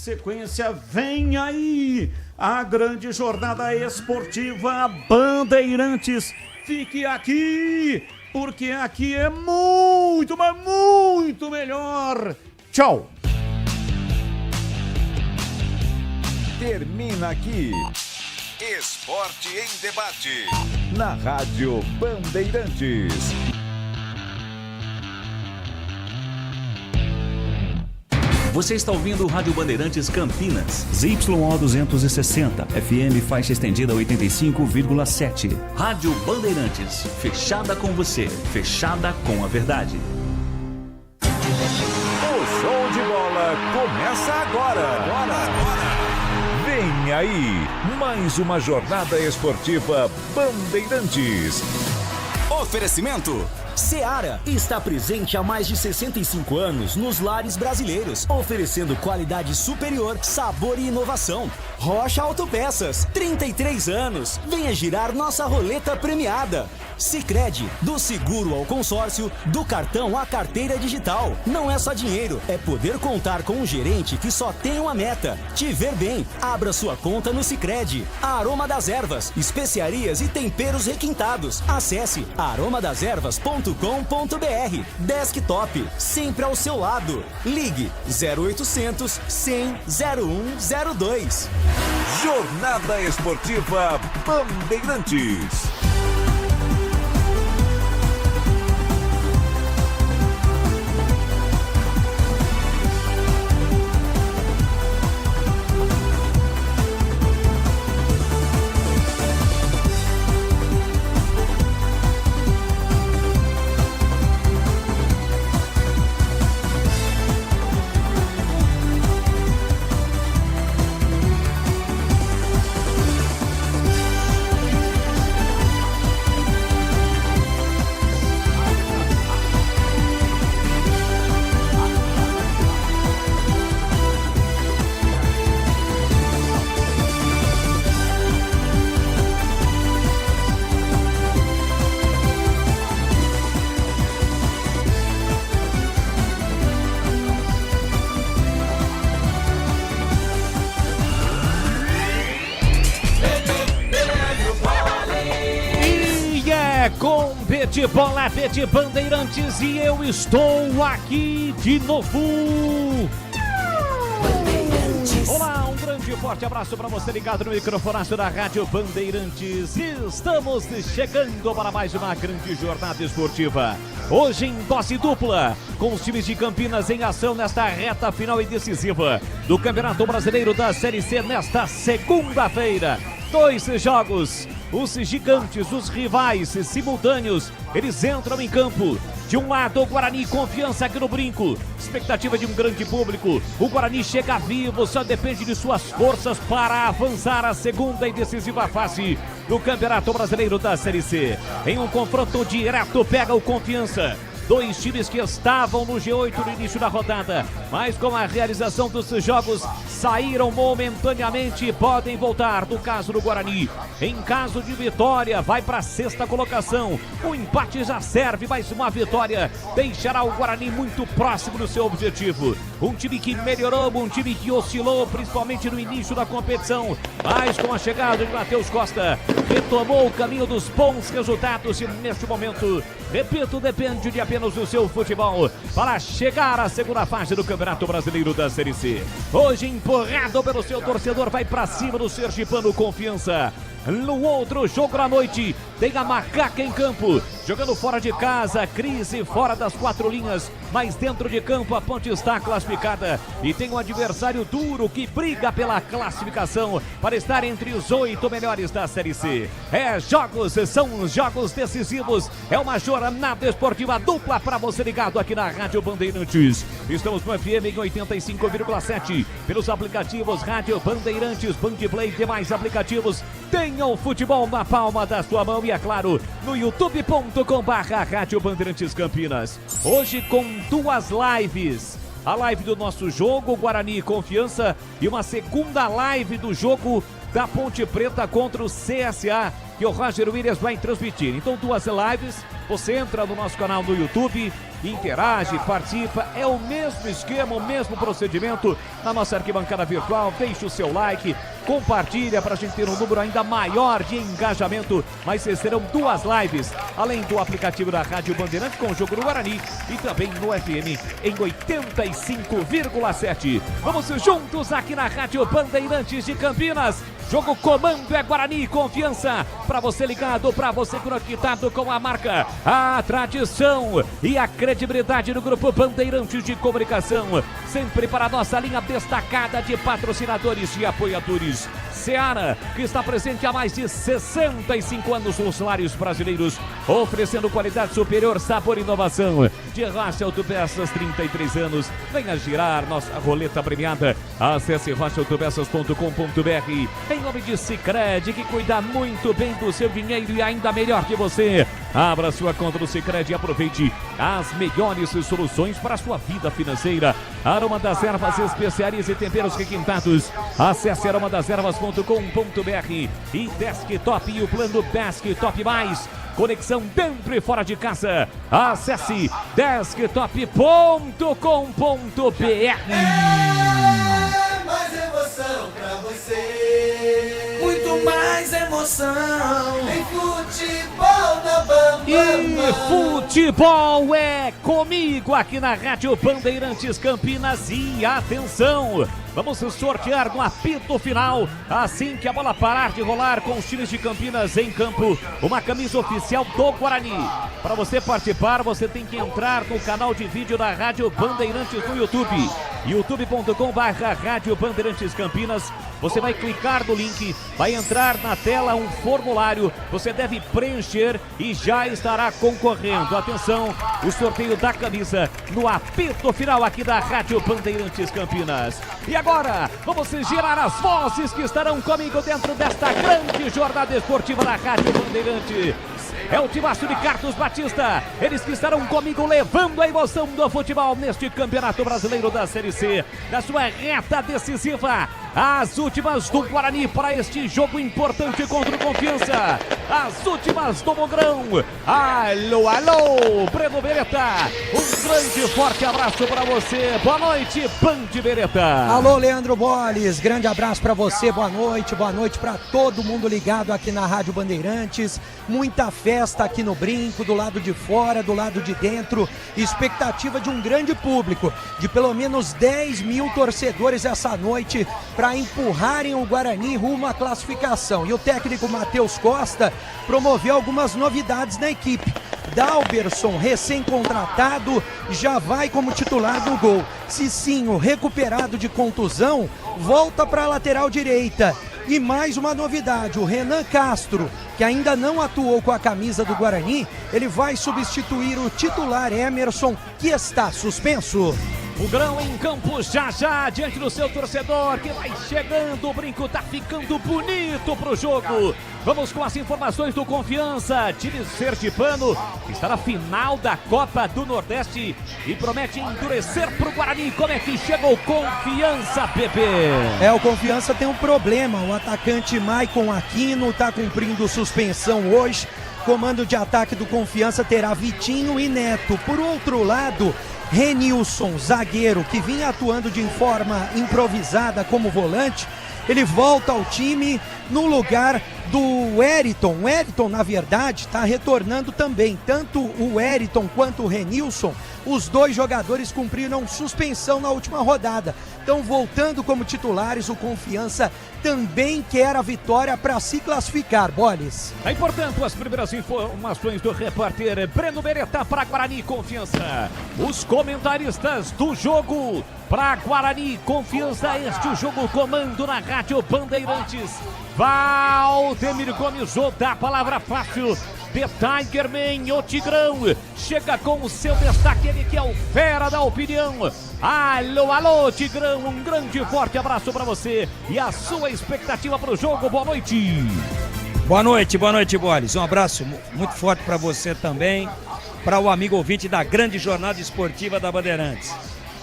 sequência, vem aí a grande jornada esportiva Bandeirantes. Fique aqui, porque aqui é muito, mas muito melhor. Tchau. Termina aqui Esporte em Debate na Rádio Bandeirantes. Você está ouvindo o Rádio Bandeirantes Campinas. ZYO 260, FM faixa estendida 85,7. Rádio Bandeirantes, fechada com você, fechada com a verdade. O show de bola começa agora. Vem aí, mais uma jornada esportiva Bandeirantes. Oferecimento Seara está presente há mais de 65 anos nos lares brasileiros, oferecendo qualidade superior, sabor e inovação. Rocha Autopeças, 33 anos. Venha girar nossa roleta premiada. Sicredi, do seguro ao consórcio, do cartão à carteira digital. Não é só dinheiro, é poder contar com um gerente que só tem uma meta: te ver bem. Abra sua conta no Sicredi. Aroma das Ervas, especiarias e temperos requintados. Acesse aromadeservas.com.br. Desktop, sempre ao seu lado. Ligue 0800 100 0102. Jornada Esportiva Bandeirantes. Bola de Bandeirantes e eu estou aqui de novo. Olá, um grande e forte abraço para você ligado no microfonaço da Rádio Bandeirantes. Estamos chegando para mais uma grande jornada esportiva. Hoje em dose dupla, com os times de Campinas em ação nesta reta final e decisiva do Campeonato Brasileiro da Série C nesta segunda-feira. 2 jogos, os gigantes, os rivais simultâneos, eles entram em campo. De um lado, o Guarani, confiança aqui no Brinco, expectativa de um grande público. O Guarani chega vivo, só depende de suas forças para avançar a segunda e decisiva fase do Campeonato Brasileiro da Série C. Em um confronto direto, pega o Confiança. 2 times que estavam no G8 no início da rodada, mas com a realização dos jogos saíram momentaneamente e podem voltar. No caso do Guarani, em caso de vitória, vai para a 6ª colocação. O empate já serve, mas uma vitória deixará o Guarani muito próximo do seu objetivo. Um time que melhorou, um time que oscilou, principalmente no início da competição, mas com a chegada de Matheus Costa, retomou o caminho dos bons resultados e neste momento, repito, depende de apenas do seu futebol para chegar à segunda fase do Campeonato Brasileiro da Série C. Hoje, empurrado pelo seu torcedor, vai para cima do sergipano Confiança. No outro jogo da noite, tem a Macaca em campo, jogando fora de casa, crise fora das 4 linhas, mas dentro de campo a Ponte está classificada e tem um adversário duro que briga pela classificação para estar entre os 8 melhores da Série C. São jogos decisivos, é uma jornada esportiva dupla para você ligado aqui na Rádio Bandeirantes. Estamos no FM em 85,7, pelos aplicativos Rádio Bandeirantes, Bandplay e demais aplicativos. Tenha o futebol na palma da sua mão e, é claro, no youtube.com/Rádio Bandeirantes Campinas. Hoje com 2 lives. A live do nosso jogo, Guarani e Confiança, e uma segunda live do jogo da Ponte Preta contra o CSA, que o Roger Williams vai transmitir. Então, 2 lives, você entra no nosso canal no YouTube, interage, participa, é o mesmo esquema, o mesmo procedimento na nossa arquibancada virtual. Deixe o seu like, compartilha para a gente ter um número ainda maior de engajamento, mas serão 2 lives, além do aplicativo da Rádio Bandeirantes com o jogo do Guarani e também no FM em 85,7. Vamos juntos aqui na Rádio Bandeirantes de Campinas. Jogo comando é Guarani, confiança para você ligado, para você conectado com a marca, a tradição e a credibilidade do Grupo Bandeirantes de Comunicação, sempre para a nossa linha destacada de patrocinadores e apoiadores. Seara, que está presente há mais de 65 anos nos lares brasileiros, oferecendo qualidade superior, sabor e inovação. De Rocha Autopeças, 33 anos. Venha girar nossa roleta premiada. Acesse rochaautopeças.com.br. Em nome de Sicredi, que cuida muito bem do seu dinheiro e ainda melhor que você. Abra sua conta do Sicredi e aproveite as melhores soluções para a sua vida financeira. Aroma das Ervas, especiarias e temperos requintados. Acesse aromadasерvas.com.br e Desktop e o plano Desktop Mais. Conexão dentro e fora de casa. Acesse desktop.com.br. Mais emoção pra você. Muito mais emoção. Em futebol na Bamba. E futebol é comigo aqui na Rádio Bandeirantes Campinas. E atenção, vamos sortear no apito final, assim que a bola parar de rolar, com os times de Campinas em campo, uma camisa oficial do Guarani. Para você participar, você tem que entrar no canal de vídeo da Rádio Bandeirantes no YouTube, youtube.com/Rádio Bandeirantes Campinas. Você vai clicar no link, vai entrar na tela um formulário, você deve preencher e já estará concorrendo. Atenção, o sorteio da camisa no apito final aqui da Rádio Bandeirantes Campinas. E agora, vamos girar as vozes que estarão comigo dentro desta grande jornada esportiva da Rádio Bandeirantes. É o timaço de Carlos Batista, eles que estarão comigo levando a emoção do futebol neste Campeonato Brasileiro da Série C, na sua reta decisiva, as últimas do Guarani para este jogo importante contra o Confiança, as últimas do Mogrão. Alô, alô, Breno Beretta, um grande forte abraço para você, boa noite, Band Beretta. Alô, Leandro Boles, grande abraço para você, boa noite para todo mundo ligado aqui na Rádio Bandeirantes, muita festa aqui no Brinco, do lado de fora, do lado de dentro, expectativa de um grande público, de pelo menos 10 mil torcedores essa noite para empurrarem o Guarani rumo à classificação. E o técnico Matheus Costa promoveu algumas novidades na equipe. Dalberson, recém-contratado, já vai como titular no gol. Cicinho, recuperado de contusão, volta para a lateral direita. E mais uma novidade, o Renan Castro, que ainda não atuou com a camisa do Guarani, ele vai substituir o titular Emerson, que está suspenso. O Grão em campo já diante do seu torcedor que vai chegando, o Brinco tá ficando bonito pro jogo. Vamos com as informações do Confiança, time sergipano que está na final da Copa do Nordeste e promete endurecer pro Guarani. Como é que chega o Confiança, Pepe? O Confiança tem um problema, o atacante Maicon Aquino tá cumprindo suspensão hoje. Comando de ataque do Confiança terá Vitinho e Neto. Por outro lado, Renilson, zagueiro, que vinha atuando de forma improvisada como volante, ele volta ao time no lugar do Wellington. O Wellington, na verdade, está retornando também. Tanto o Wellington quanto o Renilson, os dois jogadores cumpriram suspensão na última rodada. Estão voltando como titulares, o Confiança também quer a vitória para se classificar, Boles. Aí, portanto, as primeiras informações do repórter Breno Beretta para Guarani Confiança. Os comentaristas do jogo para Guarani Confiança, este o jogo comando na Rádio Bandeirantes. Valdemir Gomes, ou da palavra fácil, The Tigerman, o Tigrão, chega com o seu destaque, ele que é o fera da opinião. Alô, alô, Tigrão, um grande e forte abraço para você e a sua expectativa para o jogo. Boa noite. Boa noite, Boles. Um abraço muito forte para você também, para o amigo ouvinte da grande jornada esportiva da Bandeirantes.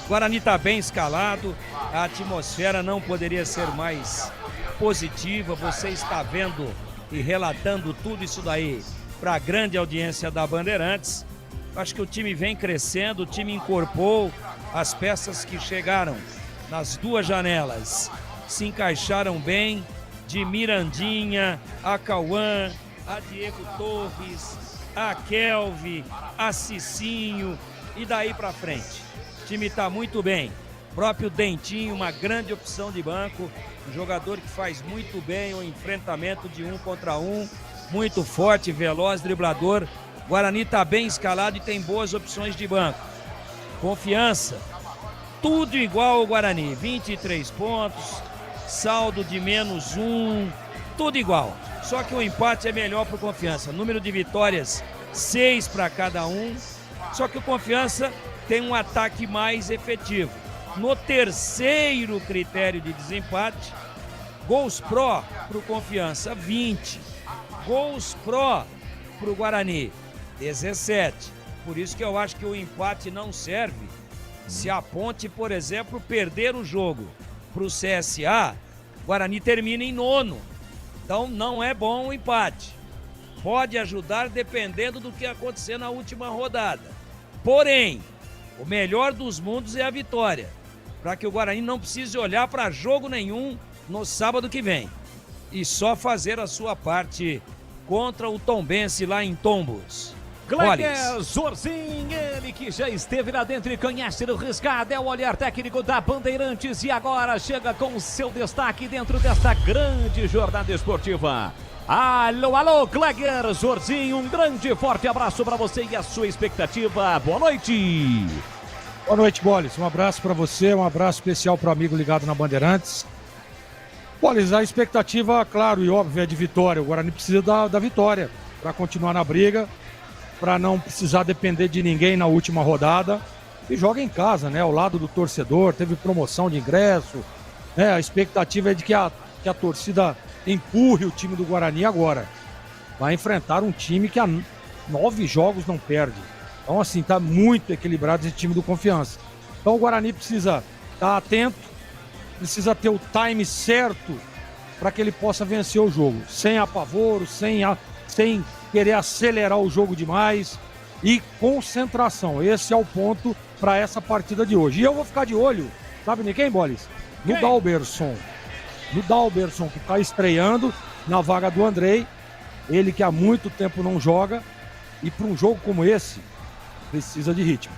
Guarani está bem escalado, a atmosfera não poderia ser mais positiva. Você está vendo e relatando tudo isso daí para a grande audiência da Bandeirantes. Acho que o time vem crescendo, o time incorporou as peças que chegaram nas duas janelas. Se encaixaram bem, de Mirandinha, a Cauã, a Diego Torres, a Kelvin, a Cicinho e daí pra frente. O time tá muito bem. O próprio Dentinho, uma grande opção de banco, um jogador que faz muito bem o enfrentamento de 1 contra 1, muito forte, veloz, driblador. Guarani tá bem escalado e tem boas opções de banco. Confiança, tudo igual ao Guarani, 23 pontos, saldo de -1, tudo igual. Só que o empate é melhor para o Confiança. Número de vitórias, 6 para cada um. Só que o Confiança tem um ataque mais efetivo. No terceiro critério de desempate, gols pró para o Confiança, 20. Gols pró para o Guarani, 17. Por isso que eu acho que o empate não serve. Se a Ponte, por exemplo, perder o jogo para o CSA, o Guarani termina em 9º. Então não é bom o empate. Pode ajudar dependendo do que acontecer na última rodada. Porém, o melhor dos mundos é a vitória, para que o Guarani não precise olhar para jogo nenhum no sábado que vem. E só fazer a sua parte contra o Tombense lá em Tombos. Kleber Zorzin, ele que já esteve lá dentro e conhece o riscado, é o olhar técnico da Bandeirantes e agora chega com o seu destaque dentro desta grande jornada esportiva. Alô, alô, Kleber Zorzin, um grande forte abraço para você e a sua expectativa. Boa noite. Boa noite, Bolis. Um abraço para você, um abraço especial para o amigo ligado na Bandeirantes. Bolis, a expectativa, claro e óbvio, é de vitória. O Guarani precisa da vitória para continuar na briga, para não precisar depender de ninguém na última rodada. E joga em casa, né? Ao lado do torcedor, teve promoção de ingresso, né? A expectativa é de que a torcida empurre o time do Guarani agora. Vai enfrentar um time que há 9 jogos não perde. Então, assim, tá muito equilibrado esse time do Confiança. Então o Guarani precisa estar atento, precisa ter o time certo para que ele possa vencer o jogo. Sem apavoro, sem querer acelerar o jogo demais e concentração. Esse é o ponto para essa partida de hoje. E eu vou ficar de olho, sabe em quem, Bolis? No Dalberson. No Dalberson, que está estreando na vaga do Andrei. Ele que há muito tempo não joga. E para um jogo como esse, precisa de ritmo.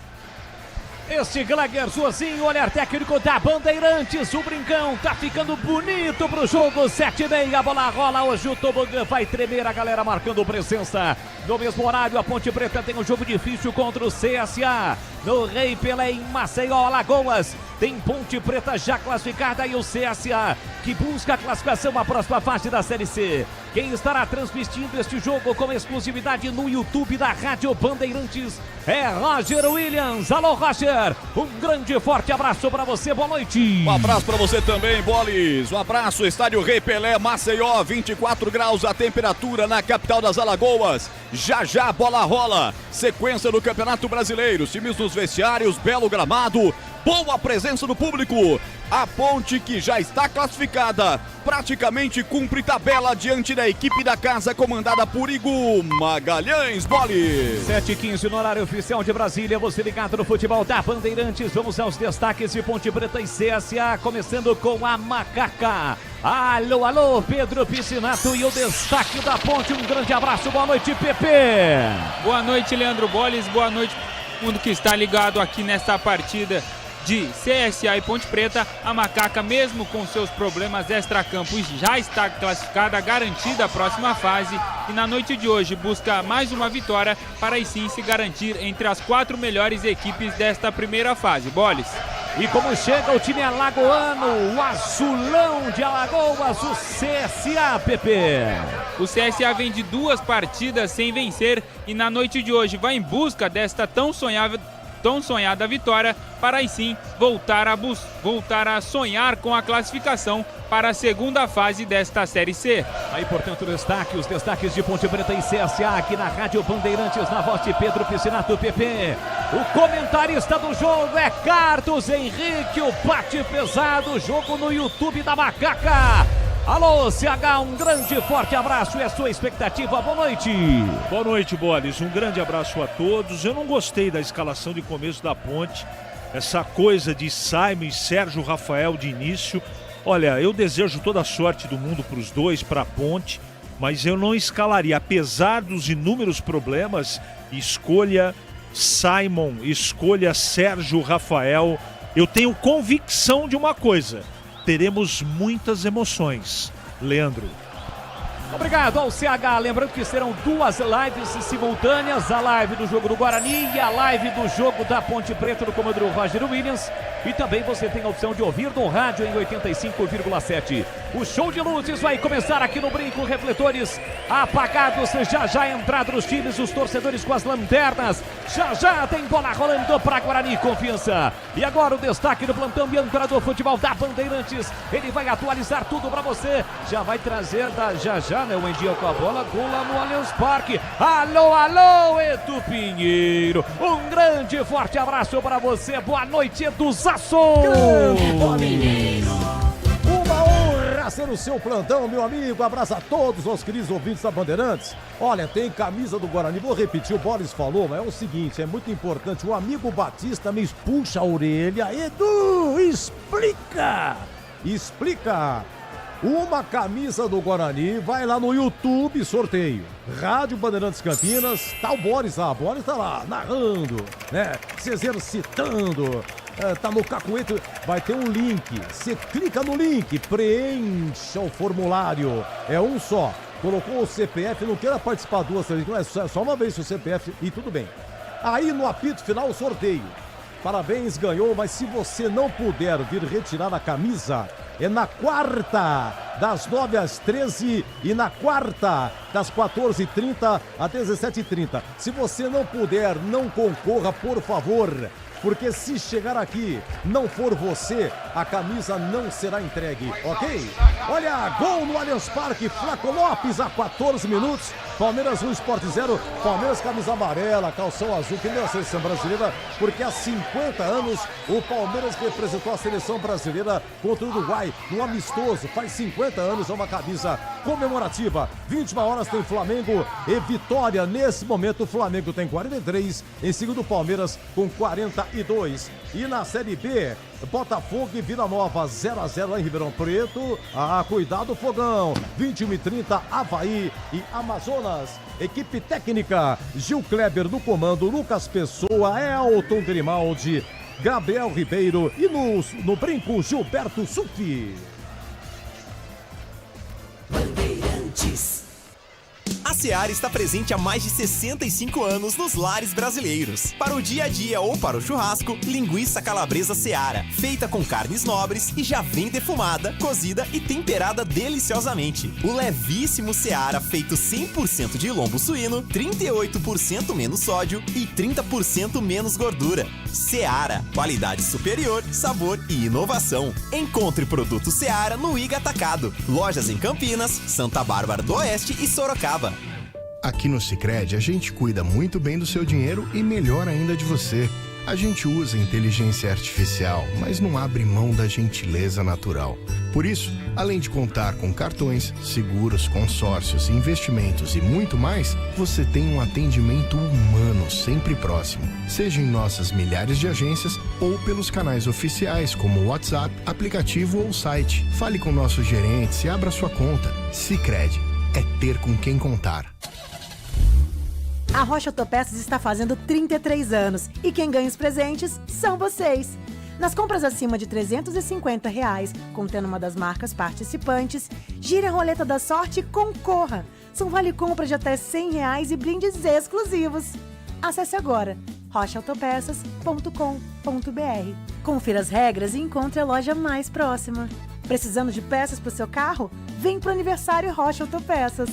Este Kleber Zorzin, olhar técnico da Bandeirantes. O brincão tá ficando bonito pro jogo. 7:30, a bola rola. Hoje o tobogã vai tremer. A galera marcando presença. No mesmo horário, a Ponte Preta tem um jogo difícil contra o CSA. No Rei Pelé, em Maceió, Alagoas. Tem Ponte Preta já classificada e o CSA que busca a classificação à próxima fase da Série C. Quem estará transmitindo este jogo com exclusividade no YouTube da Rádio Bandeirantes é Roger Williams. Alô, Roger, um grande e forte abraço para você, boa noite. Um abraço para você também, Bolis. Um abraço, Estádio Rei Pelé, Maceió, 24 graus a temperatura na capital das Alagoas. Já já a bola rola. Sequência do Campeonato Brasileiro, os times nos vestiários, belo gramado, boa presença do público. A Ponte, que já está classificada, praticamente cumpre tabela diante da equipe da casa comandada por Igor Magalhães. Bolis. 7:15 no horário oficial de Brasília, você ligado no futebol da Bandeirantes. Vamos aos destaques de Ponte Preta e CSA, começando com a Macaca. Alô, alô, Pedro Piscinato e o destaque da Ponte. Um grande abraço, boa noite, Pepe. Boa noite, Leandro Bolis, boa noite mundo que está ligado aqui nesta partida de CSA e Ponte Preta. A Macaca, mesmo com seus problemas extracampos, já está classificada, garantida a próxima fase e na noite de hoje busca mais uma vitória para aí sim se garantir entre as 4 melhores equipes desta primeira fase. Bolis. E como chega o time alagoano, o Azulão de Alagoas, o CSA, Pepe. O CSA vem de 2 partidas sem vencer e na noite de hoje vai em busca desta tão sonhada vitória para aí sim voltar a sonhar com a classificação para a segunda fase desta Série C. Aí, portanto, os destaques de Ponte Preta e CSA aqui na Rádio Bandeirantes, na voz de Pedro Piscinato, PP. O comentarista do jogo é Carlos Henrique, o bate pesado, jogo no YouTube da Macaca. Alô, CH, um grande forte abraço e a sua expectativa. Boa noite. Boa noite, Bolis. Um grande abraço a todos. Eu não gostei da escalação de começo da Ponte. Essa coisa de Simon e Sérgio Rafael de início. Olha, eu desejo toda a sorte do mundo para os dois, para a Ponte, mas eu não escalaria. Apesar dos inúmeros problemas, escolha Simon, escolha Sérgio Rafael. Eu tenho convicção de uma coisa: teremos muitas emoções. Leandro. Obrigado ao CH, lembrando que serão 2 lives simultâneas, a live do jogo do Guarani e a live do jogo da Ponte Preta do comando do Roger Williams. E também você tem a opção de ouvir no rádio em 85,7. O show de luzes vai começar aqui no Brinco, refletores apagados, já entrado nos times, os torcedores com as lanternas. Já tem bola rolando para Guarani, confiança. E agora o destaque do plantão e âncora do futebol da Bandeirantes. Ele vai atualizar tudo para você, já vai trazer da já, né, o Endia com a bola, gol lá no Allianz Parque. Alô, Edu Pinheiro. Um grande e forte abraço para você. Boa noite, Edu Zasso. Uma honra ser o seu plantão, meu amigo. Abraço a todos os queridos ouvintes da Bandeirantes. Olha, tem camisa do Guarani. Vou repetir, o Boris falou, mas é o seguinte, é muito importante. O amigo Batista me puxa a orelha. Edu, explica! Uma camisa do Guarani, vai lá no YouTube, sorteio. Rádio Bandeirantes Campinas, tá o Boris lá. O Boris tá lá, narrando, né? Se exercitando. Tá no cacuete, vai ter um link. Você clica no link, preencha o formulário. É um só. Colocou o CPF, não queira participar 2 vezes, não é só uma vez o CPF e tudo bem. Aí no apito final o sorteio. Parabéns, ganhou, mas se você não puder vir retirar a camisa, é na quarta, das 9 às 13 e na quarta, das 14h30 às 17h30. Se você não puder, não concorra, por favor, porque se chegar aqui, não for você, a camisa não será entregue, ok? Olha, gol no Allianz Parque, Flaco Lopes a 14 minutos, Palmeiras 1, Sport 0, Palmeiras camisa amarela, calção azul, que deu a seleção brasileira, porque há 50 anos o Palmeiras representou a seleção brasileira contra o Uruguai, no amistoso, faz 50 anos, é uma camisa comemorativa. 21 horas tem Flamengo e Vitória, nesse momento o Flamengo tem 43, em segundo o Palmeiras com 42. E na Série B, Botafogo e Vila Nova 0-0 lá em Ribeirão Preto. Cuidado, Fogão. 21h30, Avaí e Amazonas. Equipe técnica, Gil Kleber no comando, Lucas Pessoa, Elton Grimaldi, Gabriel Ribeiro e no brinco, Gilberto Sufi. Bandeirantes. A Seara está presente há mais de 65 anos nos lares brasileiros. Para o dia a dia ou para o churrasco, linguiça calabresa Seara, feita com carnes nobres e já vem defumada, cozida e temperada deliciosamente. O levíssimo Seara, feito 100% de lombo suíno, 38% menos sódio e 30% menos gordura. Seara, qualidade superior, sabor e inovação. Encontre produto Seara no Iga Atacado. Lojas em Campinas, Santa Bárbara do Oeste e Sorocaba. Aqui no Sicredi, a gente cuida muito bem do seu dinheiro e melhor ainda de você. A gente usa inteligência artificial, mas não abre mão da gentileza natural. Por isso, além de contar com cartões, seguros, consórcios, investimentos e muito mais, você tem um atendimento humano sempre próximo. Seja em nossas milhares de agências ou pelos canais oficiais como WhatsApp, aplicativo ou site. Fale com nossos gerentes e abra sua conta. Sicredi é ter com quem contar. A Rocha Autopeças está fazendo 33 anos e quem ganha os presentes são vocês. Nas compras acima de R$350, contendo uma das marcas participantes, gire a roleta da sorte e concorra. São vale-compra de até R$100 e brindes exclusivos. Acesse agora rochaautopeças.com.br. Confira as regras e encontre a loja mais próxima. Precisando de peças para o seu carro? Vem para o aniversário Rocha Autopeças.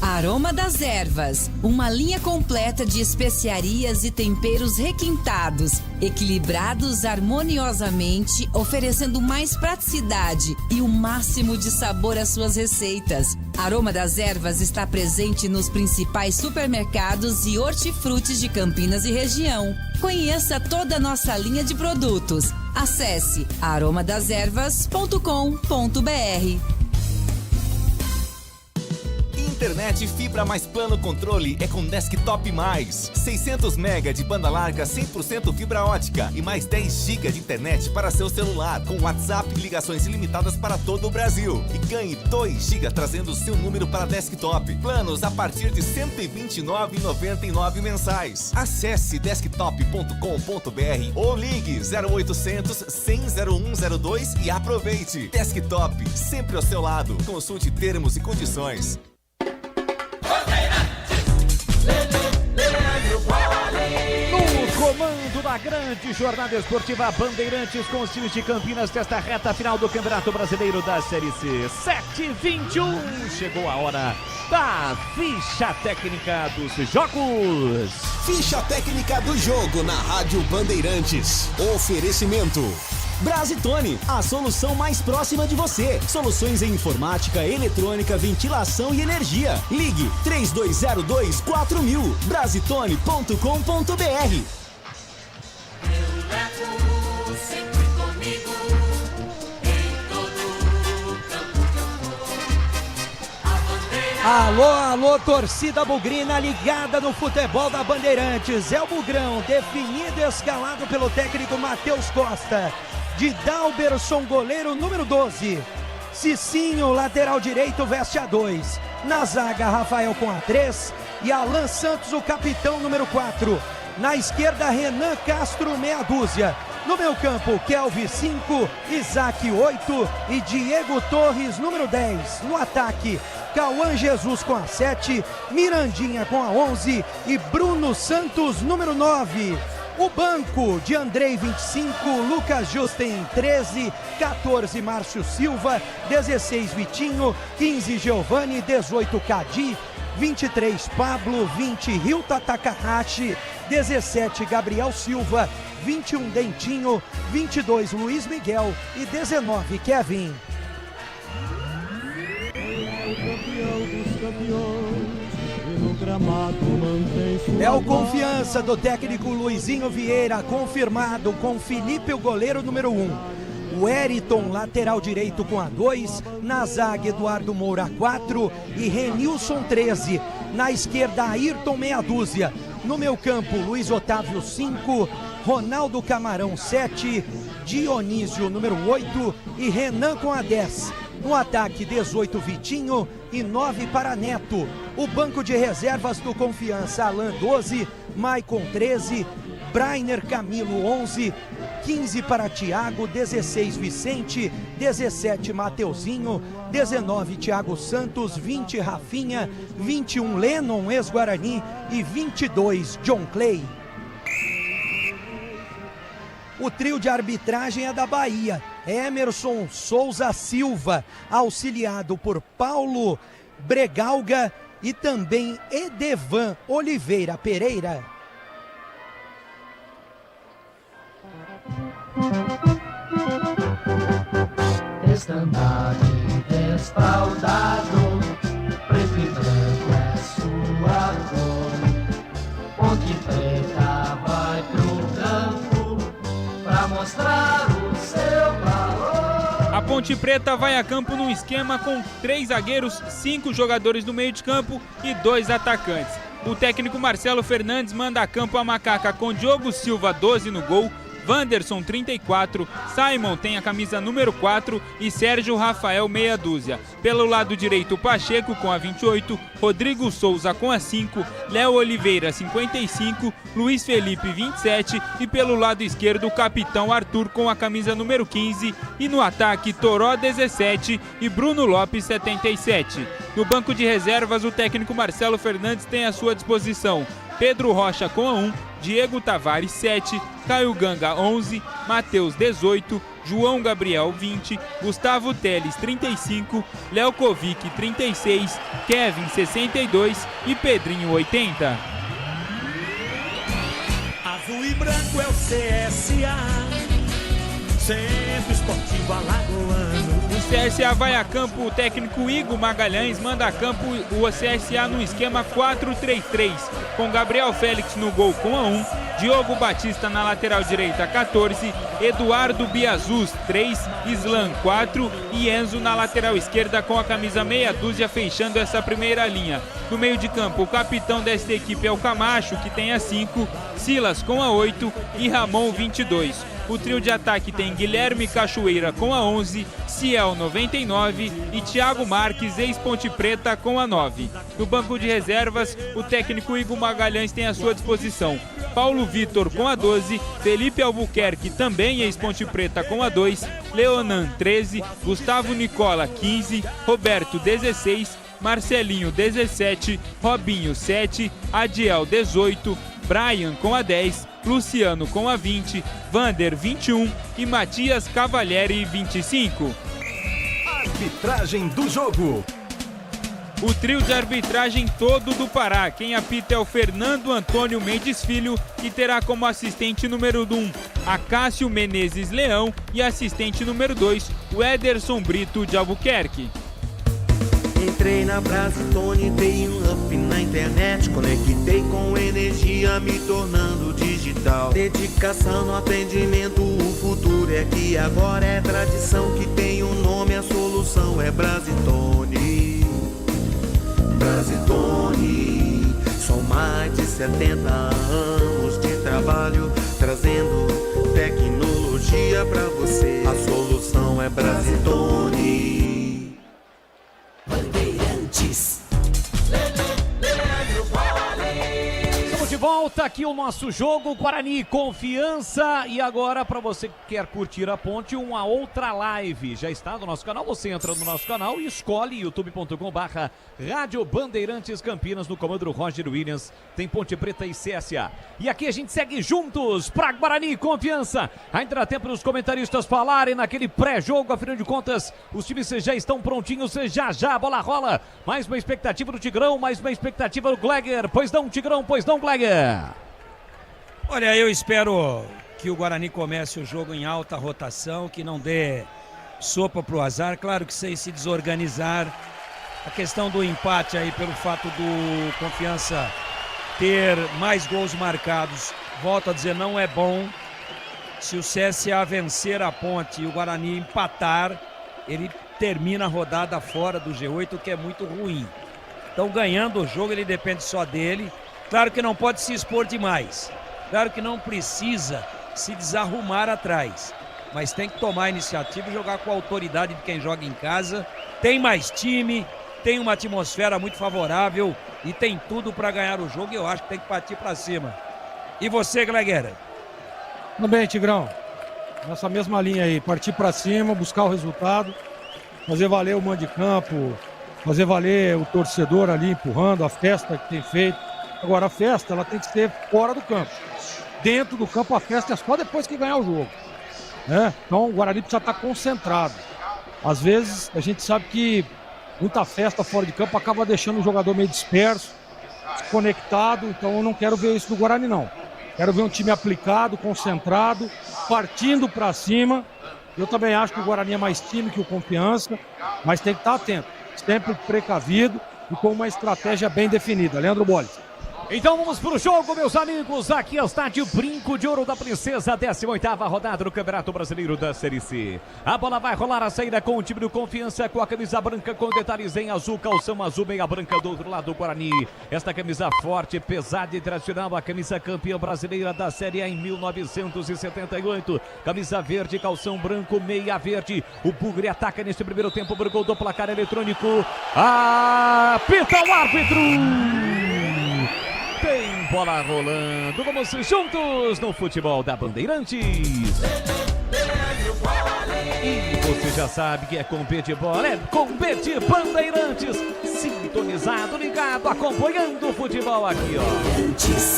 A Aroma das Ervas, uma linha completa de especiarias e temperos requintados, equilibrados harmoniosamente, oferecendo mais praticidade e o máximo de sabor às suas receitas. Aroma das Ervas está presente nos principais supermercados e hortifrutis de Campinas e região. Conheça toda a nossa linha de produtos. Acesse aromadeservas.com.br. Internet fibra mais plano controle é com Desktop Mais. 600 MB de banda larga 100% fibra ótica e mais 10 GB de internet para seu celular, com WhatsApp e ligações ilimitadas para todo o Brasil. E ganhe 2 GB trazendo o seu número para desktop. Planos a partir de R$ 129,99 mensais. Acesse desktop.com.br ou ligue 0800 100 0102 e aproveite. Desktop, sempre ao seu lado. Consulte termos e condições. No comando da grande jornada esportiva Bandeirantes com os times de Campinas desta reta final do Campeonato Brasileiro da Série C. 7h21, chegou a hora da ficha técnica dos jogos. Ficha técnica do jogo na Rádio Bandeirantes. Oferecimento Brasitone, a solução mais próxima de você. Soluções em informática, eletrônica, ventilação e energia. Ligue 3202-4000. Brasitone.com.br. Alô, alô, torcida bugrina ligada no futebol da Bandeirantes. É o Bugrão, definido e escalado pelo técnico Matheus Costa. De Dalberson, goleiro número 12. Cicinho, lateral direito, veste a 2. Na zaga, Rafael com a 3. E Alan Santos, o capitão número 4. Na esquerda, Renan Castro, meia dúzia. No meio campo, Kelvin 5, Isaac 8 e Diego Torres, número 10. No ataque, Cauã Jesus com a 7, Mirandinha com a 11 e Bruno Santos, número 9. O banco de Andrei 25, Lucas Justen 13, 14 Márcio Silva, 16 Vitinho, 15 Giovanni, 18 Cadi, 23 Pablo, 20 Hilta Takahashi, 17 Gabriel Silva, 21 Dentinho, 22 Luiz Miguel e 19 Kevin. É o confiança do técnico Luizinho Vieira, confirmado com Felipe, o goleiro número 1. O Eriton, lateral direito com a 2. Na zaga, Eduardo Moura 4 e Renilson 13. Na esquerda, Ayrton meia dúzia. No meio campo, Luiz Otávio 5, Ronaldo Camarão 7, Dionísio número 8 e Renan com a 10. No ataque, 18 Vitinho e 9 para Neto. O banco de reservas do Confiança, Alan 12, Maicon 13, Brainer Camilo 11, 15 para Thiago, 16 Vicente, 17 Mateuzinho, 19 Thiago Santos, 20 Rafinha, 21 Lennon, ex-Guarani e 22 John Clay. O trio de arbitragem é da Bahia. Emerson Souza Silva, auxiliado por Paulo Bregalga e também Edevan Oliveira Pereira. Estandarte desfraldado, preto e branco é sua cor. Ponte preta vai pro campo pra mostrar o seu valor. A Ponte Preta vai a campo num esquema com 3 zagueiros, 5 jogadores no meio de campo e 2 atacantes. O técnico Marcelo Fernandes manda a campo a macaca com Diogo Silva 12 no gol, Wanderson 34, Simon tem a camisa número 4 e Sérgio Rafael meia dúzia. Pelo lado direito, Pacheco com a 28, Rodrigo Souza com a 5, Léo Oliveira 55, Luiz Felipe 27 e pelo lado esquerdo o capitão Arthur com a camisa número 15 e no ataque Toró 17 e Bruno Lopes 77. No banco de reservas, o técnico Marcelo Fernandes tem à sua disposição Pedro Rocha com a 1, Diego Tavares 7, Caio Ganga 11, Matheus 18, João Gabriel 20, Gustavo Teles 35, Léo Kovic 36, Kevin 62 e Pedrinho 80. Azul e branco é o CSA, Centro Esportivo Alagoano. O CSA vai a campo, o técnico Igor Magalhães manda a campo o CSA no esquema 4-3-3, com Gabriel Félix no gol com a 1, Diogo Batista na lateral direita 14, Eduardo Biazus 3, Islan 4 e Enzo na lateral esquerda com a camisa meia dúzia fechando essa primeira linha. No meio de campo, o capitão desta equipe é o Camacho, que tem a 5, Silas com a 8 e Ramon 22. O trio de ataque tem Guilherme Cachoeira com a 11, Ciel 99 e Thiago Marques, ex-Ponte Preta, com a 9. No banco de reservas, o técnico Igor Magalhães tem à sua disposição Paulo Vitor com a 12, Felipe Albuquerque, também ex-Ponte Preta, com a 2, Leonan 13, Gustavo Nicola 15, Roberto 16, Marcelinho 17, Robinho 7, Adiel 18, Brian com a 10, Luciano com a 20, Vander 21 e Matias Cavalieri 25. Arbitragem do jogo. O trio de arbitragem todo do Pará. Quem apita é o Fernando Antônio Mendes Filho, que terá como assistente número 1 Acácio Menezes Leão e assistente número 2 o Ederson Brito de Albuquerque. Entrei na Brasitone, dei um up na internet, conectei com energia, me tornando digital. Dedicação no atendimento, o futuro é aqui agora, é tradição que tem um nome, a solução é Brasitone. Brasitone, são mais de 70 anos de trabalho, trazendo tecnologia pra você. A solução é Brasitone. Bandeirantes. Estamos de volta aqui o nosso jogo, Guarani Confiança. E agora, para você que quer curtir a ponte, uma outra live. Já está no nosso canal, você entra no nosso canal e escolhe youtube.com/Rádio Bandeirantes Campinas, no comando do Roger Williams. Tem Ponte Preta e CSA. E aqui a gente segue juntos para Guarani Confiança. Ainda dá tempo dos comentaristas falarem naquele pré-jogo, afinal de contas, os times já estão prontinhos, já a bola rola. Mais uma expectativa do Tigrão, mais uma expectativa do Gleger. Pois não, Tigrão, pois não, Gleger. Olha, eu espero que o Guarani comece o jogo em alta rotação, que não dê sopa pro azar, claro que sem se desorganizar. A questão do empate aí pelo fato do Confiança ter mais gols marcados, volto a dizer, não é bom. Se o CSA vencer a Ponte e o Guarani empatar, ele termina a rodada fora do G8, o que é muito ruim. Então, ganhando o jogo, ele depende só dele. Claro que não pode se expor demais. Claro que não precisa se desarrumar atrás. Mas tem que tomar a iniciativa e jogar com a autoridade de quem joga em casa. Tem mais time, tem uma atmosfera muito favorável e tem tudo para ganhar o jogo. E eu acho que tem que partir para cima. E você, Glegueira? Tudo bem, Tigrão. Nessa mesma linha aí, partir para cima, buscar o resultado, fazer valer o mando de campo, fazer valer o torcedor ali empurrando, a festa que tem feito. Agora, a festa ela tem que ser fora do campo. Dentro do campo, a festa é só depois que ganhar o jogo, né? Então, o Guarani precisa estar concentrado. Às vezes, a gente sabe que muita festa fora de campo acaba deixando o jogador meio disperso, desconectado. Então, eu não quero ver isso do Guarani, não. Quero ver um time aplicado, concentrado, partindo para cima. Eu também acho que o Guarani é mais time que o Confiança, mas tem que estar atento, sempre precavido e com uma estratégia bem definida. Leandro Bolles. Então vamos pro jogo, meus amigos. Aqui é o estádio Brinco de Ouro da Princesa, 18ª rodada do Campeonato Brasileiro da Série C. A bola vai rolar a saída com o time do Confiança, com a camisa branca com detalhes em azul, calção azul, meia branca do outro lado do Guarani. Esta camisa forte, pesada e tradicional, a camisa campeã brasileira da Série A em 1978. Camisa verde, calção branco, meia verde. O Bugre ataca neste primeiro tempo, brigou do placar eletrônico. Apita o árbitro! Tem bola rolando, vamos juntos no futebol da Bandeirantes. E você já sabe que é com B de bola, é com B de Bandeirantes. Sintonizado, ligado, acompanhando o futebol aqui, ó.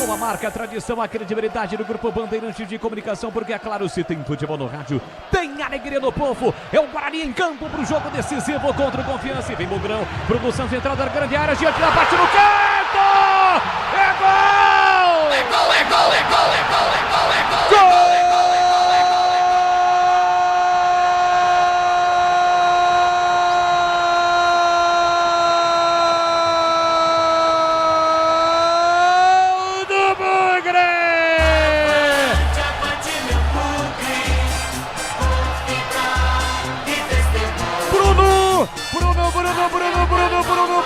Com a marca, a tradição, a credibilidade do Grupo Bandeirantes de Comunicação, porque é claro, se tem futebol no rádio, tem alegria no povo. É o Guarani em campo pro jogo decisivo contra o Confiança. E vem Bugrão, produção central da grande área, diante da parte no canto! É gol! É gol, é gol, é gol, é gol, é gol, é gol! Gol!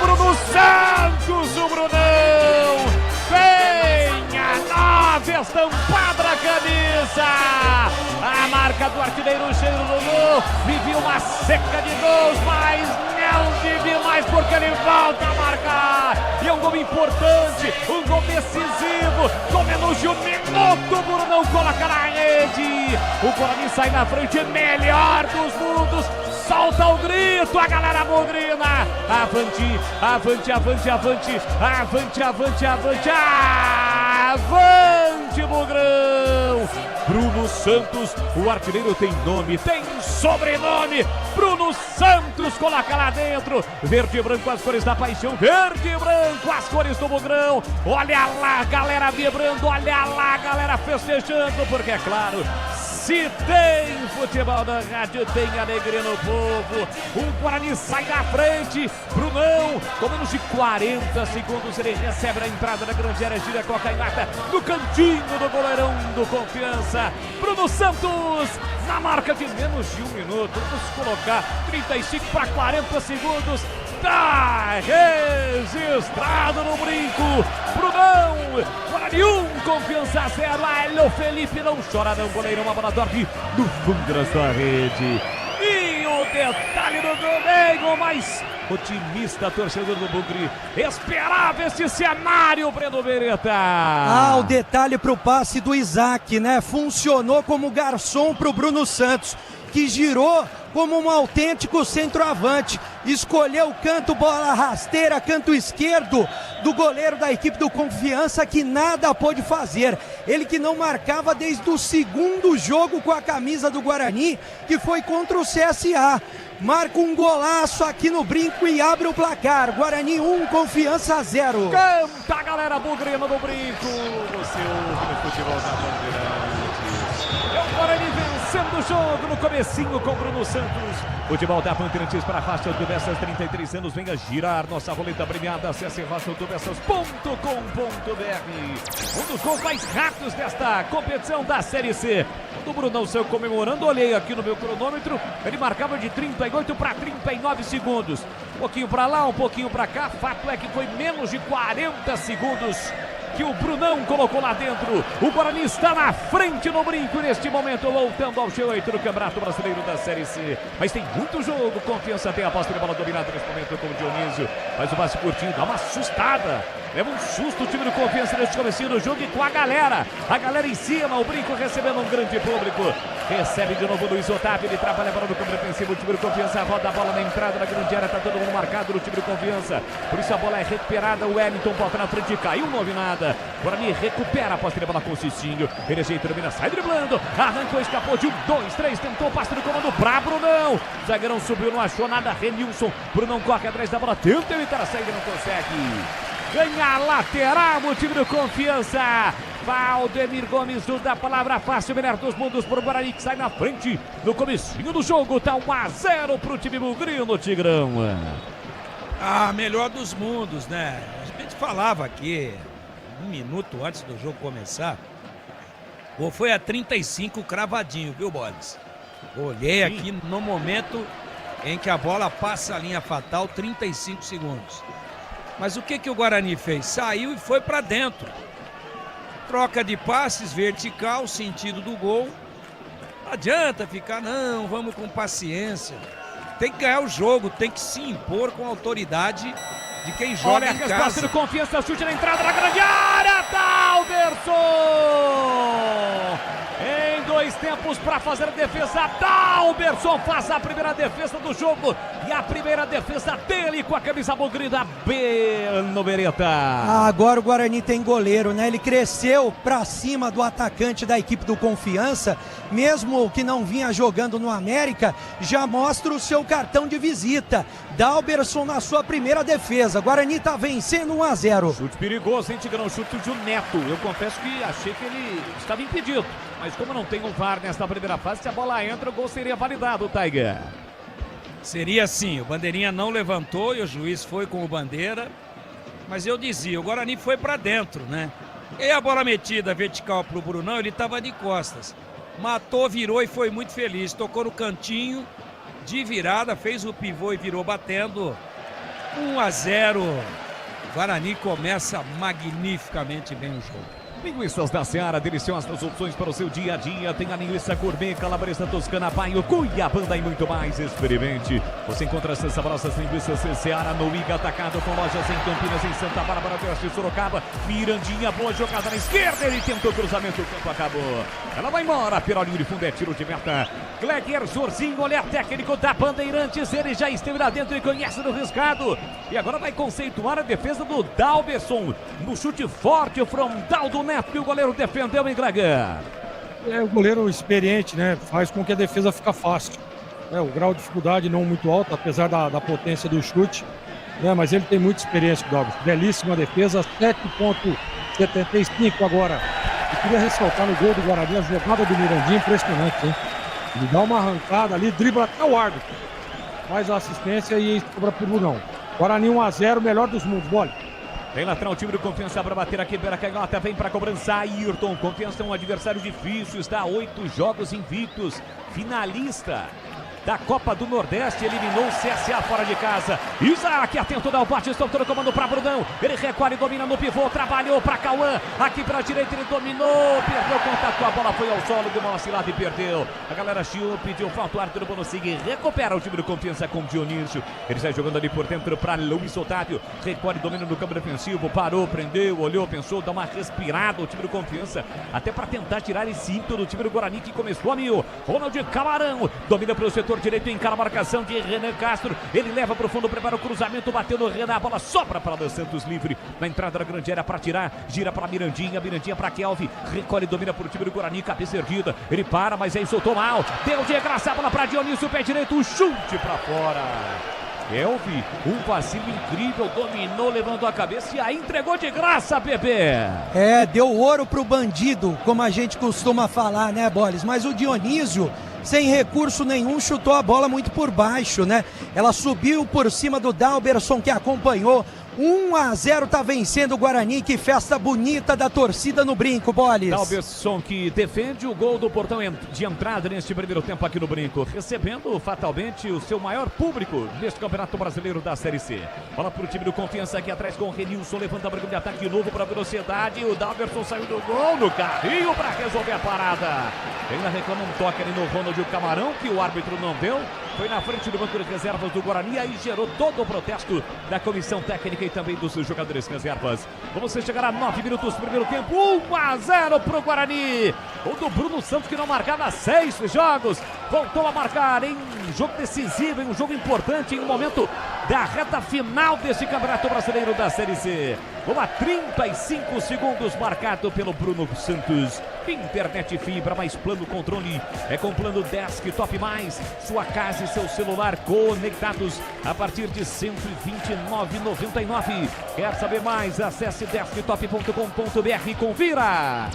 Bruno Santos, o Brunão, vem a nova estampada na camisa, a marca do artilheiro cheiro Lulu, vive uma seca de gols, mas não vive mais porque ele volta a marcar, e é um gol importante, um gol decisivo, com menos de um minuto, o Brunão coloca na rede, o Guarani sai na frente, melhor dos mundos, solta o grito, a galera bugrina, avante, avante, avante, avante, avante, avante, avante, avante, Bugrão! Bruno Santos, o artilheiro tem nome, tem sobrenome, Bruno Santos coloca lá dentro, verde e branco as cores da paixão, verde e branco as cores do Bugrão, olha lá, galera vibrando, olha lá, galera festejando, porque é claro, se tem futebol na rádio, tem alegria no povo. O Guarani sai na frente. Brunão, com menos de 40 segundos, ele recebe a entrada da grande área, gira com a canhota no cantinho do goleirão do Confiança. Bruno Santos, na marca de menos de um minuto. Vamos colocar 35 para 40 segundos. Tá registrado no brinco. Brunão, Guarani 1, Confiança 0. Alô, Felipe, não chora não, goleirão, a bola dorme no fundo da sua rede. E o detalhe do domingo, mais otimista, torcedor do Bugre, esperava esse cenário, Breno Beretta. Ah, o detalhe pro passe do Isaac, né? Funcionou como garçom pro Bruno Santos, que girou como um autêntico centroavante, escolheu canto, bola rasteira, canto esquerdo do goleiro da equipe do Confiança, que nada pôde fazer, ele que não marcava desde o segundo jogo com a camisa do Guarani, que foi contra o CSA, marca um golaço aqui no brinco e abre o placar, Guarani 1, Confiança 0. Canta a galera bugrina do brinco, você ouve no futebol da Bandeirantes, é o Guarani vencendo o jogo no comecinho com Bruno Santos. Futebol da Bandeirantes para Rocha Autopeças, 33 anos, venha girar nossa roleta premiada, acesse rochaautopeças.com.br. Um dos gols mais rápidos desta competição da Série C. O Brunão saiu comemorando, olhei aqui no meu cronômetro, ele marcava de 38 para 39 segundos. Um pouquinho para lá, um pouquinho para cá, fato é que foi menos de 40 segundos que o Brunão colocou lá dentro. O Guarani está na frente no brinco neste momento, voltando ao G8 do Campeonato Brasileiro da Série C. Mas tem muito jogo, Confiança tem a posse de bola dominada neste momento com o Dionísio. Faz o passe curtinho, dá uma assustada. Leva um susto o time do Confiança neste comecinho do jogo e com a galera. A galera em cima, o brinco recebendo um grande público. Recebe de novo o Luiz Otávio, ele trabalha a bola no campo defensivo, o time do Confiança roda a bola na entrada da grande área, tá todo mundo marcado no time do Confiança. Por isso a bola é recuperada, o Wellington bota na frente, caiu, não houve nada. Guarani recupera a posse de bola com o Cicinho. Ele ajeita, domina, sai driblando. Arrancou, escapou de 1, 2, 3. Tentou o passe do comando pra Brunão. Zagueirão subiu, não achou nada. Renilson. Brunão corre atrás da bola. Tenta evitar a saída, não consegue. Ganha a lateral o time do Confiança. Valdemir Gomes dá a palavra fácil, melhor dos mundos pro Guarani, que sai na frente no comecinho do jogo. Tá 1-0 pro time bugrino, Tigrão. Ah, melhor dos mundos, né? A gente falava aqui um minuto antes do jogo começar, ou foi a 35 cravadinho, viu, Boles? Olhei aqui no momento em que a bola passa a linha fatal, 35 segundos. Mas o que o Guarani fez? Saiu e foi para dentro. Troca de passes vertical, sentido do gol. Não adianta ficar, não, vamos com paciência. Tem que ganhar o jogo, tem que se impor com autoridade de quem joga em casa. Olha a resposta do Confiança, chute na entrada da grande área, Dalderson! dois tempos para fazer a defesa. Dalberson faz a primeira defesa do jogo. E a primeira defesa dele com a camisa bugrida, Beno Beretta. Agora o Guarani tem goleiro, né? Ele cresceu para cima do atacante da equipe do Confiança, mesmo que não vinha jogando no América, já mostra o seu cartão de visita. Dalberson na sua primeira defesa. Guarani tá vencendo 1-0. Chute perigoso, hein, Tigrão? Chute de um Neto. Eu confesso que achei que ele estava impedido. Mas como não tem um VAR nesta primeira fase, se a bola entra, o gol seria validado, Tiger. Seria assim, o Bandeirinha não levantou e o juiz foi com o Bandeira. Mas eu dizia, o Guarani foi para dentro, né? E a bola metida vertical pro Brunão, ele estava de costas. Matou, virou e foi muito feliz. Tocou no cantinho de virada, fez o pivô e virou batendo. 1-0. Guarani começa magnificamente bem o jogo. Linguiças da Seara, deliciosas opções para o seu dia a dia. Tem a linguiça gourmet, calabresa toscana, baio, cuiabanda e muito mais. Experimente. Você encontra essas saborosas linguiças Seara no Iga Atacado, com lojas em Campinas, em Santa Bárbara, Oeste, Sorocaba. Mirandinha, boa jogada na esquerda. Ele tentou o cruzamento, o campo acabou. Ela vai embora. Perolinho de fundo é tiro de meta. Gleger Zorzinho, olhar técnico da Bandeirantes. Ele já esteve lá dentro e conhece do riscado. E agora vai conceituar a defesa do Dalberson. No chute forte, o frontal do Neto, que o goleiro defendeu em Gleger. O goleiro experiente, né? Faz com que a defesa fica fácil. O grau de dificuldade não muito alto, apesar da potência do chute, né? Mas ele tem muita experiência, Dalberson. Belíssima defesa, 7,75 agora. Eu queria ressaltar no gol do Guarani a jogada do Mirandinha, impressionante, hein? Ele dá uma arrancada ali, dribla até o árbitro. Faz a assistência e sobra pro Brunão. Guarani 1-0, melhor dos mundos, bola. Tem lateral, o time do Confiança para bater aqui, beira canhota, vem para cobrança, Ayrton. Confiança é um adversário difícil, está a 8 jogos invictos, finalista da Copa do Nordeste, eliminou o CSA fora de casa. Isaac, atento, dá o bate, soltou o comando para Brunão. Ele recolhe, domina no pivô, trabalhou para Cauã. Aqui para a direita, ele dominou, perdeu contato com a bola, foi ao solo, deu uma vacilada e perdeu. A galera chiou, pediu falta, o Arthur Bonossig recupera o time do Confiança com o Dionísio. Ele sai jogando ali por dentro para Luiz Otávio. Recolhe, domina no campo defensivo, parou, prendeu, olhou, pensou, dá uma respirada o time do Confiança, até para tentar tirar esse ímpeto do time do Guarani que começou a mil. Ronald Camarão, domina pelo setor direito, encara a marcação de Renan Castro, ele leva para o fundo, prepara o cruzamento, bateu no Renan, a bola sobra para Dos Santos livre, na entrada da grande área para tirar, gira para Mirandinha para Kelvin, recolhe, domina por o time do Guarani, cabeça erguida, ele para, mas aí soltou mal, deu de graça, a bola para Dionísio, pé direito, um chute para fora. Kelvin, um vacilo incrível, dominou, levando a cabeça e aí entregou de graça, Bebê. Deu ouro pro bandido, como a gente costuma falar, né, Boles? Mas o Dionísio, sem recurso nenhum, chutou a bola muito por baixo, né? Ela subiu por cima do Dalberson, que acompanhou. 1-0, tá vencendo o Guarani. Que festa bonita da torcida no Brinco, Boles. Dalberson que defende o gol do portão de entrada neste primeiro tempo aqui no Brinco, recebendo fatalmente o seu maior público neste Campeonato Brasileiro da Série C. Bola pro time do Confiança aqui atrás com o Renilson, levanta a briga de ataque novo para velocidade. O Dalberson saiu do gol no carrinho para resolver a parada. Ainda reclama um toque ali no Ronald Camarão, que o árbitro não deu. Foi na frente do banco de reservas do Guarani, aí gerou todo o protesto da comissão técnica e também dos jogadores reservas. Vamos chegar a 9 minutos do primeiro tempo, 1-0 pro Guarani. O do Bruno Santos, que não marcava 6 jogos, voltou a marcar em um jogo decisivo, em um jogo importante, em um momento da reta final desse Campeonato Brasileiro da Série C. Gol a 35 segundos, marcado pelo Bruno Santos. Internet fibra, mais plano controle, é com plano Desktop Mais, sua casa e seu celular conectados a partir de R$ 129,99. Quer saber mais? Acesse desktop.com.br e confira.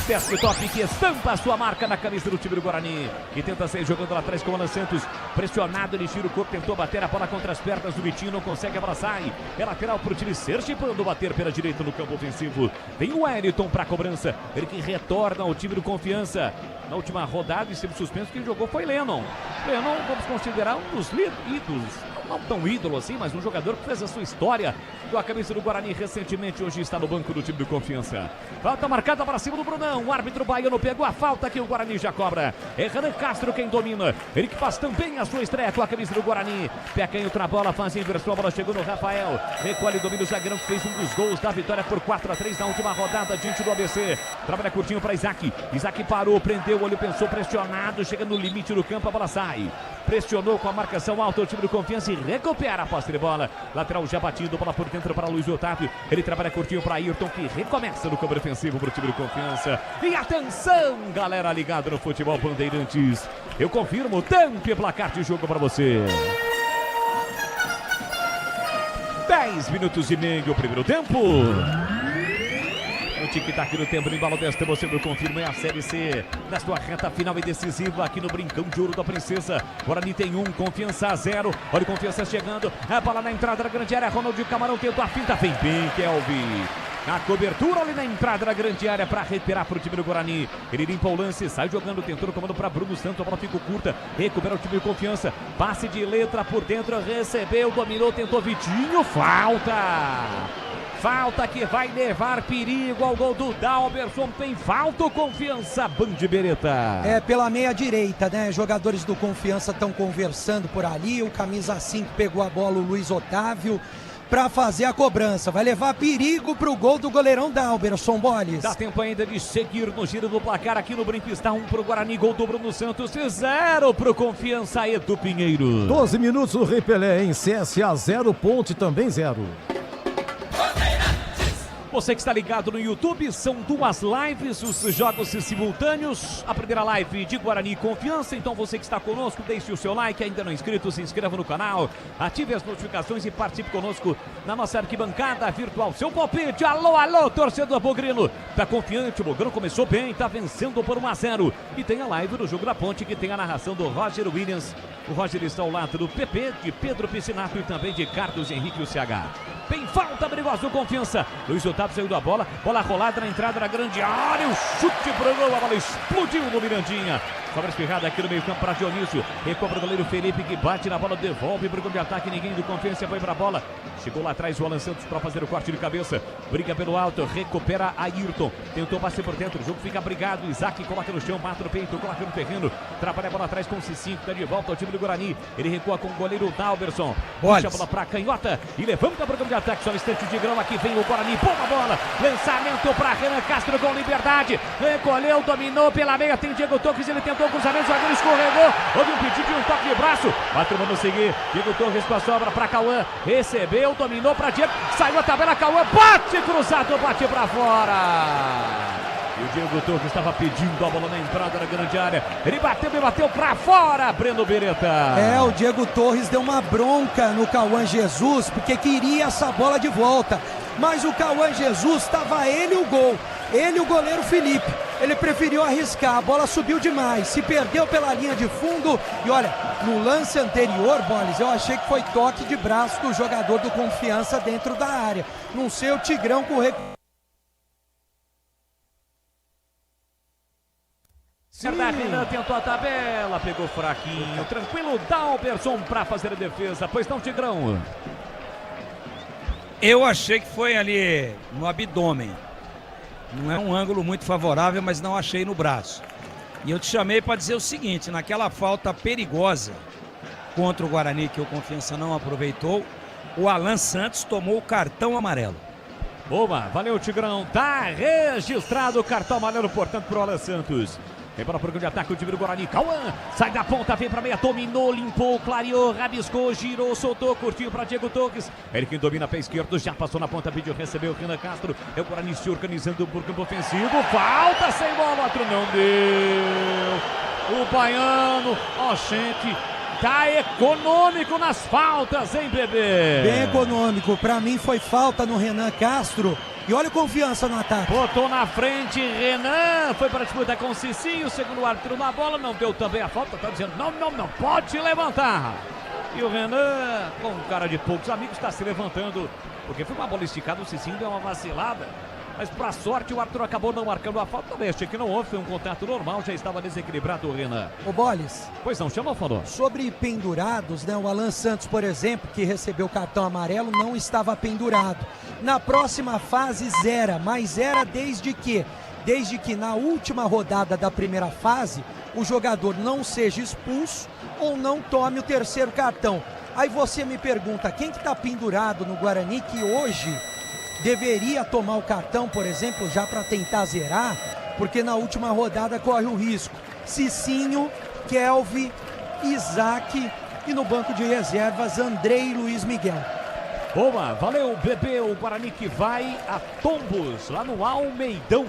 Desktop, que estampa a sua marca na camisa do time do Guarani, que tenta sair jogando lá atrás com o Alan Santos, pressionado, ele gira o corpo, tentou bater a bola contra as pernas do Vitinho, não consegue abraçar, é lateral para o time Sergipando, bater pela direita no campo ofensivo. Vem o Wellington para a cobrança, ele que retorna ao time do Confiança. Na última rodada, e sempre suspenso, quem jogou foi Lennon. Lennon, vamos considerar um dos ídolos, não tão ídolo assim, mas um jogador que fez a sua história com a camisa do Guarani recentemente, hoje está no banco do time do Confiança. Falta marcada para cima do Brunão, o árbitro baiano pegou a falta que o Guarani já cobra. É Renan Castro quem domina, ele que faz também a sua estreia com a camisa do Guarani. Pé canhoto na bola, faz a inversão, a bola chegou no Rafael, recolhe, domina o zagueirão que fez um dos gols da vitória por 4-3 na última rodada diante do ABC. Trabalha curtinho para Isaac, Isaac parou, prendeu o olho, pensou, pressionado, chega no limite do campo, a bola sai. Pressionou com a marcação alta o time do Confiança e recupera a posse de bola. Lateral já batido, bola por dentro para Luiz Otávio. Ele trabalha curtinho para Ayrton, que recomeça no campo defensivo para o time do Confiança. E atenção, galera ligada no Futebol Bandeirantes. Eu confirmo, tempo e placar de jogo para você. 10 minutos e meio, primeiro tempo. O tic-tac do tempo no embalo desta, você me confirma, é a Série C na sua reta final e decisiva aqui no Brincão de Ouro da Princesa. Guarani tem 1, Confiança 0. Olha o Confiança chegando, a bola na entrada da grande área, Ronaldinho Camarão tentou a finta, vem bem, Kelvin. A cobertura ali na entrada da grande área para recuperar para o time do Guarani. Ele limpa o lance, sai jogando, tentou o comando para Bruno Santos, a bola ficou curta, recupera o time de Confiança. Passe de letra por dentro, recebeu, dominou, tentou Vitinho, falta. Falta que vai levar perigo ao gol do Dalberson. Tem falta ou Confiança, Bandebereta? É pela meia direita, né? Jogadores do Confiança estão conversando por ali. O camisa 5 pegou a bola, o Luiz Otávio, para fazer a cobrança. Vai levar perigo para o gol do goleirão Dalberson, Boles. Dá tempo ainda de seguir no giro do placar aqui no Brinco. Está 1 para o Guarani, gol do Bruno Santos e 0 para o Confiança, Edu Pinheiro. 12 minutos no Rei Pelé, em CSA 0, Ponte também 0. Você que está ligado no YouTube, são 2 lives, os jogos simultâneos. A primeira live de Guarani e Confiança, então você que está conosco, deixe o seu like, ainda não é inscrito, se inscreva no canal, ative as notificações e participe conosco na nossa arquibancada virtual. Seu palpite, alô, alô, torcedor Bogrino. Tá confiante, o Bogrão começou bem, tá vencendo por 1-0. E tem a live do Jogo da Ponte, que tem a narração do Roger Williams. O Roger está ao lado do PP, de Pedro Piscinato e também de Carlos Henrique UCH. Tem falta perigosa, Confiança. Luiz Otávio saiu da bola, bola rolada na entrada da grande área, o chute pro gol, a bola explodiu no Mirandinha. Sobra espirrada aqui no meio campo para Dionísio, recobra o goleiro Felipe que bate na bola, devolve para o de ataque, ninguém do Confiança foi para a bola. Chegou lá atrás o Alan Santos para fazer o corte de cabeça, briga pelo alto, recupera Ayrton, tentou bater por dentro, o jogo fica brigado, Isaac coloca no chão, mata no peito, coloca no terreno, trabalha a bola atrás com o Cicinho, tá de volta ao time do Guarani, ele recua com o goleiro Dalberson, puxa a bola para canhota e levanta para o de ataque, só um instante de grão, aqui vem o Guarani, boa bola, lançamento para Renan Castro com liberdade, recolheu, dominou pela meia, tem Diego Torres, ele tentou o cruzamento, o zagueiro escorregou, houve um pedido de um toque de braço, vai tomando seguir, Diego Torres com a sobra para Cauã, recebeu, dominou para Diego, saiu a tabela, Cauã, bate cruzado, bate para fora. E o Diego Torres estava pedindo a bola na entrada da grande área, ele bateu e bateu para fora, Breno Beretta. É, o Diego Torres deu uma bronca no Cauã Jesus, porque queria essa bola de volta, mas o Cauã Jesus, estava ele o gol, ele o goleiro Felipe, ele preferiu arriscar, a bola subiu demais, se perdeu pela linha de fundo, e olha, no lance anterior, Boles, eu achei que foi toque de braço do jogador do Confiança dentro da área, não sei o Tigrão com o Renan tentou a tabela, pegou fraquinho, tranquilo, Dalberson para fazer a defesa, pois não, Tigrão? Eu achei que foi ali no abdômen, não é um ângulo muito favorável, mas não achei no braço. E eu te chamei para dizer o seguinte, naquela falta perigosa contra o Guarani que o Confiança não aproveitou, o Alan Santos tomou o cartão amarelo. Boa, valeu, Tigrão, tá registrado o cartão amarelo, portanto, pro Alan Santos. Vem para o programa de ataque, o time do Guarani. Cauã sai da ponta, vem para meia, dominou, limpou, clareou, rabiscou, girou, soltou, curtiu para Diego Torres. Ele quem domina pé esquerdo, já passou na ponta, pediu, recebeu o Renan Castro. É o Guarani se organizando por campo ofensivo. Falta sem bola, outro não deu. O baiano, ó, gente, tá econômico nas faltas, hein, bebê? Bem econômico, pra mim foi falta no Renan Castro. E olha o Confiança no ataque. Botou na frente, Renan, foi para disputar com o Cicinho, segundo o árbitro na bola, não deu também a falta, tá dizendo, não, pode levantar. E o Renan, com cara de poucos amigos, está se levantando, porque foi uma bola esticada, o Cicinho deu uma vacilada. Mas pra sorte o Arthur acabou não marcando a falta também. Achei que não houve, foi um contato normal, já estava desequilibrado o Renan. Ô Boles. Pois não, chama, falou. Sobre pendurados, né? O Alan Santos, por exemplo, que recebeu o cartão amarelo, não estava pendurado. Na próxima fase zera, mas era desde que na última rodada da primeira fase, o jogador não seja expulso ou não tome o terceiro cartão. Aí você me pergunta, quem que tá pendurado no Guarani que hoje deveria tomar o cartão, por exemplo, já para tentar zerar, porque na última rodada corre o risco. Cicinho, Kelvin, Isaac e no banco de reservas, Andrei e Luiz Miguel. Boa, valeu, bebê. O Guarani que vai a tombos, lá no Almeidão.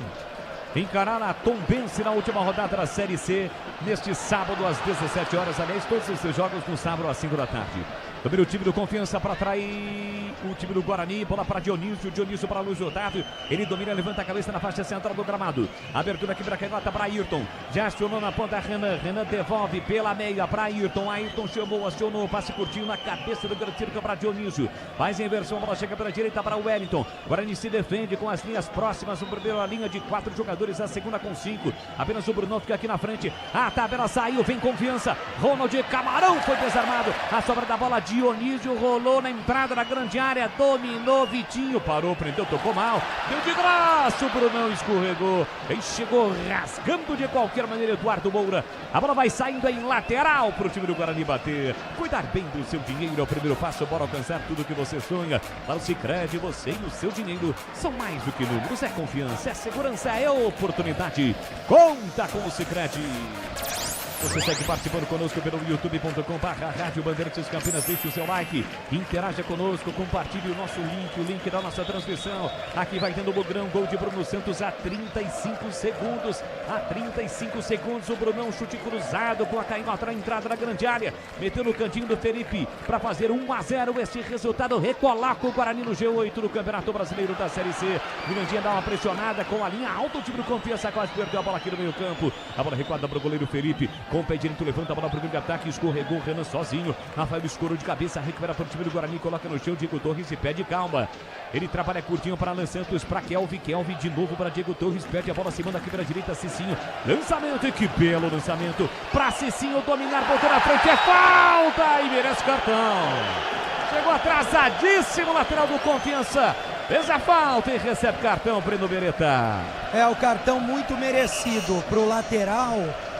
Encarar a Tombense na última rodada da Série C, neste sábado às 17 horas. Aliás, todos esses jogos no sábado às 5 da tarde. Também o time do Confiança para atrair o time do Guarani. Bola para Dionísio para Luiz Otávio. Ele domina, levanta a cabeça na faixa central do gramado. Abertura aqui para canhota para Ayrton. Já acionou na ponta Renan devolve pela meia para Ayrton. Ayrton acionou, passe curtinho na cabeça do grande para Dionísio. Faz a inversão, a bola chega pela direita para o Wellington. Guarani se defende com as linhas próximas. O primeiro a linha de 4 jogadores, a segunda com 5. Apenas o Brunão fica aqui na frente. A tabela saiu, vem Confiança. Ronald Camarão foi desarmado. A sobra da bola, Dionísio rolou na entrada da grande área, dominou Vitinho, parou, prendeu, tocou mal, deu de braço, o Brunão escorregou e chegou rasgando de qualquer maneira Eduardo Moura. A bola vai saindo em lateral para o time do Guarani bater. Cuidar bem do seu dinheiro é o primeiro passo para alcançar tudo que você sonha. Para o Sicredi, você e o seu dinheiro são mais do que números, é confiança, é segurança, é oportunidade. Conta com o Sicredi. Você segue participando conosco pelo youtube.com/Rádio Bandeirantes Campinas. Deixe o seu like, interaja conosco, compartilhe o nosso link, o link da nossa transmissão. Aqui vai tendo o Bugrão, gol de Bruno Santos a 35 segundos. A 35 segundos, o Brunão, chute cruzado com a canhota na entrada da grande área. Meteu no cantinho do Felipe para fazer 1-0. Este resultado recoloca o Guarani no G8 do Campeonato Brasileiro da Série C. Mirandinha dá uma pressionada com a linha alta. O time do Confiança quase perdeu a bola aqui no meio campo. A bola recuada para o goleiro Felipe. Com o pé direito, levanta a bola para o grande ataque, escorregou o Renan sozinho. Rafael escorou de cabeça, recupera para o time do Guarani, coloca no chão, Diego Torres e pede calma. Ele trabalha curtinho para Alan Santos, para Kelvin de novo para Diego Torres, perde a bola, se manda aqui para a direita, Cicinho. Lançamento, e que belo lançamento para Cicinho dominar, botou na frente, é falta e merece cartão. Chegou atrasadíssimo, lateral do Confiança. Fez a falta e recebe cartão, Breno Beretta. É o cartão muito merecido pro lateral,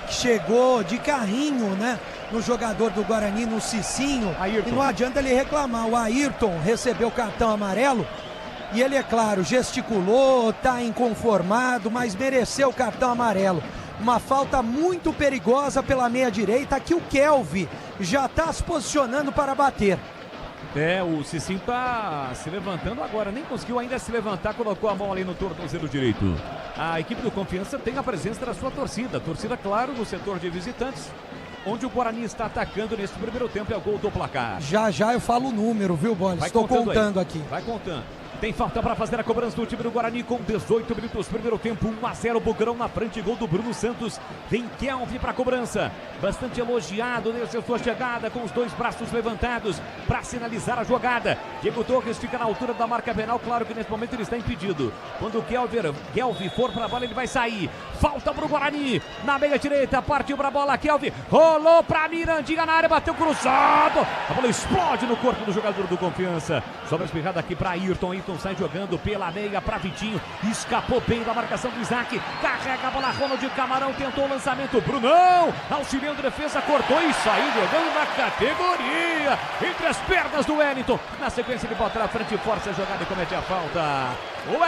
que chegou de carrinho, né? No jogador do Guarani, no Cicinho. Ayrton. E não adianta ele reclamar. O Ayrton recebeu o cartão amarelo e ele, é claro, gesticulou, tá inconformado, mas mereceu o cartão amarelo. Uma falta muito perigosa pela meia direita, que o Kelvin já tá se posicionando para bater. É, o Cicinho tá se levantando agora, nem conseguiu ainda se levantar, colocou a mão ali no tornozelo direito. A equipe do Confiança tem a presença da sua torcida, claro, no setor de visitantes, onde o Guarani está atacando nesse primeiro tempo, é o gol do placar. Já eu falo o número, viu, Boris? Estou contando aqui. Vai contando. Tem falta para fazer a cobrança do time do Guarani com 18 minutos, primeiro tempo, 1-0, Bugrão na frente, gol do Bruno Santos. Vem Kelvin para a cobrança, bastante elogiado desde a sua chegada, com os dois braços levantados para sinalizar a jogada. Diego Torres fica na altura da marca penal, claro que nesse momento ele está impedido. Quando o Kelvin for para a bola, ele vai sair. Falta para o Guarani, na meia direita, partiu para a bola, Kelvin rolou para Mirandinha na área, bateu cruzado. A bola explode no corpo do jogador do Confiança. Sobra espirrada aqui para Ayrton. Sai jogando pela meia para Vitinho, escapou bem da marcação do Isaac, carrega a bola, Ronald Camarão tentou o lançamento, Brunão auxiliando a defesa, cortou e saiu jogando na categoria, entre as pernas do Wellington. Na sequência ele bota na frente, força a jogada e comete a falta. O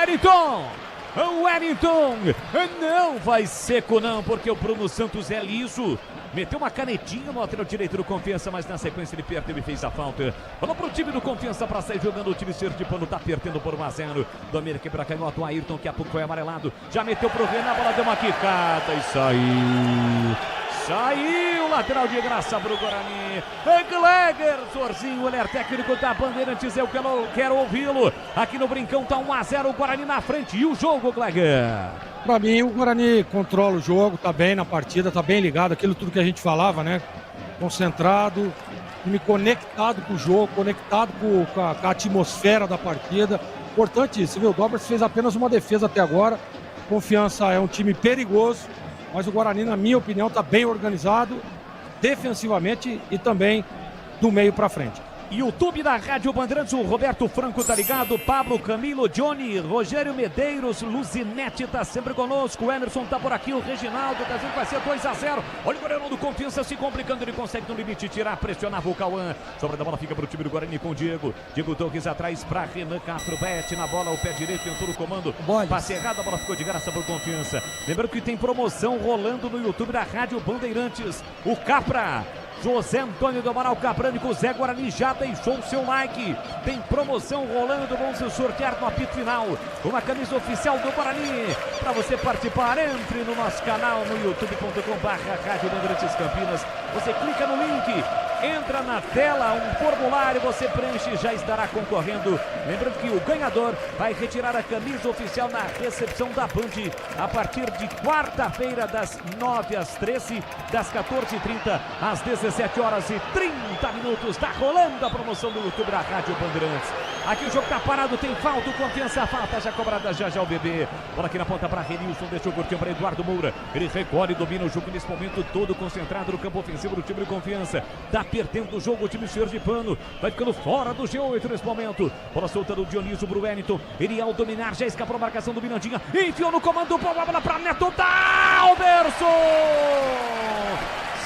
Wellington não vai seco não, porque o Bruno Santos é liso. Meteu uma canetinha no lateral direito do Confiança, mas na sequência ele perdeu e fez a falta. Bola pro time do Confiança para sair jogando. O time sergipano tá perdendo por 1-0. Domina aqui para canhota, o Ayrton, que a pouco foi amarelado. Já meteu pro Renan, a bola deu uma quicada e saiu, lateral de graça pro Guarani. Gleger Zorzinho, ele é técnico da Bandeirantes, eu quero ouvi-lo. Aqui no Brincão tá 1-0, o Guarani na frente. E o jogo, Gleger? Pra mim, o Guarani controla o jogo, tá bem na partida, tá bem ligado, aquilo tudo que a gente falava, né? Concentrado, time conectado com o jogo, conectado com a atmosfera da partida. Importante isso, você viu? O Douglas fez apenas uma defesa até agora. Confiança é um time perigoso, mas o Guarani, na minha opinião, está bem organizado defensivamente e também do meio para frente. YouTube da Rádio Bandeirantes, o Roberto Franco tá ligado, Pablo, Camilo, Johnny, Rogério Medeiros, Luzinete tá sempre conosco, o Emerson tá por aqui, o Reginaldo tá dizendo que vai ser 2-0. Olha o goleirão do Confiança se complicando, ele consegue no limite tirar, pressionava o Cauã. Sobra da bola fica pro time do Guarani com o Diego. Diego Torres atrás pra Renan Castro, bate na bola, o pé direito tentou no comando. Passe errado, a bola ficou de graça pro Confiança. Lembrando que tem promoção rolando no YouTube da Rádio Bandeirantes. O Capra, José Antônio do Amaral Caprânico, Zé Guarani já deixou o seu like. Tem promoção rolando, vamos sortear no apito final uma camisa oficial do Guarani. Para você participar, entre no nosso canal no youtube.com/Rádio Bandeirantes Campinas. Você clica no link, entra na tela, um formulário, você preenche e já estará concorrendo. Lembrando que o ganhador vai retirar a camisa oficial na recepção da Band a partir de quarta-feira, das 9 às 13, das 14h30 às 17h30. Está rolando a promoção do YouTube da Rádio Bandeirantes. Aqui o jogo está parado, tem falta, o Confiança, falta já cobrada já o bebê. Bola aqui na ponta para Renilson, deixou o curtinho para Eduardo Moura. Ele recolhe e domina o jogo nesse momento todo concentrado no campo ofensivo do time de Confiança. Tá perdendo o jogo o time sergipano, vai ficando fora do G8 nesse momento. Bola solta do Dionísio pro Wellington, ele ao dominar já escapou a marcação do Mirandinha, enfiou no comando, boa bola para Neto Dalberson.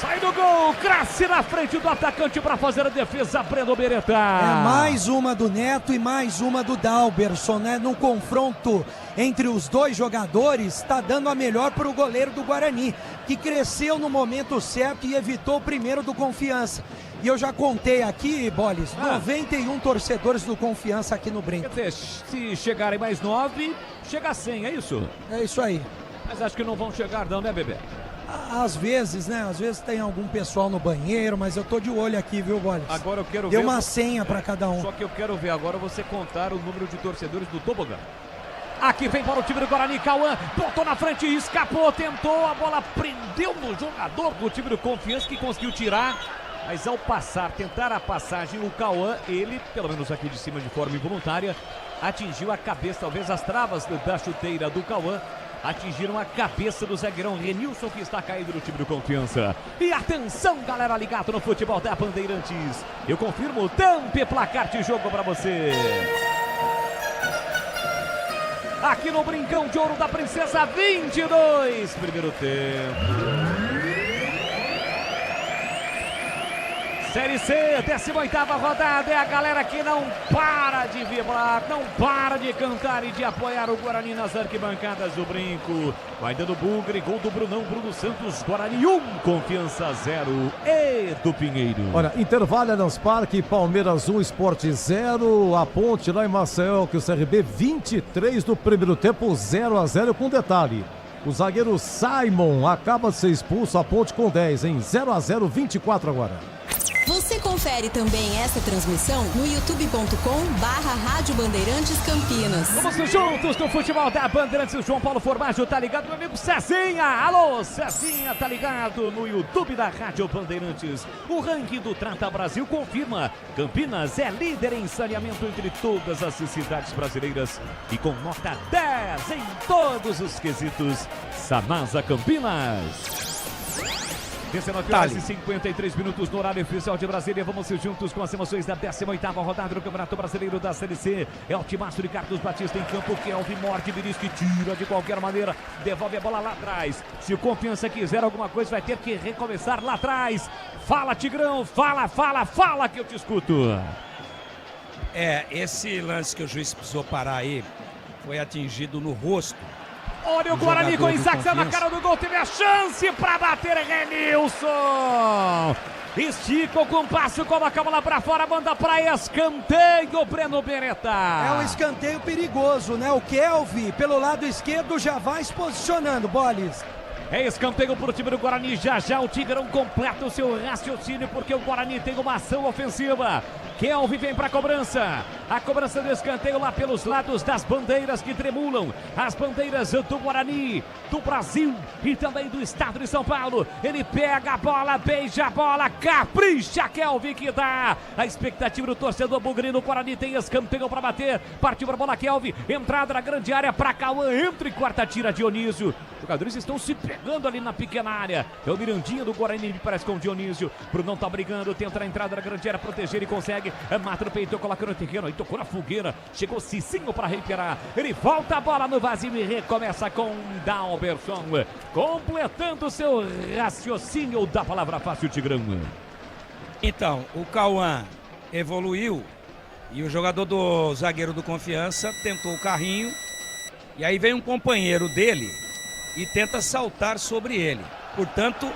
Sai do gol, cresce na frente do atacante para fazer a defesa, Breno Beretta. É mais uma do Neto e mais uma do Dalberson, né? No confronto entre os dois jogadores, está dando a melhor para o goleiro do Guarani, que cresceu no momento certo e evitou o primeiro do Confiança. E eu já contei aqui, Bolis, 91 torcedores do Confiança aqui no Brinco. Quer dizer, se chegarem mais 9, chega a 100, é isso? É isso aí. Mas acho que não vão chegar não, né, bebê? Às vezes, né? Às vezes tem algum pessoal no banheiro, mas eu tô de olho aqui, viu, Bolis? Agora eu quero ver... Deu uma senha para cada um. Só que eu quero ver agora você contar o número de torcedores do tobogã. Aqui vem para o time do Guarani, Cauã, botou na frente, escapou, tentou, a bola prendeu no jogador do time do Confiança que conseguiu tirar. Mas ao passar, tentar a passagem, o Cauã, ele, pelo menos aqui de cima de forma involuntária, atingiu a cabeça, talvez as travas da chuteira do Cauã atingiram a cabeça do zagueirão Renilson, que está caído no time do Confiança. E atenção, galera, ligado no futebol da Bandeirantes. Eu confirmo, tampe placar de jogo para você. Aqui no Brincão de Ouro da Princesa, 22, primeiro tempo. Série C, 18ª rodada, é a galera que não para de vibrar, não para de cantar e de apoiar o Guarani nas arquibancadas do Brinco. Vai dando bugre, gol do Brunão, Bruno Santos, Guarani 1, Confiança 0 e do Pinheiro. Olha, intervalo Allianz Parque, Palmeiras 1, Sport 0, a Ponte lá em Maceió, que o CRB 23 do primeiro tempo, 0-0 com detalhe. O zagueiro Simon acaba de ser expulso, a Ponte com 10, em 0-0, 24 agora. Você confere também essa transmissão no youtube.com/Rádio Bandeirantes Campinas. Vamos juntos no futebol da Bandeirantes. O João Paulo Formaggio tá ligado, meu amigo Cezinha. Alô, Cezinha, tá ligado no YouTube da Rádio Bandeirantes. O ranking do Trata Brasil confirma: Campinas é líder em saneamento entre todas as cidades brasileiras e com nota 10 em todos os quesitos. Samasa Campinas. 19h53 no horário oficial de Brasília. Vamos juntos com as emoções da 18ª rodada do Campeonato Brasileiro da Série C. É o timaço de Carlos Batista em campo. Kelvin morde, Vinícius que tira de qualquer maneira. Devolve a bola lá atrás. Se o Confiança quiser alguma coisa, vai ter que recomeçar lá atrás. Fala, Tigrão. Fala que eu te escuto. Esse lance que o juiz precisou parar aí foi atingido no rosto. Olha o Guarani com o Isaac na cara do gol, teve a chance para bater Renilson. Estica o compasso, coloca a bola para fora, manda para escanteio, Breno Beretta. É um escanteio perigoso, né? O Kelvin, pelo lado esquerdo, já vai se posicionando, Bolis. É escanteio para o time do Guarani, já o Tigrão completa o seu raciocínio, porque o Guarani tem uma ação ofensiva. Kelvin vem para a cobrança, A cobrança do escanteio lá pelos lados das bandeiras que tremulam. As bandeiras do Guarani, do Brasil e também do estado de São Paulo. Ele pega a bola, beija a bola, capricha Kelvin que dá. A expectativa do torcedor bugrino. O Guarani tem escanteio para bater. Partiu para a bola Kelvin. Entrada na grande área para Cauã. Entra e quarta tira Dionísio. Os jogadores estão se pegando ali na pequena área. É o Mirandinha do Guarani, parece com o Dionísio. Brunão tá brigando, tenta a entrada na grande área, proteger e consegue. Mata no peito, coloca no terreno, aí tocou na fogueira. Chegou Cicinho para recuperar. Ele volta a bola no vazio e recomeça com Dalberson. Completando seu raciocínio da palavra fácil, Tigrão. Então, o Cauã evoluiu e o jogador do zagueiro do Confiança tentou o carrinho. E aí vem um companheiro dele e tenta saltar sobre ele. Portanto,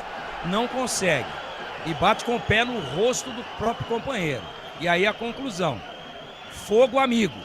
não consegue. E bate com o pé no rosto do próprio companheiro. E aí a conclusão. Fogo amigo.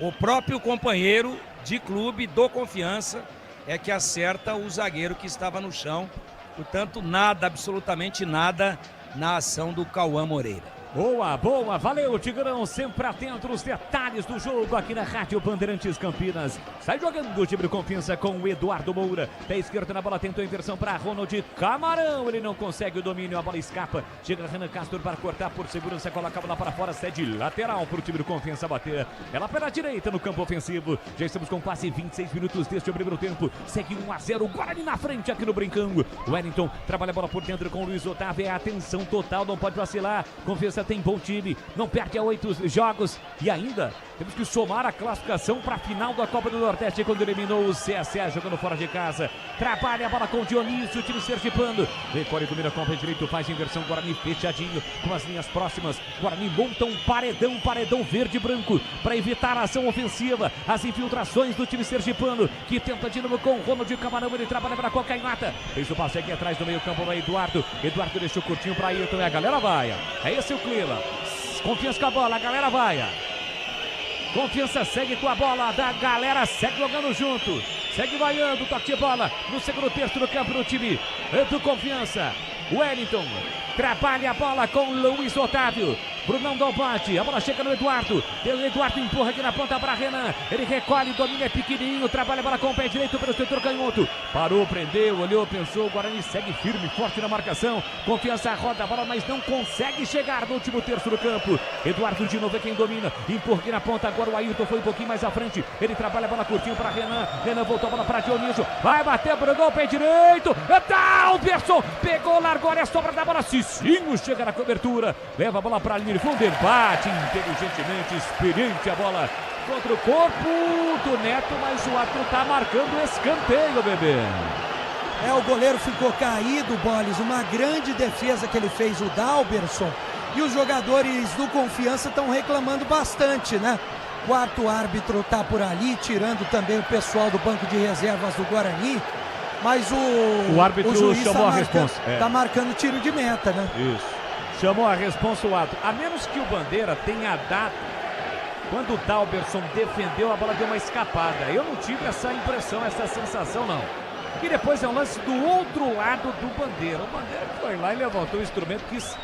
O próprio companheiro de clube do Confiança é que acerta o zagueiro que estava no chão. Portanto, nada, absolutamente nada na ação do Cauã Moreira. Boa, boa, valeu Tigrão, sempre atento aos detalhes do jogo aqui na Rádio Bandeirantes Campinas. Sai jogando o time de Confiança com o Eduardo Moura. Pé esquerdo na bola, tentou a inversão para Ronald Camarão. Ele não consegue o domínio, a bola escapa. Chega Renan Castro para cortar por segurança, coloca a bola para fora, cede lateral para o time de Confiança bater. Ela pela direita no campo ofensivo. Já estamos com quase 26 minutos deste primeiro tempo. Segue 1-0, o Guarani na frente aqui no Brincão. Wellington trabalha a bola por dentro com o Luiz Otávio. É atenção total, não pode vacilar. Confiança tem bom time, não perde a 8 jogos e ainda temos que somar a classificação para a final da Copa do Nordeste quando eliminou o CSA jogando fora de casa. Trabalha a bola com o Dionísio, o time sergipano. Recolhe, domina com o pé direito, faz inversão, Guarani fechadinho com as linhas próximas. Guarani monta um paredão verde e branco para evitar a ação ofensiva, as infiltrações do time sergipano que tenta de novo com o Ronald Camarão. Ele trabalha para a canhota, fez o passe aqui atrás do meio campo para Eduardo deixou curtinho para Ayrton e a galera vai. É esse o clima. Confiança com a bola, a galera vai. Confiança segue com a bola, da galera segue jogando junto. Segue vaiando, toque de bola no segundo terço do campo do time do Confiança. Wellington trabalha a bola com Luiz Otávio. Brunão dá o bate, a bola chega no Eduardo. Eduardo empurra aqui na ponta para Renan. Ele recolhe, domina, é pequenininho. Trabalha a bola com o pé direito pelo setor canhoto. Parou, prendeu, olhou, pensou. O Guarani segue firme, forte na marcação. Confiança roda a bola, mas não consegue chegar no último terço do campo. Eduardo de novo é quem domina. Empurra aqui na ponta, agora o Ayrton foi um pouquinho mais à frente. Ele trabalha a bola curtinho para Renan. Renan voltou a bola para Dionísio. Vai bater, Brugou o pé direito. Dalberson pegou, largou, olha a sobra da bola. Cicinho chega na cobertura. Leva a bola para a linha de fundo, bate inteligentemente, experiente a bola contra o corpo do Neto, mas o árbitro tá marcando escanteio, bebê. O goleiro ficou caído, Boles, uma grande defesa que ele fez, o Dalberson, e os jogadores do Confiança estão reclamando bastante, né? Quarto árbitro tá por ali, tirando também o pessoal do banco de reservas do Guarani, mas o árbitro juiz chamou tá a responsa. Tá marcando tiro de meta, né? Isso. Chamou a responsa o ato. A menos que o Bandeira tenha dado. Quando o Dalberson defendeu, a bola deu uma escapada. Eu não tive essa impressão, essa sensação, não. E depois é um lance do outro lado do Bandeira. O Bandeira foi lá e levantou o instrumento, quis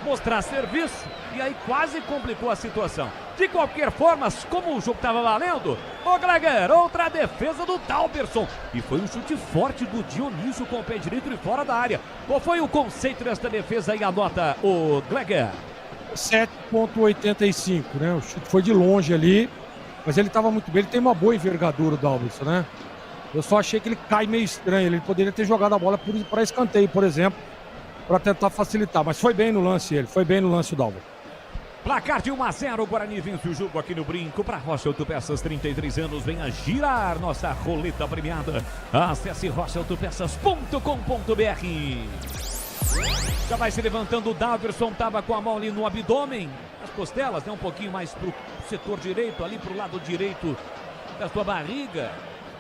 mostrar serviço e aí quase complicou a situação. De qualquer forma, como o jogo estava valendo, o Gleger, outra defesa do Dalberson. E foi um chute forte do Dionísio com o pé direito e fora da área. Qual foi o conceito desta defesa aí? Anota o Gleger. 7,85, né? O chute foi de longe ali, mas ele estava muito bem. Ele tem uma boa envergadura, o Dalberson, né? Eu só achei que ele cai meio estranho. Ele poderia ter jogado a bola para escanteio, por exemplo, para tentar facilitar. Mas foi bem no lance ele, foi bem no lance o Dalberson. Placar de 1-0, o Guarani vence o jogo aqui no Brinco. Para Rocha Autopeças, 33 anos, venha girar nossa roleta premiada. Acesse rochaautopeças.com.br. Já vai se levantando o Dalberson, estava com a mão ali no abdômen, as costelas, né? Um pouquinho mais pro setor direito, ali pro lado direito da sua barriga.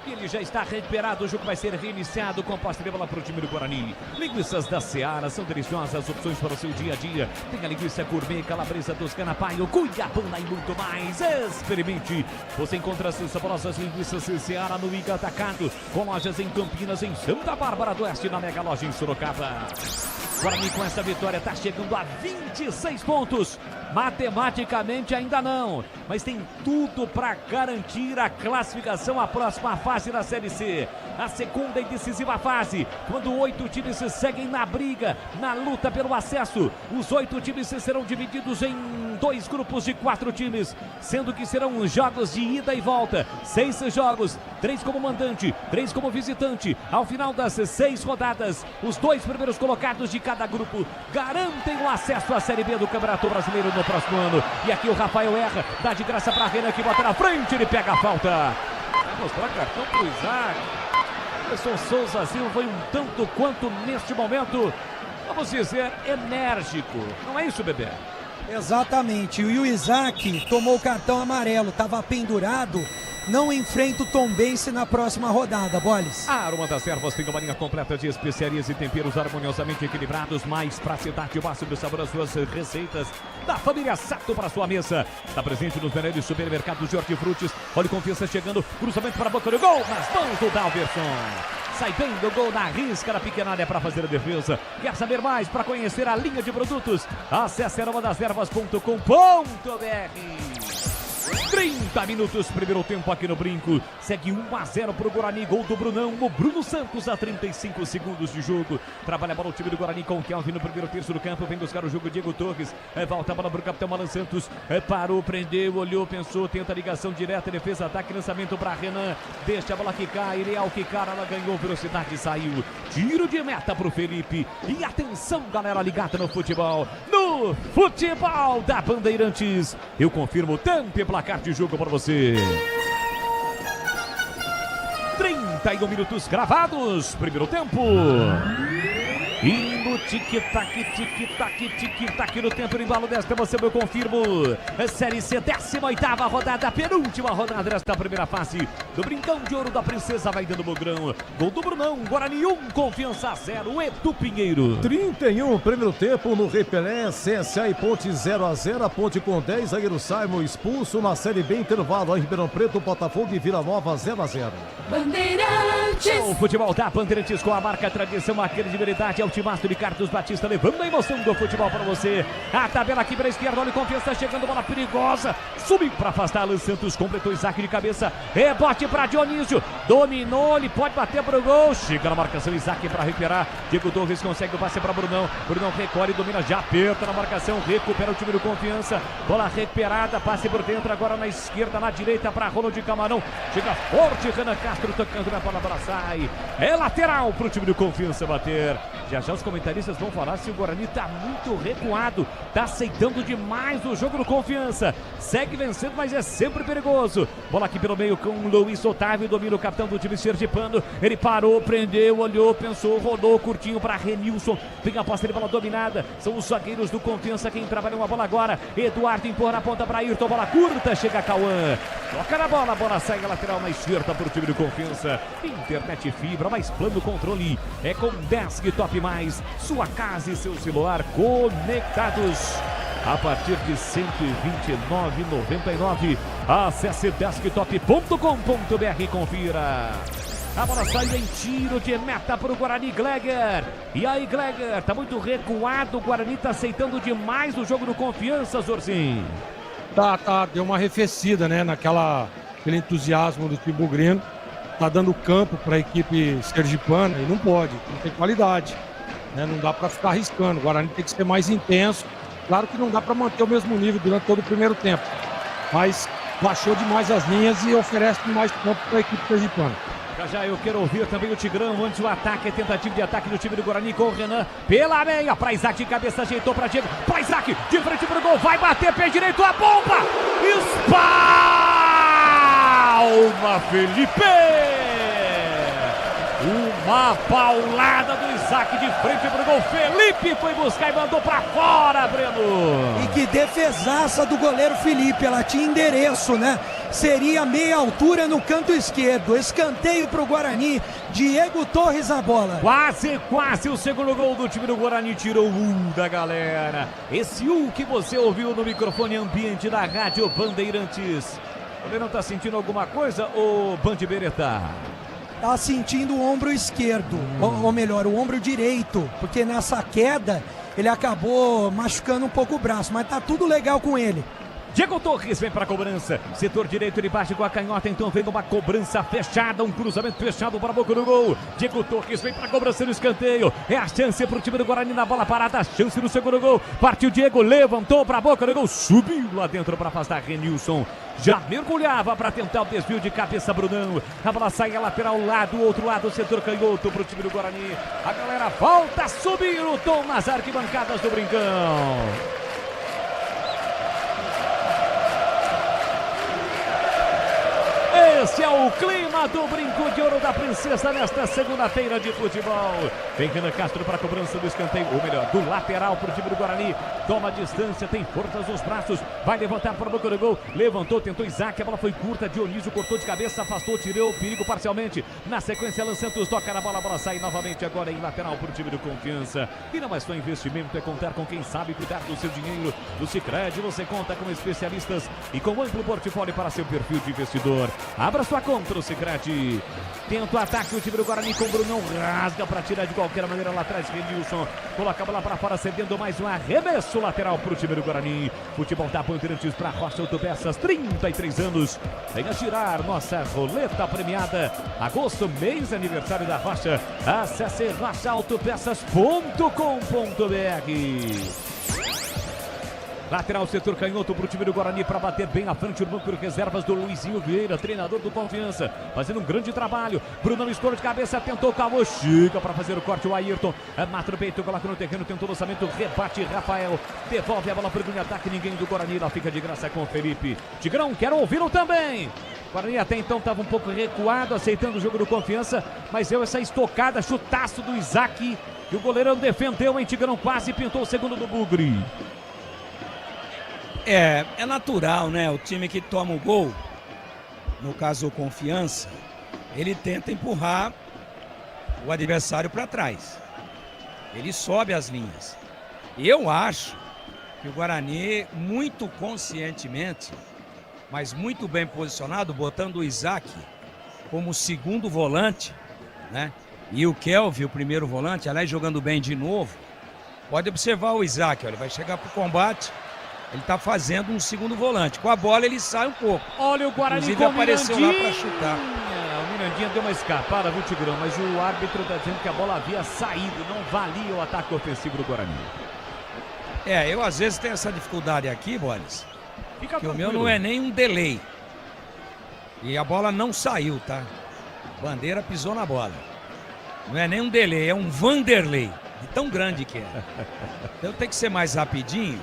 Ele já está recuperado, o jogo vai ser reiniciado com posse de bola para o time do Guarani. Linguiças da Seara são deliciosas opções para o seu dia a dia. Tem a linguiça gourmet, calabresa dos Canapaio, Cuiabana e muito mais. Experimente. Você encontra as saborosas linguiças Seara no Iga Atacado, com lojas em Campinas, em Santa Bárbara do Oeste, na Mega Loja em Sorocaba. Guarani com essa vitória está chegando a 26 pontos. Matematicamente ainda não, mas tem tudo para garantir a classificação à próxima fase da Série C. A segunda e decisiva fase, quando 8 times se seguem na briga, na luta pelo acesso. Os 8 times serão divididos em 2 grupos de 4 times, sendo que serão jogos de ida e volta. 6 jogos, 3 como mandante, 3 como visitante. Ao final das 6 rodadas, os 2 primeiros colocados de cada grupo garantem o acesso à Série B do Campeonato Brasileiro no próximo ano. E aqui o Rafael erra, dá de graça para Renan, que bota na frente, ele pega a falta. Vai mostrar cartão pro Isaac. Anderson Souza Silva foi um tanto quanto neste momento, vamos dizer, enérgico. Não é isso, Bebê? Exatamente, e o Isaac tomou o cartão amarelo, estava pendurado, não enfrenta o Tombense na próxima rodada, Boles. A Aroma das Ervas tem uma linha completa de especiarias e temperos harmoniosamente equilibrados, mais praticidade e máximo de sabor às suas receitas da família Sato para sua mesa. Está presente nos melhores supermercados de hortifrutis. Olha, Confiança chegando, cruzamento para a boca do gol, nas mãos do Dalverson. Sai bem do gol na risca da pequena área para fazer a defesa. Quer saber mais para conhecer a linha de produtos? Acesse aromadeservas.com.br. 30 minutos, primeiro tempo aqui no Brinco. Segue 1-0 para o Guarani, gol do Brunão. O Bruno Santos a 35 segundos de jogo. Trabalha a bola o time do Guarani com o Kelvin no primeiro terço do campo. Vem buscar o jogo Diego Torres. Volta a bola para o capitão Alan Santos. Parou, prendeu, olhou, pensou, tenta a ligação direta, defesa, ataque, lançamento para Renan. Deixa a bola quicar, ele ao quicar, ela ganhou velocidade e saiu. Tiro de meta para o Felipe. E atenção, galera ligada no futebol. No futebol da Bandeirantes. Eu confirmo o tempo e placar de jogo para você. 31 minutos gravados, primeiro tempo. Indo tic-tac, tic-tac, tic-tac no tempo, no embalo desta, você eu confirmo. Série C, 18ª rodada, penúltima rodada desta primeira fase do Brincão de Ouro da Princesa, vai dando Mogrão. Gol do Brunão, Guarani 1, Confiança 0, Edu Pinheiro. 31, primeiro tempo no Rei Pelé, CSA e Ponte 0-0, a Ponte com 10, zagueiro Simon expulso na Série B, intervalo em Ribeirão Preto, Botafogo e Vila Nova 0-0. Bandeirantes. O futebol da Bandeirantes com a marca tradição, a credibilidade, o timaço de Carlos Batista, levando a emoção do futebol para você. A tabela aqui para a esquerda, olha o Confiança chegando, bola perigosa, subiu para afastar, Alan Santos completou Isaac de cabeça, rebote para Dionísio, dominou, ele pode bater para o gol, chega na marcação Isaac para recuperar, Diego Torres consegue o passe para Brunão, Brunão recolhe, domina, já aperta na marcação, recupera o time do Confiança, bola recuperada, passe por dentro, agora na esquerda, na direita para Ronald Camarão, chega forte, Renan Castro tocando na bola, para sai, é lateral para o time do Confiança bater. Já os comentaristas vão falar se o Guarani está muito recuado, está aceitando demais o jogo do Confiança, segue vencendo, mas é sempre perigoso. Bola aqui pelo meio com o Luiz Otávio, domina o capitão do time sergipano, ele parou, prendeu, olhou, pensou, rodou, curtinho para Renilson, vem a posse de bola dominada, são os zagueiros do Confiança quem trabalha uma bola agora, Eduardo empurra na ponta para Ayrton, bola curta, chega Cauã, toca na bola, a bola sai a lateral na esquerda para o time do Confiança. Internet fibra, mais plano controle, é com Desktop Mais, sua casa e seu celular conectados a partir de R$ 129,99. Acesse desktop.com.br e confira. A bola sai em tiro de meta para o Guarani, Gleger. E aí, Gleger, tá muito recuado, o Guarani tá aceitando demais o jogo do Confiança, Zorzinho. Tá, deu uma arrefecida, né, aquele entusiasmo do time bugrino. Tá dando campo para a equipe sergipana e não pode, não tem qualidade, né? Não dá para ficar arriscando, o Guarani tem que ser mais intenso. Claro que não dá para manter o mesmo nível durante todo o primeiro tempo, mas baixou demais as linhas e oferece mais campo para a equipe sergipana. Já eu quero ouvir também o Tigrão antes do ataque, tentativa de ataque do time do Guarani com o Renan pela meia, para Isaac de cabeça, ajeitou para Diego, para Isaac, de frente para o gol, vai bater, pé direito, a bomba, espalma Felipe! Uma paulada do Isaac de frente para o gol, Felipe foi buscar e mandou para fora, Breno! E que defesaça do goleiro Felipe, ela tinha endereço, né? Seria meia altura no canto esquerdo, escanteio para o Guarani, Diego Torres a bola. Quase o segundo gol do time do Guarani, tirou da galera. Esse que você ouviu no microfone ambiente da Rádio Bandeirantes. Você não está sentindo alguma coisa, ô Bandibereta? Tá sentindo o ombro esquerdo, ou melhor, o ombro direito, porque nessa queda ele acabou machucando um pouco o braço, mas tá tudo legal com ele. Diego Torres vem para a cobrança, setor direito, ele bate com a canhota, então vem uma cobrança fechada, um cruzamento fechado para a boca do gol. Diego Torres vem para a cobrança no escanteio, é a chance para o time do Guarani na bola parada, a chance no segundo gol. Partiu Diego, levantou para a boca do gol, subiu lá dentro para afastar Renilson. Já mergulhava para tentar o desvio de cabeça, Brunão. A bola sai a lateral lá do outro lado, o setor canhoto para o time do Guarani. A galera volta a subir o tom nas arquibancadas do Brincão. Esse é o clima do Brinco de Ouro da Princesa nesta segunda-feira de futebol. Vem Renan Castro para a cobrança do escanteio, ou melhor, do lateral para o time do Guarani. Toma distância, tem forças nos braços, vai levantar para a boca do gol. Levantou, tentou Isaac, a bola foi curta. Dionísio cortou de cabeça, afastou, tirou o perigo parcialmente. Na sequência, Alan Santos toca na bola, a bola sai novamente agora em lateral para o time do Confiança. E não é só investimento, é contar com quem sabe cuidar do seu dinheiro. No Sicredi você conta com especialistas e com amplo portfólio para seu perfil de investidor. Abra sua conta no Sicredi. Tenta o ataque, o time do Guarani com o Brunão, rasga para tirar de qualquer maneira lá atrás. Renilson coloca a bola para fora, cedendo mais um arremesso lateral para o time do Guarani. Futebol da Bandeirantes para Rocha Autopeças, 33 anos. Venha girar nossa roleta premiada. Agosto, mês aniversário da Rocha. Acesse rochaautopeças.com.br. Lateral, setor canhoto para o time do Guarani para bater bem à frente o banco de reservas do Luizinho Vieira, treinador do Confiança, fazendo um grande trabalho. Brunão escorou de cabeça, tentou, calmou, chega para fazer o corte o Ayrton. Mata o peito, coloca no terreno, tentou o lançamento, rebate Rafael, devolve a bola para o grande ataque, ninguém do Guarani, lá fica de graça com o Felipe. Tigrão, quero ouvi-lo também. O Guarani até então estava um pouco recuado, aceitando o jogo do Confiança, mas deu essa estocada, chutaço do Isaac, que o goleirão defendeu, hein, Tigrão, quase pintou o segundo do Bugre. É natural, né? O time que toma o gol, no caso o Confiança, ele tenta empurrar o adversário para trás. Ele sobe as linhas. E eu acho que o Guarani, muito conscientemente, mas muito bem posicionado, botando o Isaac como segundo volante, né? E o Kelvin, o primeiro volante, aliás, jogando bem de novo. Pode observar o Isaac, ó, ele vai chegar para o combate. Ele tá fazendo um segundo volante. Com a bola ele sai um pouco. Olha o Guarani, inclusive apareceu lá para chutar. O Mirandinha deu uma escapada, viu, Tigrão? Mas o árbitro tá dizendo que a bola havia saído, não valia o ataque ofensivo do Guarani. Eu às vezes tenho essa dificuldade aqui, Bolis. Que o meu não é nem um delay. E a bola não saiu, tá? Bandeira pisou na bola. Não é nem um delay, é um Vanderlei. De tão grande que é. Então tem que ser mais rapidinho,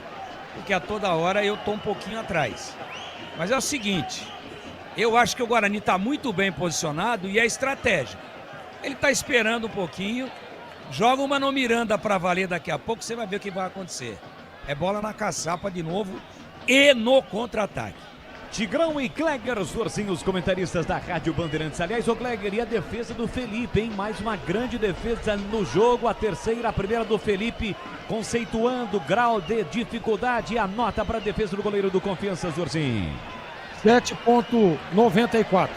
porque a toda hora eu tô um pouquinho atrás. Mas é o seguinte, eu acho que o Guarani está muito bem posicionado e é estratégico. Ele está esperando um pouquinho, joga uma no Miranda para valer daqui a pouco, você vai ver o que vai acontecer. É bola na caçapa de novo e no contra-ataque. Tigrão e Kleger, os ursinhos comentaristas da Rádio Bandeirantes. Aliás, o Kleger, e a defesa do Felipe, hein? Mais uma grande defesa no jogo. A terceira, a primeira do Felipe, conceituando o grau de dificuldade. A nota para a defesa do goleiro do Confiança, Zurzinho. 7,94.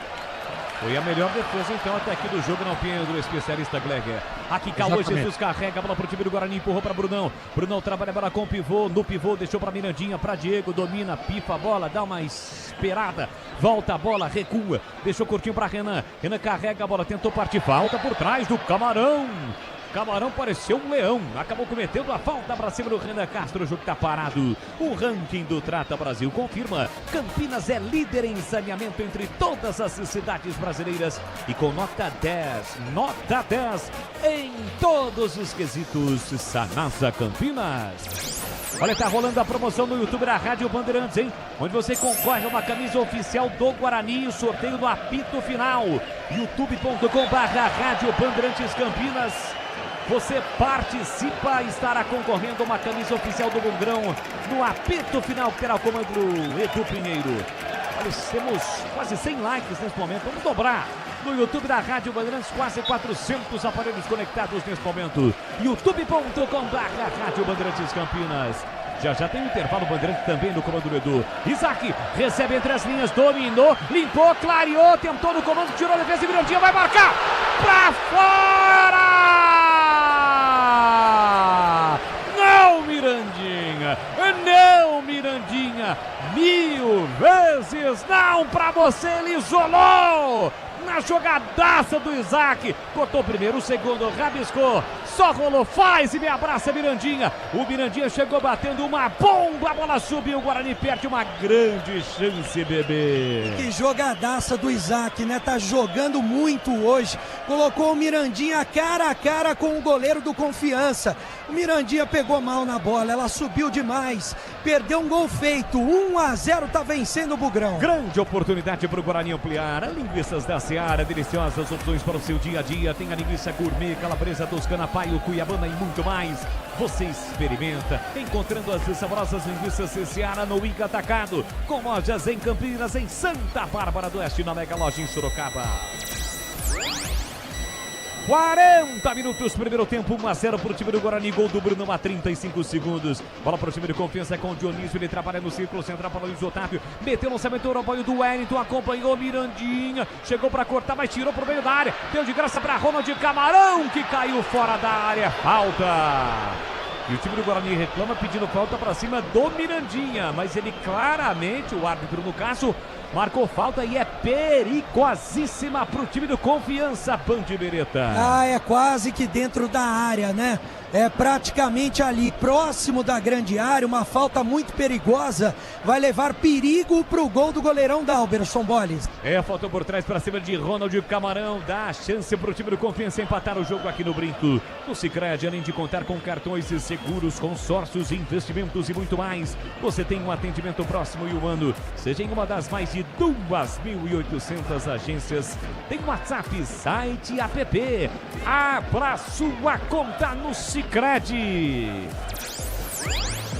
Foi a melhor defesa, então, até aqui do jogo, na opinião do especialista Gleger. Aqui Cauã Jesus carrega a bola para o time do Guarani, empurrou para Brunão. Brunão trabalha a bola com o pivô, no pivô, deixou para Mirandinha, para Diego, domina, pifa a bola, dá uma esperada, volta a bola, recua, deixou curtinho para Renan. Renan carrega a bola, tentou partir, falta por trás do Camarão. Camarão pareceu um leão, acabou cometendo a falta para cima do Renan Castro, o jogo está parado. O ranking do Trata Brasil confirma, Campinas é líder em saneamento entre todas as cidades brasileiras e com nota 10 em todos os quesitos. Sanasa Campinas. Olha, tá rolando a promoção no YouTube da Rádio Bandeirantes, hein? Onde você concorre a uma camisa oficial do Guarani e o sorteio no apito final. youtube.com/Rádio Bandeirantes Campinas. Você participa e estará concorrendo a uma camisa oficial do Bungrão no apito final, que terá o comando do Edu Pinheiro. Olha, temos quase 100 likes nesse momento, vamos dobrar. No YouTube da Rádio Bandeirantes, quase 400 aparelhos conectados nesse momento. youtube.com/Rádio Bandeirantes Campinas. Já tem um intervalo, Bandeirante também no comando do Edu. Isaac recebe entre as linhas, dominou, limpou, clareou, tentou no comando, tirou a defesa e Mirandinha vai marcar pra fora! Não Mirandinha, 1000 vezes não pra você, ele isolou! Na jogadaça do Isaac, cortou primeiro, o segundo, rabiscou, só rolou, faz e me abraça Mirandinha. O Mirandinha chegou batendo uma bomba, a bola subiu, o Guarani perde uma grande chance, bebê. Que jogadaça do Isaac, né? Tá jogando muito hoje. Colocou o Mirandinha cara a cara com o goleiro do Confiança. O Mirandinha pegou mal na bola, ela subiu demais, perdeu um gol feito, 1-0, tá vencendo o Bugrão. Grande oportunidade para o Guarani ampliar. Linguiças da Seara, deliciosas opções para o seu dia a dia. Tem a linguiça gourmet, calabresa toscana, paio, cuiabana e muito mais. Você experimenta, encontrando as saborosas linguiças Seara no Inca Atacado, com lojas em Campinas, em Santa Bárbara do Oeste, na Mega Loja em Sorocaba. 40 minutos, primeiro tempo, 1-0 para o time do Guarani, gol do Bruno a 35 segundos. Bola para o time de Confiança com o Dionísio, ele trabalha no círculo central para o Luiz Otávio, meteu o lançamento ao apoio do Wellington, acompanhou o Mirandinha, chegou para cortar, mas tirou para o meio da área, deu de graça para Ronald Camarão, que caiu fora da área, falta. E o time do Guarani reclama pedindo falta para cima do Mirandinha, mas ele claramente, o árbitro no caso, marcou falta e é perigosíssima para o time do Confiança, Bandibereta. Ah, é quase que dentro da área, né? É praticamente ali, próximo da grande área, uma falta muito perigosa, vai levar perigo pro gol do goleirão Dalberson Boles. É, faltou por trás para cima de Ronald Camarão, dá a chance pro time do Confiança empatar o jogo aqui no Brinco. No Sicredi, além de contar com cartões e seguros, consórcios, investimentos e muito mais, você tem um atendimento próximo e humano, seja em uma das mais de 2.800 agências. Tem WhatsApp, site e app. Abra sua conta no Sicredi.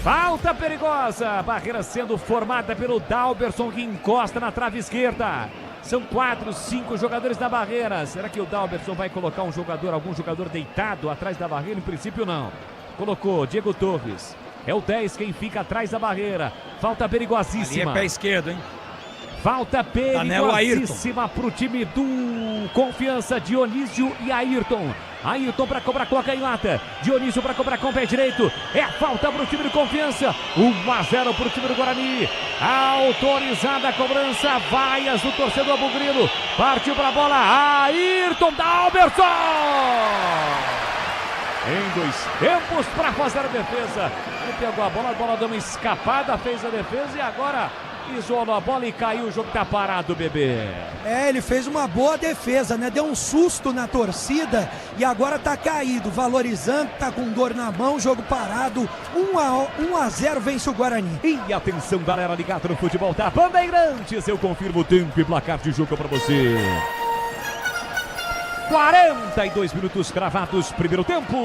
Falta perigosa, barreira sendo formada pelo Dalberson, que encosta na trave esquerda. São 4, 5 jogadores na barreira. Será que o Dalberson vai colocar algum jogador deitado atrás da barreira? Em princípio não. Colocou Diego Torres. É o 10 quem fica atrás da barreira. Falta perigosíssima. Ali é pé esquerdo, hein? Falta perigosíssima para o time do Confiança, Dionísio e Ayrton. Ayrton para cobrar com a canhota, Dionísio para cobrar com o pé direito. É falta para o time do Confiança, 1-0 para o time do Guarani. Autorizada a cobrança, vaias do torcedor bugrino. Partiu para a bola, Ayrton Dalberson. Em 2 tempos para fazer a defesa. Ele pegou a bola deu uma escapada, fez a defesa e agora isolou a bola e caiu, o jogo tá parado, bebê. É, ele fez uma boa defesa, né? Deu um susto na torcida e agora tá caído, valorizando, tá com dor na mão, jogo parado, 1-0 vence o Guarani. E atenção, galera ligada no futebol da Bandeirantes, eu confirmo o tempo e placar de jogo pra você. 42 minutos cravados, primeiro tempo.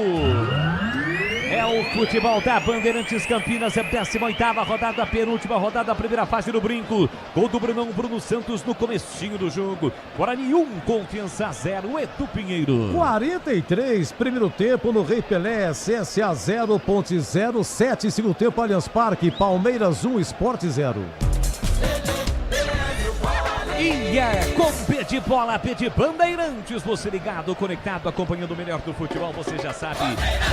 É o futebol da Bandeirantes Campinas, é a 18ª rodada, penúltima rodada, primeira fase do Brinco. Gol do Bruno Santos no comecinho do jogo. Guarani 1, Confiança 0, Edu Pinheiro. 43, primeiro tempo no Rei Pelé, CSA 0.07, segundo tempo Allianz Parque, Palmeiras 1, Sport 0. E é com P de bola, P de Bandeirantes, você ligado, conectado, acompanhando o melhor do futebol, você já sabe,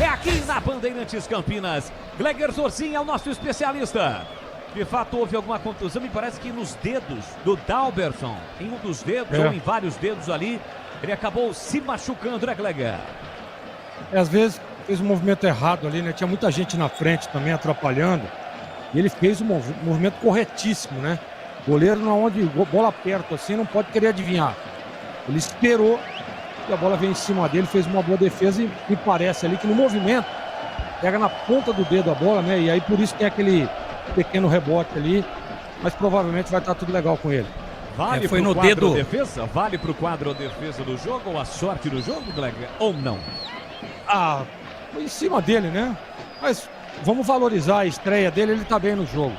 é aqui na Bandeirantes Campinas. Gleger Zorzinho é o nosso especialista. De fato, houve alguma contusão, me parece que nos dedos do Dalberson, em um dos dedos ou em vários dedos ali, ele acabou se machucando, né, Gleger? Às vezes fez um movimento errado ali, né? Tinha muita gente na frente também atrapalhando, e ele fez um movimento corretíssimo, né? Goleiro, na onde bola perto assim, não pode querer adivinhar. Ele esperou e a bola veio em cima dele, fez uma boa defesa e me parece ali que no movimento pega na ponta do dedo a bola, né? E aí por isso tem aquele pequeno rebote ali, mas provavelmente vai estar tudo legal com ele. Vale foi pro no quadro dedo. defesa? Vale pro quadro defesa do jogo ou a sorte do jogo, Gleger? Ou não? Ah, foi em cima dele, né? Mas vamos valorizar a estreia dele, ele tá bem no jogo.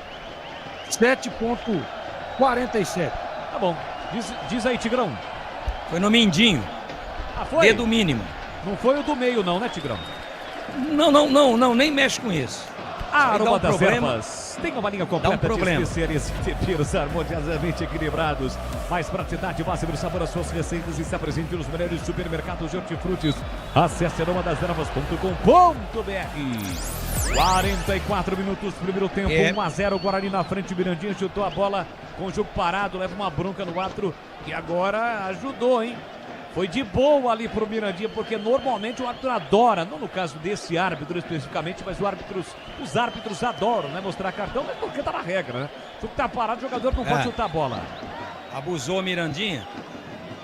7,47. Tá bom. Diz aí, Tigrão. Foi no mindinho. Ah, foi? Dedo mínimo. Não foi o do meio não, né, Tigrão? Não, nem mexe com isso. Aroma das Ervas. Tem uma linha completa de problema. especiarias e temperos harmoniosamente equilibrados. Mais praticidade, máximo de sabor às suas receitas e está presente nos melhores supermercados de hortifrutis. Acesse aromadasnervas.com.br. 44 minutos, primeiro tempo, 1-0, Guarani na frente, Mirandinha chutou a bola com o jogo parado, leva uma bronca no árbitro, que agora ajudou, hein? Foi de boa ali pro Mirandinha, porque normalmente o árbitro adora, não no caso desse árbitro especificamente, mas os árbitros adoram, né? Mostrar cartão, mas porque tá na regra, né? Se tá parado, o jogador não pode chutar a bola. Abusou o Mirandinha.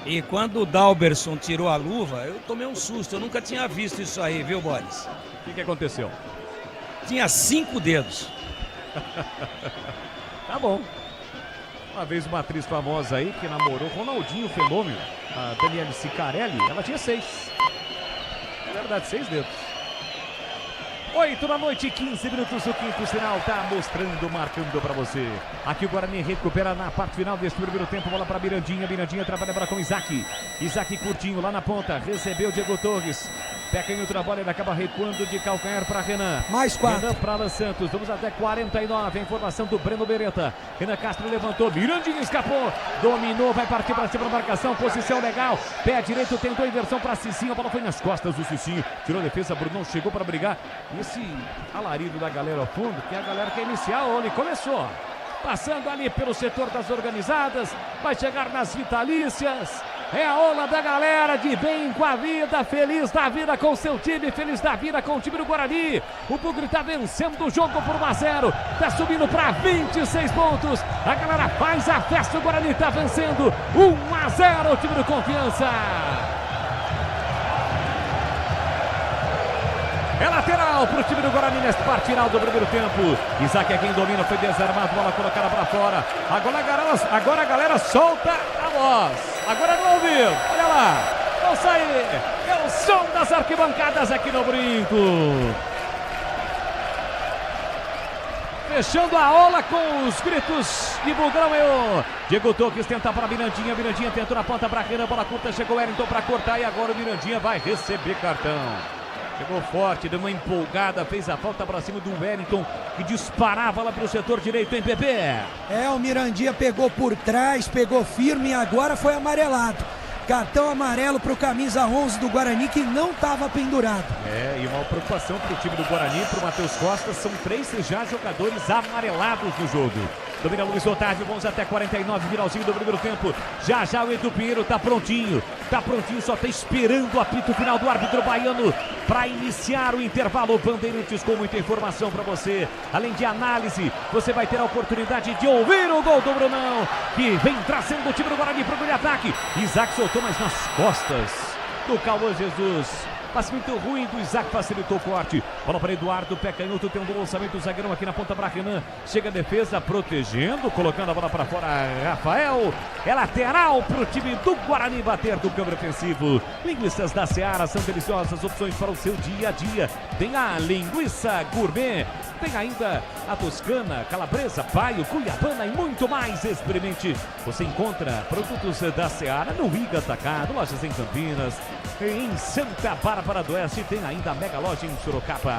E quando o Dalberson tirou a luva, eu tomei um susto, eu nunca tinha visto isso aí, viu, Boris? O que aconteceu? Tinha 5 dedos. Tá bom. Uma vez uma atriz famosa aí que namorou Ronaldinho Fenômeno, a Daniele Sicarelli, ela tinha 6. Na verdade, 6 dedos. 8 da noite, 15 minutos, o quinto sinal tá mostrando, marcando pra você. Aqui o Guarani recupera na parte final desse primeiro tempo, bola pra Mirandinha, Mirandinha trabalha para com Isaac. Isaac curtinho lá na ponta, recebeu Diego Torres. Pé canhoto na bola, ele acaba recuando de calcanhar para Renan. Mais 4. Renan para Alan Santos, vamos até 49, a informação do Breno Beretta. Renan Castro levantou, Mirandinha escapou, dominou, vai partir para cima da marcação, posição legal. Pé direito, tentou a inversão para Cicinho, a bola foi nas costas do Cicinho. Tirou a defesa, Brunão chegou para brigar. Esse alarido da galera ao fundo, que é a galera que é inicial, ele começou. Passando ali pelo setor das organizadas, vai chegar nas vitalícias. É a ola da galera de bem com a vida, feliz da vida com o seu time, feliz da vida com o time do Guarani. O Bugre tá vencendo o jogo por 1-0, tá subindo para 26 pontos. A galera faz a festa, o Guarani tá vencendo 1-0, o time do Confiança. É lateral para o time do Guarani nesta parte final do primeiro tempo. Isaac é quem domina, foi desarmado, bola colocada para fora. Agora a galera solta a voz. Agora no ouvido, olha lá, vão sair. É o som das arquibancadas aqui no Brinco. Fechando a ola com os gritos de Bugrão. Diego Torres tenta para Mirandinha, Mirandinha tentou na ponta para Renan, bola curta, chegou o Wellington para cortar e agora o Mirandinha vai receber cartão. Chegou forte, deu uma empolgada, fez a falta para cima do Wellington, que disparava lá pelo setor direito, hein, Pepe? O Mirandinha pegou por trás, pegou firme e agora foi amarelado. Cartão amarelo para o camisa 11 do Guarani, que não estava pendurado. E uma preocupação para o time do Guarani, para o Matheus Costa, são 3 já jogadores amarelados no jogo. Domina Luiz Otávio, vamos até 49, finalzinho do primeiro tempo. Já o Edu Pinheiro tá prontinho, só tá esperando o apito final do árbitro baiano para iniciar o intervalo. Bandeirantes com muita informação para você, além de análise, você vai ter a oportunidade de ouvir o gol do Brunão, que vem trazendo o time do Guarani para o ataque. Isaac soltou, mas nas costas do Cauã Jesus. Passe muito ruim do Isaac, facilitou o corte. Bola para Eduardo, pé canhoto, tem um bom lançamento, o zagueirão aqui na ponta para Renan. Chega a defesa, protegendo, colocando a bola para fora, Rafael. É lateral para o time do Guarani bater do câmbio ofensivo. Linguiças da Seara são deliciosas opções para o seu dia a dia. Tem a linguiça gourmet, tem ainda a toscana, calabresa, paio, cuiabana e muito mais. Experimente. Você encontra produtos da Seara no Iga Atacado, lojas em Campinas, em Santa Bárbara do Oeste, tem ainda a mega loja em Sorocaba.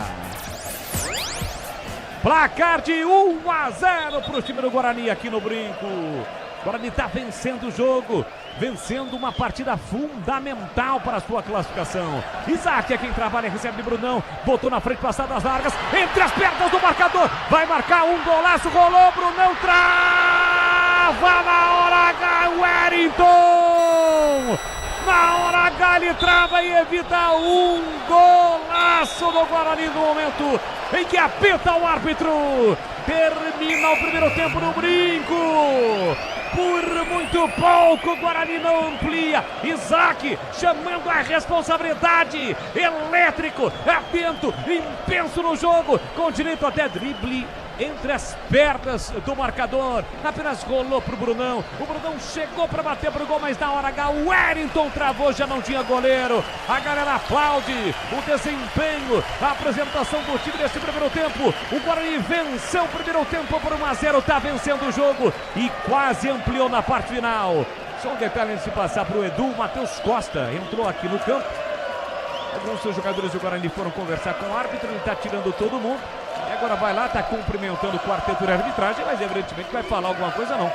Placar de 1-0 para o time do Guarani aqui no Brinco. O Guarani está vencendo o jogo, vencendo uma partida fundamental para a sua classificação. Isaac é quem trabalha, recebe de Brunão, botou na frente, passadas largas, entre as pernas do marcador, vai marcar um golaço, rolou, Brunão trava na hora H, Wellington! Na hora H ele trava e evita um golaço do Guarani no momento em que apita o árbitro. Termina o primeiro tempo no Brinco. Por muito pouco o Guarani não amplia. Isaac chamando a responsabilidade. Elétrico, atento, intenso no jogo, com direito até drible entre as pernas do marcador. Apenas rolou pro Brunão. O Brunão chegou para bater pro gol, mas na hora H o Wellington travou, já não tinha goleiro. A galera aplaude o desempenho, a apresentação do time nesse primeiro tempo. O Guarani venceu o primeiro tempo por 1-0, tá vencendo o jogo e quase ampliou na parte final. Só um detalhe antes de passar pro Edu, o Matheus Costa entrou aqui no campo. Alguns dos jogadores do Guarani foram conversar com o árbitro, ele tá tirando todo mundo. E agora vai lá, tá cumprimentando o quarteto de arbitragem, mas evidentemente vai falar alguma coisa não.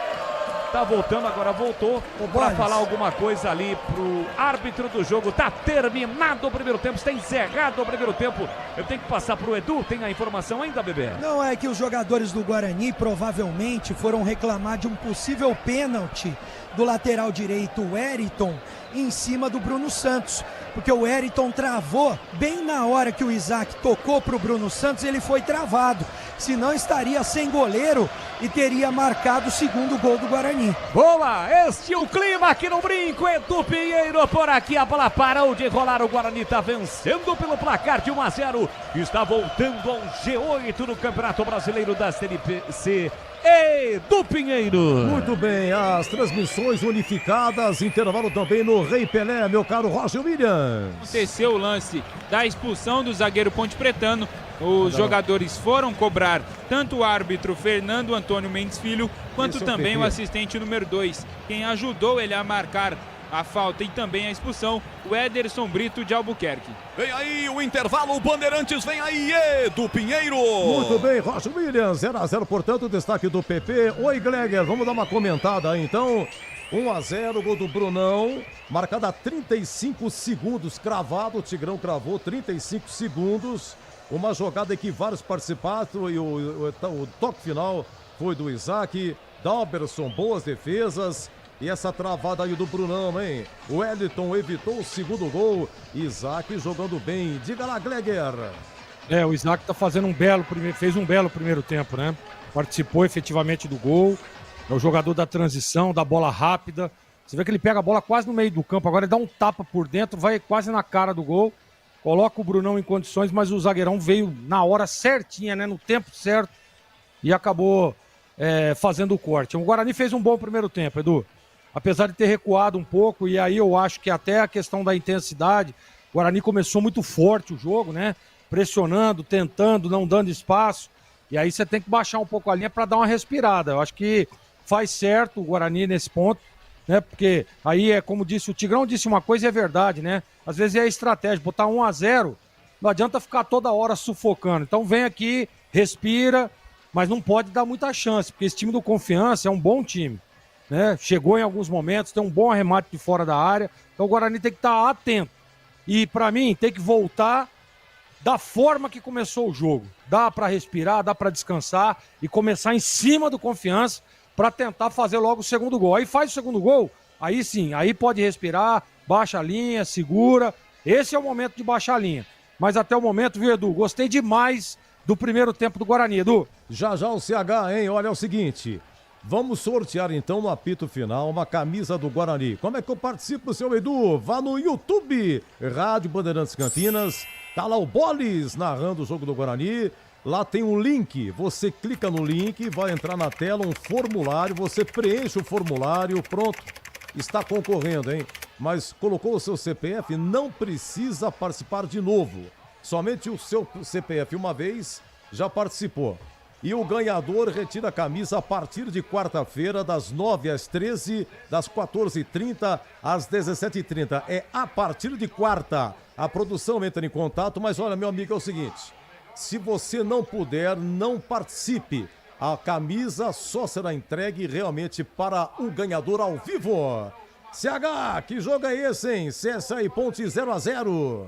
tá voltando, agora voltou para falar alguma coisa ali pro árbitro do jogo. Tá terminado o primeiro tempo, está encerrado o primeiro tempo. Eu tenho que passar pro Edu, tem a informação ainda, bebê? Não, é que os jogadores do Guarani provavelmente foram reclamar de um possível pênalti do lateral direito, o Wellington, em cima do Bruno Santos. Porque o Wellington travou bem na hora que o Isaac tocou pro Bruno Santos, ele foi travado. Senão estaria sem goleiro e teria marcado o segundo gol do Guarani. Boa, este é o clima aqui no Brinco. Edu Pinheiro por aqui, a bola parou de rolar. O Guarani está vencendo pelo placar de 1-0. Está voltando ao G8 no Campeonato Brasileiro da Série C. Edu Pinheiro. Muito bem, as transmissões unificadas, intervalo também no Rei Pelé, meu caro Roger Williams. Aconteceu o lance da expulsão do zagueiro Ponte Pretano. Os jogadores foram cobrar tanto o árbitro Fernando Antônio Mendes Filho, quanto também o assistente número 2, quem ajudou ele a marcar a falta e também a expulsão, o Ederson Brito de Albuquerque. Vem aí o intervalo, o Bandeirantes, vem aí, Edu Pinheiro. Muito bem, Roger Williams, 0-0, portanto, destaque do PP. Oi, Gleger, vamos dar uma comentada aí, então. 1-0, gol do Brunão, marcado a 35 segundos, cravado, o Tigrão cravou 35 segundos. Uma jogada em que vários participaram e o toque final foi do Isaac, Dalberson, boas defesas. E essa travada aí do Brunão, hein? O Wellington evitou o segundo gol. Isaac jogando bem. Diga lá, Gleger. O Isaac tá fazendo fez um belo primeiro tempo, né? Participou efetivamente do gol. É o jogador da transição, da bola rápida. Você vê que ele pega a bola quase no meio do campo. Agora ele dá um tapa por dentro, vai quase na cara do gol. Coloca o Brunão em condições, mas o zagueirão veio na hora certinha, né? No tempo certo. E acabou fazendo o corte. O Guarani fez um bom primeiro tempo, Edu. Apesar de ter recuado um pouco, e aí eu acho que até a questão da intensidade, o Guarani começou muito forte o jogo, né? Pressionando, tentando, não dando espaço. E aí você tem que baixar um pouco a linha para dar uma respirada. Eu acho que faz certo o Guarani nesse ponto, né? Porque aí é como disse o Tigrão, disse uma coisa e é verdade, né? Às vezes é a estratégia, botar 1-0, não adianta ficar toda hora sufocando. Então vem aqui, respira, mas não pode dar muita chance, porque esse time do Confiança é um bom time. Né? Chegou em alguns momentos, tem um bom arremate de fora da área, então o Guarani tem que estar atento. E para mim tem que voltar da forma que começou o jogo. Dá para respirar, dá para descansar e começar em cima do Confiança para tentar fazer logo o segundo gol. Aí faz o segundo gol, aí sim, aí pode respirar, baixa a linha, segura. Esse é o momento de baixar a linha. Mas até o momento, viu, Edu? Gostei demais do primeiro tempo do Guarani, Edu. Já o CH, hein? Olha, é o seguinte... Vamos sortear então no apito final uma camisa do Guarani. Como é que eu participo, seu Edu? Vá no YouTube, Rádio Bandeirantes Campinas. Tá lá o Bolis narrando o jogo do Guarani. Lá tem um link. Você clica no link, vai entrar na tela um formulário. Você preenche o formulário, pronto. Está concorrendo, hein? Mas colocou o seu CPF, não precisa participar de novo. Somente o seu CPF uma vez já participou. E o ganhador retira a camisa a partir de quarta-feira, das 9 às 13, das 14h30 às 17h30. É a partir de quarta. A produção entra em contato, mas olha, meu amigo, é o seguinte. Se você não puder, não participe. A camisa só será entregue realmente para o ganhador ao vivo. CH, que jogo é esse, hein? CSA e Ponte 0-0.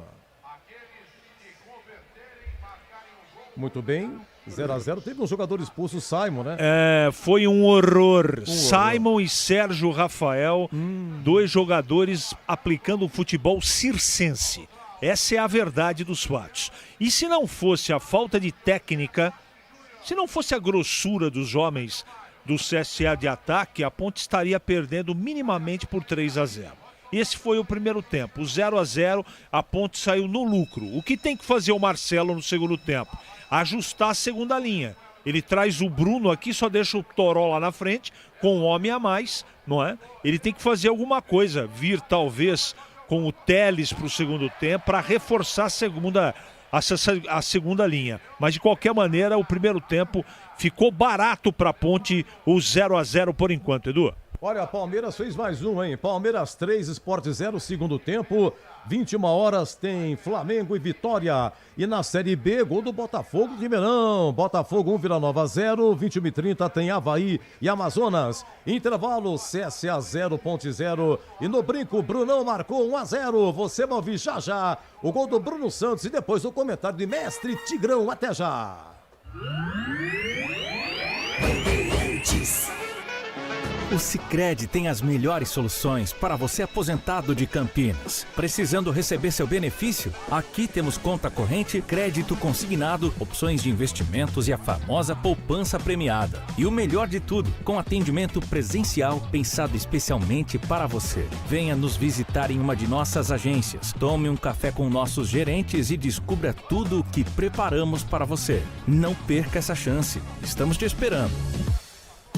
Muito bem. 0-0, teve um jogador expulso, o Simon, né? Foi um horror. Simon e Sérgio Rafael, dois jogadores aplicando o futebol circense. Essa é a verdade dos fatos. E se não fosse a falta de técnica, se não fosse a grossura dos homens do CSA de ataque, a Ponte estaria perdendo minimamente por 3-0. Esse foi o primeiro tempo. O 0-0, a Ponte saiu no lucro. O que tem que fazer o Marcelo no segundo tempo? Ajustar a segunda linha. Ele traz o Bruno aqui, só deixa o Toró lá na frente, com um homem a mais, não é? Ele tem que fazer alguma coisa, vir talvez com o Teles para o segundo tempo, para reforçar a segunda linha. Mas de qualquer maneira, o primeiro tempo ficou barato para a Ponte, o 0-0 por enquanto, Edu. Olha, Palmeiras fez mais um, hein? Palmeiras 3, Sport 0, segundo tempo. 21h tem Flamengo e Vitória. E na Série B, gol do Botafogo de Ribeirão. Botafogo 1, Vila Nova 0. 21h30 tem Avaí e Amazonas. Intervalo, CSA 0.0. E no brinco, Brunão marcou 1-0. Você vai ouvir já o gol do Bruno Santos e depois o comentário de Mestre Tigrão. Até já. O Sicredi tem as melhores soluções para você aposentado de Campinas. Precisando receber seu benefício? Aqui temos conta corrente, crédito consignado, opções de investimentos e a famosa poupança premiada. E o melhor de tudo, com atendimento presencial pensado especialmente para você. Venha nos visitar em uma de nossas agências. Tome um café com nossos gerentes e descubra tudo o que preparamos para você. Não perca essa chance. Estamos te esperando.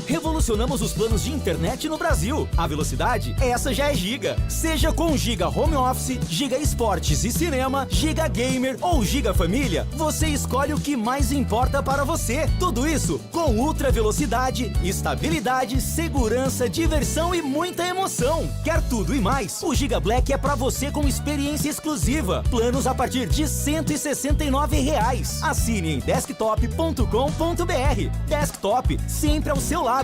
Revolucionamos os planos de internet no Brasil. A velocidade, essa já é Giga. Seja com Giga Home Office, Giga Esportes e Cinema, Giga Gamer ou Giga Família, você escolhe o que mais importa para você. Tudo isso com ultra velocidade, estabilidade, segurança, diversão e muita emoção. Quer tudo e mais? O Giga Black é para você com experiência exclusiva. Planos a partir de R$ 169. Assine em desktop.com.br. Desktop, sempre ao seu lado.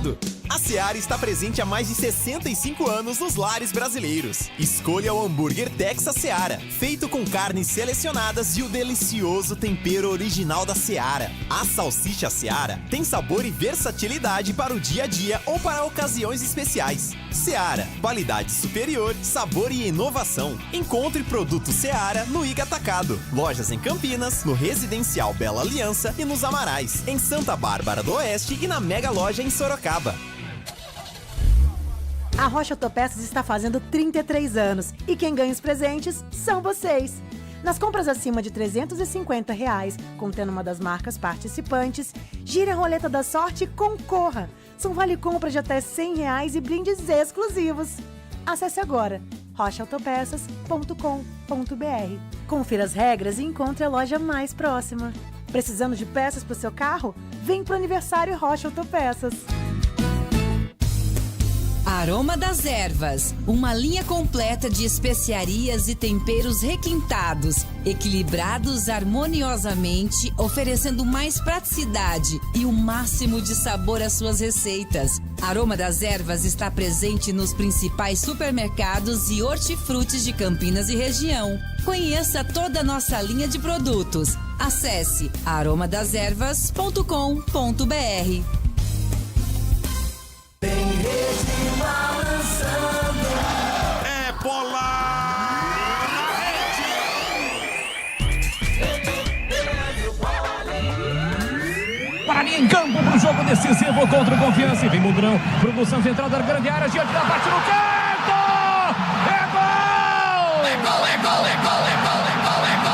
A Seara está presente há mais de 65 anos nos lares brasileiros. Escolha o hambúrguer Texas Seara, feito com carnes selecionadas e o delicioso tempero original da Seara. A salsicha Seara tem sabor e versatilidade para o dia a dia ou para ocasiões especiais. Seara, qualidade superior, sabor e inovação. Encontre produtos Seara no Iga Atacado. Lojas em Campinas, no Residencial Bela Aliança e nos Amarais, em Santa Bárbara do Oeste e na Mega Loja em Sorocaba. A Rocha Autopeças está fazendo 33 anos e quem ganha os presentes são vocês. Nas compras acima de R$ 350, contendo uma das marcas participantes, gire a roleta da sorte e concorra. São vale-compra de até R$ 100 e brindes exclusivos. Acesse agora rochaautopeças.com.br. Confira as regras e encontre a loja mais próxima. Precisando de peças para o seu carro? Vem para o aniversário Rocha Autopeças. Aroma das Ervas, uma linha completa de especiarias e temperos requintados, equilibrados harmoniosamente, oferecendo mais praticidade e o máximo de sabor às suas receitas. Aroma das Ervas está presente nos principais supermercados e hortifrutis de Campinas e região. Conheça toda a nossa linha de produtos. Acesse aromadeservas.com.br. É bola na rede. Guarani em campo para o jogo decisivo contra o Confiança. Vem Mugrão, produção central da grande área, diante da parte no canto. É gol! É gol, é gol, é gol, é gol, é gol, é gol!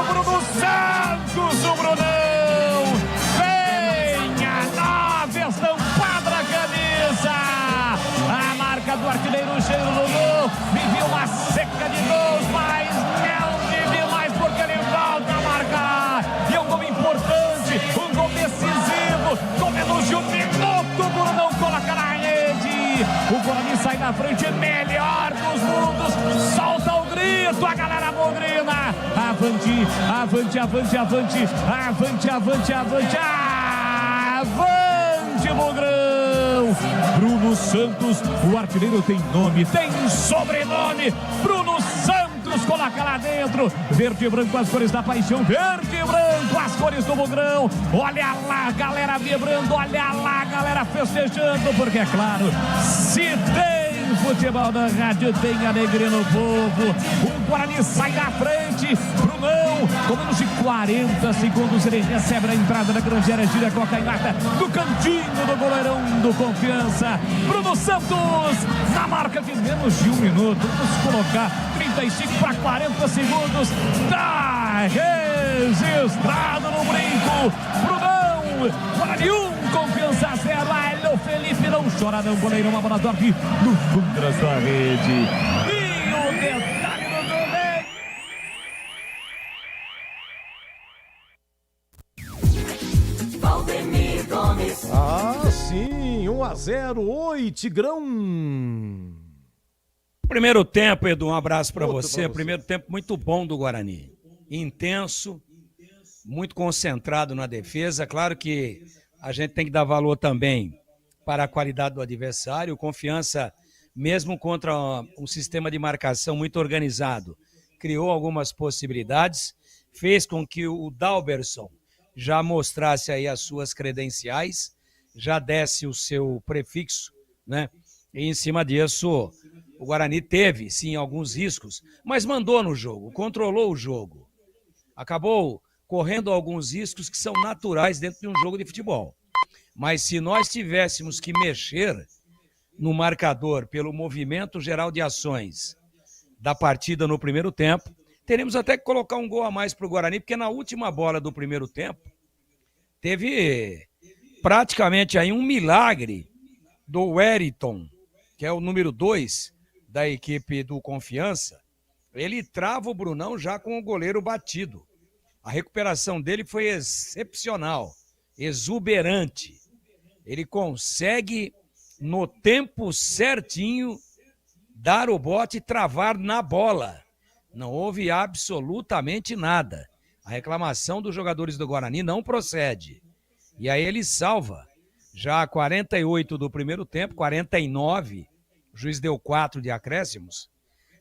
Bruno Santos, o Brunão, venha, nova estampada na camisa, a marca do artilheiro Cheiro Lulu, viveu uma seca de gols, mas não vive mais porque ele volta a marcar, e é um gol importante, um gol decisivo, com menos de um minuto, o Brunão coloca na rede, o Guarani sai na frente, melhor dos mundos, solta o grito, a galera bugrina, avante, avante, avante, avante, avante, avante, avante, avante, Bugrão! Bruno Santos, o artilheiro tem nome, tem sobrenome, Bruno Santos coloca lá dentro, verde e branco, as cores da paixão, verde e branco, as cores do Bugrão, olha lá, galera vibrando, olha lá, galera festejando, porque é claro, se tem futebol da rádio, tem alegria no povo, o Guarani sai na frente, Brunão, com menos de 40 segundos, ele recebe a entrada da grande área, gira com a canhota do cantinho do goleirão do Confiança, Bruno Santos, na marca de menos de um minuto, vamos colocar 35 para 40 segundos, da rede! registrado no brinco. Brunão, Guarani 1, Confiança 0. Hélio Felipe não chora não, goleiro, uma bola torta no fundo da sua rede. E o detalhe do gol. Valdemir Gomes. Ah, sim, 1-0, oi, Tigrão. Primeiro tempo, Edu, um abraço para você. Primeiro tempo muito bom do Guarani. Intenso, muito concentrado na defesa. Claro que a gente tem que dar valor também para a qualidade do adversário. Confiança, mesmo contra um sistema de marcação muito organizado, criou algumas possibilidades, fez com que o Dalberson já mostrasse aí as suas credenciais, já desse o seu prefixo, né? E em cima disso, o Guarani teve, sim, alguns riscos, mas mandou no jogo, controlou o jogo. Acabou correndo alguns riscos que são naturais dentro de um jogo de futebol. Mas se nós tivéssemos que mexer no marcador pelo movimento geral de ações da partida no primeiro tempo, teríamos até que colocar um gol a mais para o Guarani, porque na última bola do primeiro tempo, teve praticamente aí um milagre do Wellington, que é o número 2 da equipe do Confiança. Ele trava o Brunão já com o goleiro batido. A recuperação dele foi excepcional, exuberante. Ele consegue, no tempo certinho, dar o bote e travar na bola. Não houve absolutamente nada. A reclamação dos jogadores do Guarani não procede. E aí ele salva. Já 48 do primeiro tempo, 49, o juiz deu 4 de acréscimos,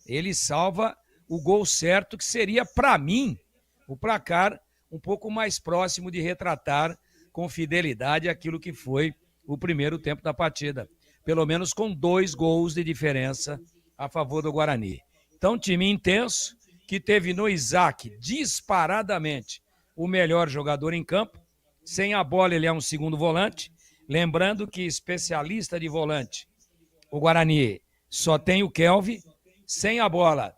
ele salva o gol certo, que seria, para mim, o placar um pouco mais próximo de retratar com fidelidade aquilo que foi o primeiro tempo da partida. Pelo menos com 2 gols de diferença a favor do Guarani. Então, time intenso, que teve no Isaac, disparadamente, o melhor jogador em campo. Sem a bola, ele é um segundo volante. Lembrando que especialista de volante, o Guarani só tem o Kelvin. Sem a bola,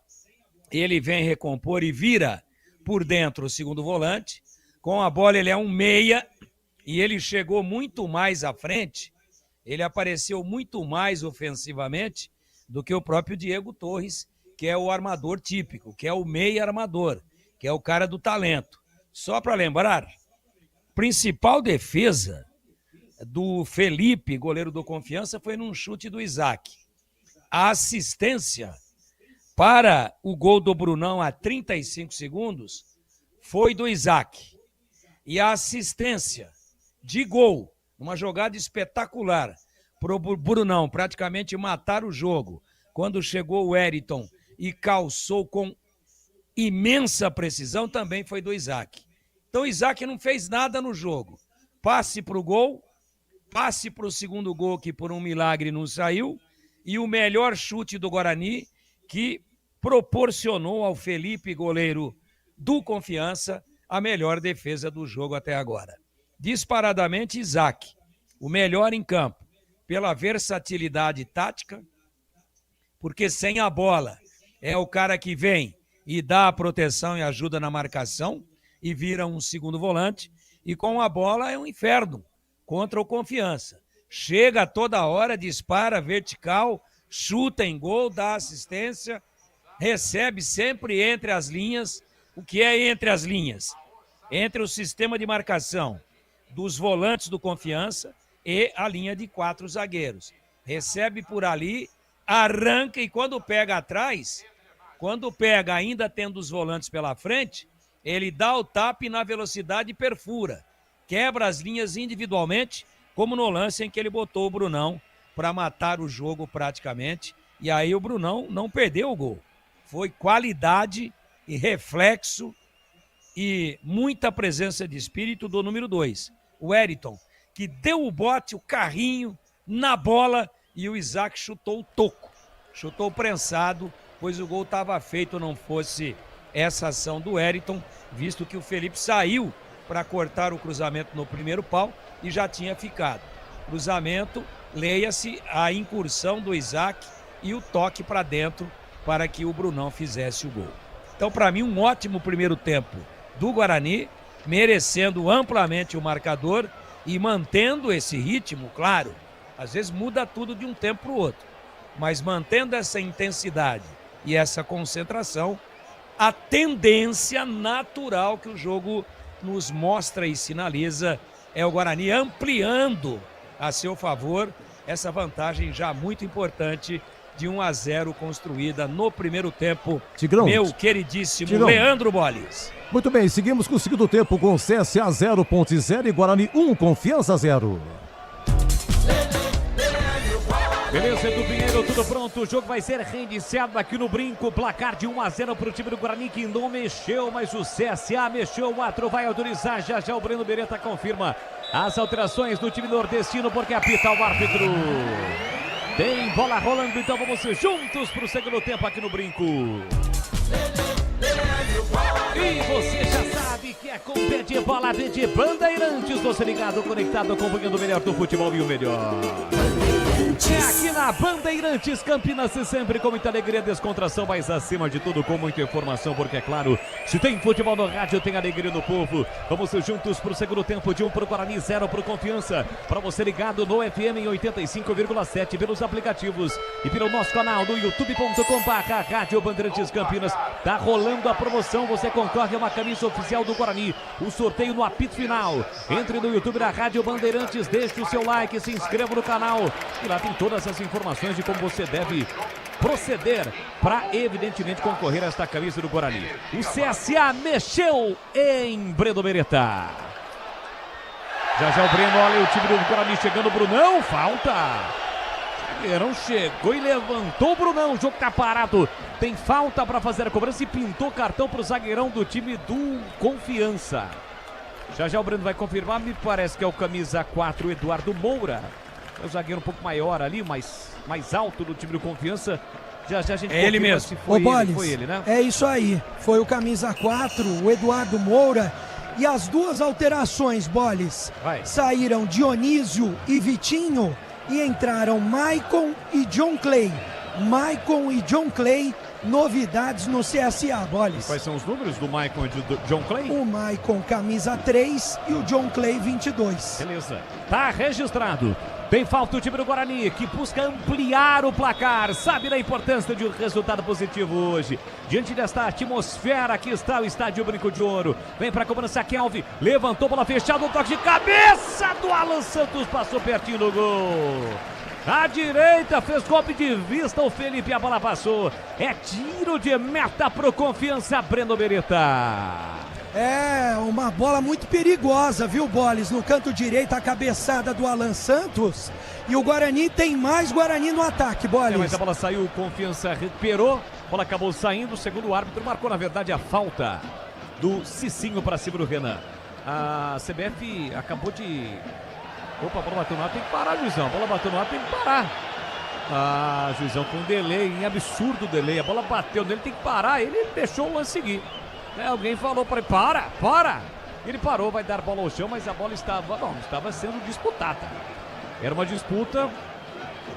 ele vem recompor e vira por dentro o segundo volante. Com a bola, ele é um meia e ele chegou muito mais à frente. Ele apareceu muito mais ofensivamente do que o próprio Diego Torres, que é o armador típico, que é o meia armador, que é o cara do talento. Só para lembrar, principal defesa do Felipe, goleiro do Confiança, foi num chute do Isaac. A assistência para o gol do Brunão a 35 segundos foi do Isaac. E a assistência de gol, uma jogada espetacular para o Brunão praticamente matar o jogo, quando chegou o Wellington e calçou com imensa precisão, também foi do Isaac. Então o Isaac não fez nada no jogo. Passe para o gol, passe para o segundo gol, que por um milagre não saiu, e o melhor chute do Guarani, que proporcionou ao Felipe, goleiro do Confiança, a melhor defesa do jogo até agora. Disparadamente, Isaac, o melhor em campo, pela versatilidade tática, porque sem a bola é o cara que vem e dá a proteção e ajuda na marcação e vira um segundo volante, e com a bola é um inferno contra o Confiança. Chega toda hora, dispara vertical, chuta em gol, dá assistência, recebe sempre entre as linhas. O que é entre as linhas? Entre o sistema de marcação dos volantes do Confiança e a linha de 4 zagueiros. Recebe por ali, arranca, e quando pega atrás, quando pega ainda tendo os volantes pela frente, ele dá o tapa e na velocidade perfura. Quebra as linhas individualmente, como no lance em que ele botou o Brunão para matar o jogo praticamente. E aí o Brunão não perdeu o gol. Foi qualidade e reflexo e muita presença de espírito do número 2, o Wellington, que deu o bote, o carrinho na bola, e o Isaac chutou o toco, chutou prensado, pois o gol estava feito, não fosse essa ação do Wellington, visto que o Felipe saiu para cortar o cruzamento no primeiro pau e já tinha ficado. Cruzamento, leia-se a incursão do Isaac e o toque para dentro para que o Brunão fizesse o gol. Então, para mim, um ótimo primeiro tempo do Guarani, merecendo amplamente o marcador e mantendo esse ritmo, claro. Às vezes muda tudo de um tempo para o outro, mas mantendo essa intensidade e essa concentração, a tendência natural que o jogo nos mostra e sinaliza é o Guarani ampliando a seu favor essa vantagem já muito importante de 1-0 construída no primeiro tempo. Tigrão, meu queridíssimo Tigrão. Leandro Boles. Muito bem, seguimos com o segundo tempo com CSA 0.0 e Guarani 1, Confiança 0. Beleza, Edu Pinheiro, tudo pronto. O jogo vai ser reiniciado aqui no Brinco. Placar de 1-0 para o time do Guarani, que não mexeu, mas o CSA mexeu. O Atro vai autorizar. Já o Breno Beretta confirma as alterações do time nordestino, porque apita o árbitro. Tem bola rolando, então vamos juntos para o segundo tempo aqui no Brinco. E você já sabe que é com pé de bola de Bandeirantes. Você ligado, conectado, acompanhando o melhor do futebol e o melhor. É aqui na Bandeirantes, Campinas, sempre com muita alegria, descontração, mas acima de tudo com muita informação, porque é claro, se tem futebol no rádio, tem alegria no povo. Vamos juntos pro segundo tempo, de 1 pro Guarani, 0 pro Confiança. Para você ligado no FM em 85,7 pelos aplicativos e pelo nosso canal no youtube.com/Rádio Bandeirantes Campinas. Tá rolando a promoção, você concorre a uma camisa oficial do Guarani. O sorteio no apito final. Entre no YouTube da Rádio Bandeirantes, deixe o seu like, se inscreva no canal. E lá tem todas as informações de como você deve proceder para, evidentemente, concorrer a esta camisa do Guarani. O CSA mexeu em Breno Beretta. Já o Breno, olha o time do Guarani chegando, Brunão, falta. O zagueirão chegou e levantou o Brunão, o jogo tá parado. Tem falta para fazer a cobrança e pintou cartão para o zagueirão do time do Confiança. Já o Breno vai confirmar, me parece que é o camisa 4, Eduardo Moura. É o zagueiro um pouco maior ali, mais alto do time do Confiança. Já a gente é ele mesmo. Se foi, foi ele, né? É isso aí. Foi o camisa 4, o Eduardo Moura. E as duas alterações, Boles, saíram Dionísio e Vitinho e entraram Maicon e John Clay. Maicon e John Clay, novidades no CSA, Boles. Quais são os números do Maicon e do John Clay? O Maicon camisa 3 e o John Clay 22. Beleza. Tá registrado. Tem falta o time do Guarani, que busca ampliar o placar. Sabe da importância de um resultado positivo hoje. Diante desta atmosfera, aqui está o Estádio Brinco de Ouro. Vem para a cobrança, Kelvin. Levantou, bola fechada, um toque de cabeça do Alan Santos. Passou pertinho do gol. À direita, fez golpe de vista o Felipe, a bola passou. É tiro de meta pro Confiança, Breno Beretta. É, uma bola muito perigosa, viu, Boles? No canto direito, a cabeçada do Alan Santos. E o Guarani tem mais Guarani no ataque, Boles. Mas a bola saiu, Confiança recuperou. A bola acabou saindo, segundo o árbitro, marcou, na verdade, a falta do Cicinho para cima do Renan. A CBF acabou de... Opa, a bola bateu no ar, tem que parar, Juizão. A bola bateu no ar, tem que parar. Ah, Juizão, com delay, em absurdo delay. A bola bateu nele, tem que parar. Ele deixou o lance seguir. Alguém falou para ele, para! Ele parou, vai dar bola ao chão, mas a bola estava sendo disputada. Era uma disputa.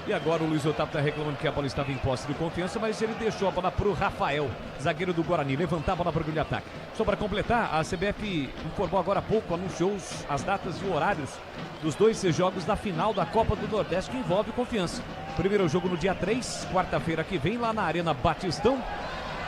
E agora o Luiz Otávio está reclamando que a bola estava em posse de Confiança, mas ele deixou a bola para o Rafael, zagueiro do Guarani, levantar a bola para o grande ataque. Só para completar, a CBF informou agora há pouco, anunciou as datas e horários dos 2 jogos da final da Copa do Nordeste, que envolve Confiança. Primeiro jogo no dia 3, quarta-feira que vem, lá na Arena Batistão,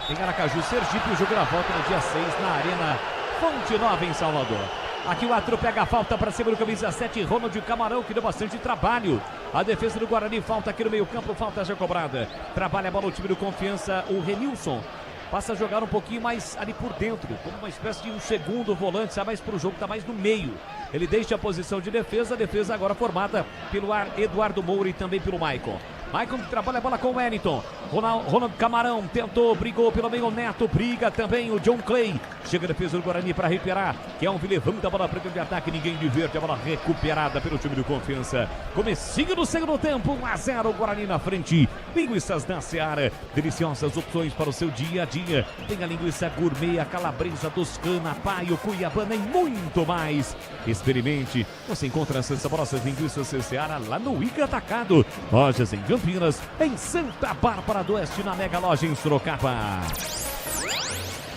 em Aracaju, Sergipe. O jogo na volta no dia 6, na Arena Fonte Nova, em Salvador. Aqui o Atro pega a falta para cima do camisa 7, Ronald Camarão, que deu bastante trabalho. A defesa do Guarani, falta aqui no meio campo, falta já cobrada. Trabalha a bola o time do Confiança, o Renilson. Passa a jogar um pouquinho mais ali por dentro, como uma espécie de um segundo volante, sai mais para o jogo, está mais no meio. Ele deixa a posição de defesa, a defesa agora formada pelo Eduardo Moura e também pelo Maicon. Maicon trabalha a bola com o Wellington. Ronald Camarão tentou, brigou pelo meio, o Neto briga também, o John Clay. Chega a defesa do Guarani para recuperar. Kelvin levanta a bola para o de ataque, ninguém de verde, a bola recuperada pelo time do Confiança. Comecinho do segundo tempo, 1-0, o Guarani na frente. Linguiças da Seara, deliciosas opções para o seu dia a dia. Tem a linguiça gourmet, a calabresa toscana, paio, cuiabana e muito mais. Experimente, você encontra essas saborosas linguiças Seara lá no Ica Atacado. Lojas em Campinas, em Santa Bárbara do Oeste, na Mega Loja em Sorocaba.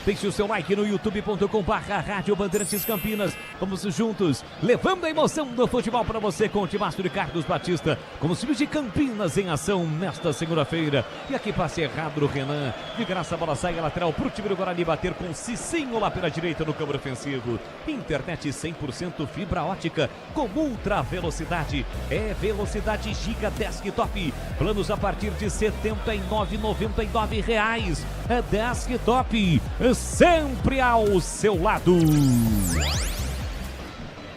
Deixe o seu like no youtube.com/Rádio Bandeirantes Campinas. Vamos juntos, levando a emoção do futebol para você com o timaço de Carlos Batista, com os times de Campinas em ação nesta segunda-feira. E aqui passe errado do Renan. De graça a bola sai a lateral para o time do Guarani bater com Cicinho lá pela direita no campo ofensivo. Internet 100% fibra ótica com ultra velocidade. É velocidade Giga Desktop. Planos a partir de R$ 79,99. É Desktop, sempre ao seu lado.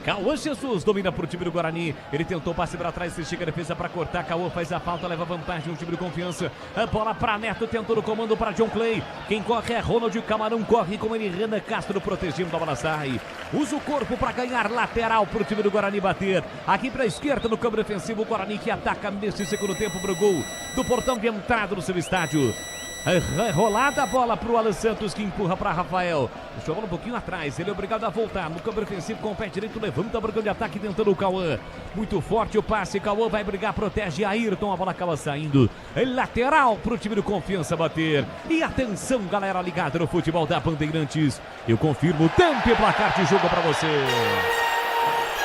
Cauã Jesus domina para o time do Guarani. Ele tentou passe para trás, se chega a defesa para cortar. Cauã faz a falta, leva vantagem. O time de confiança. A bola para Neto, tentou no comando para John Clay. Quem corre é Ronald Camarão, corre com ele. Renan Castro protegendo, a bola sai. Usa o corpo para ganhar lateral para o time do Guarani bater. Aqui para a esquerda no campo defensivo. O Guarani que ataca neste segundo tempo para o gol do portão de entrada no seu estádio. Rolada a bola para o Alan Santos, que empurra para Rafael. Jogou um pouquinho atrás, ele é obrigado a voltar no campo ofensivo com o pé direito, levanta o brigão de ataque tentando o Cauã. Muito forte o passe, Cauã vai brigar, protege Ayrton, a bola acaba saindo. Lateral para o time do Confiança bater. E atenção, galera ligada no futebol da Bandeirantes. Eu confirmo o tempo e placar de jogo para você.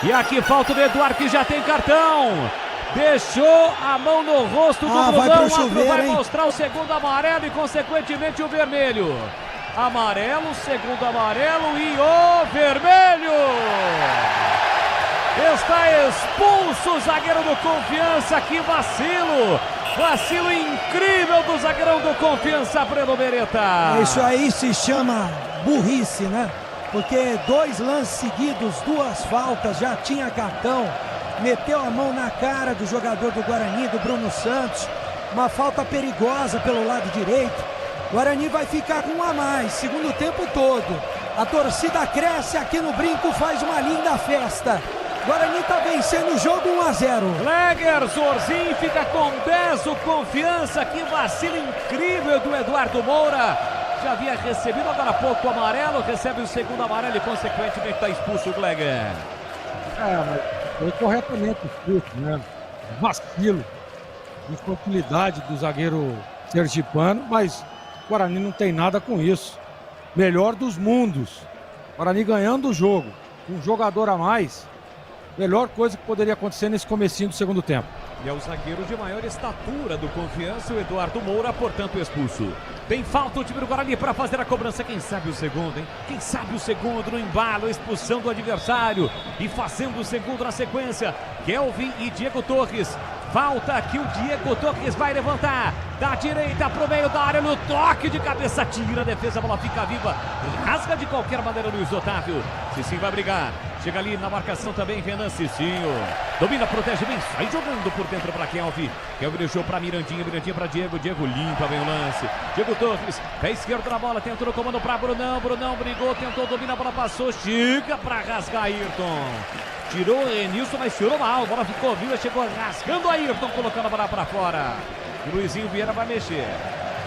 E aqui falta o Eduardo, que já tem cartão. Deixou a mão no rosto do Brunão, vai mostrar o segundo amarelo e consequentemente o vermelho. Amarelo, segundo amarelo e o vermelho. Está expulso o zagueiro do Confiança, que vacilo. Vacilo incrível do zagueirão do Confiança, Breno Beretta. Isso aí se chama burrice, né? Porque 2 lances seguidos, 2 faltas, já tinha cartão. Meteu a mão na cara do jogador do Guarani, do Bruno Santos. Uma falta perigosa pelo lado direito. Guarani vai ficar com 1 a mais, segundo tempo todo. A torcida cresce aqui no Brinco, faz uma linda festa. Guarani está vencendo o jogo 1 a 0. Leger Zorzinho fica com 10, o Confiança. Que vacilo incrível do Eduardo Moura. Já havia recebido agora há pouco o amarelo, recebe o segundo amarelo e consequentemente está expulso o Gleger. Mas foi corretamente expulso, né? Vacilo, infantilidade do zagueiro sergipano, mas o Guarani não tem nada com isso. Melhor dos mundos. Guarani ganhando o jogo, com um jogador a mais. Melhor coisa que poderia acontecer nesse comecinho do segundo tempo. E é o zagueiro de maior estatura do Confiança, o Eduardo Moura, portanto expulso. Tem falta o time do Guarani para fazer a cobrança. Quem sabe o segundo, hein? Quem sabe o segundo no embalo, a expulsão do adversário. E fazendo o segundo na sequência, Kelvin e Diego Torres. Falta que o Diego Torres vai levantar. Da direita pro meio da área, no toque de cabeça, tira a defesa, a bola fica viva. Rasga de qualquer maneira Luiz Otávio. Cicinho vai brigar. Chega ali na marcação também Renan Cicinho. Domina, protege bem, sai jogando por dentro para Kelvin. Kelvin deixou para Mirandinha, Mirandinha para Diego. Diego limpa bem o lance. Diego Torres, pé esquerdo na bola, tentou no comando para Brunão. Brunão brigou, tentou, domina, a bola passou. Chega para rasgar Ayrton. Tirou o Renilson, mas tirou mal. A bola ficou viva, chegou rasgando o Ayrton, colocando a bola para fora. O Luizinho Vieira vai mexer.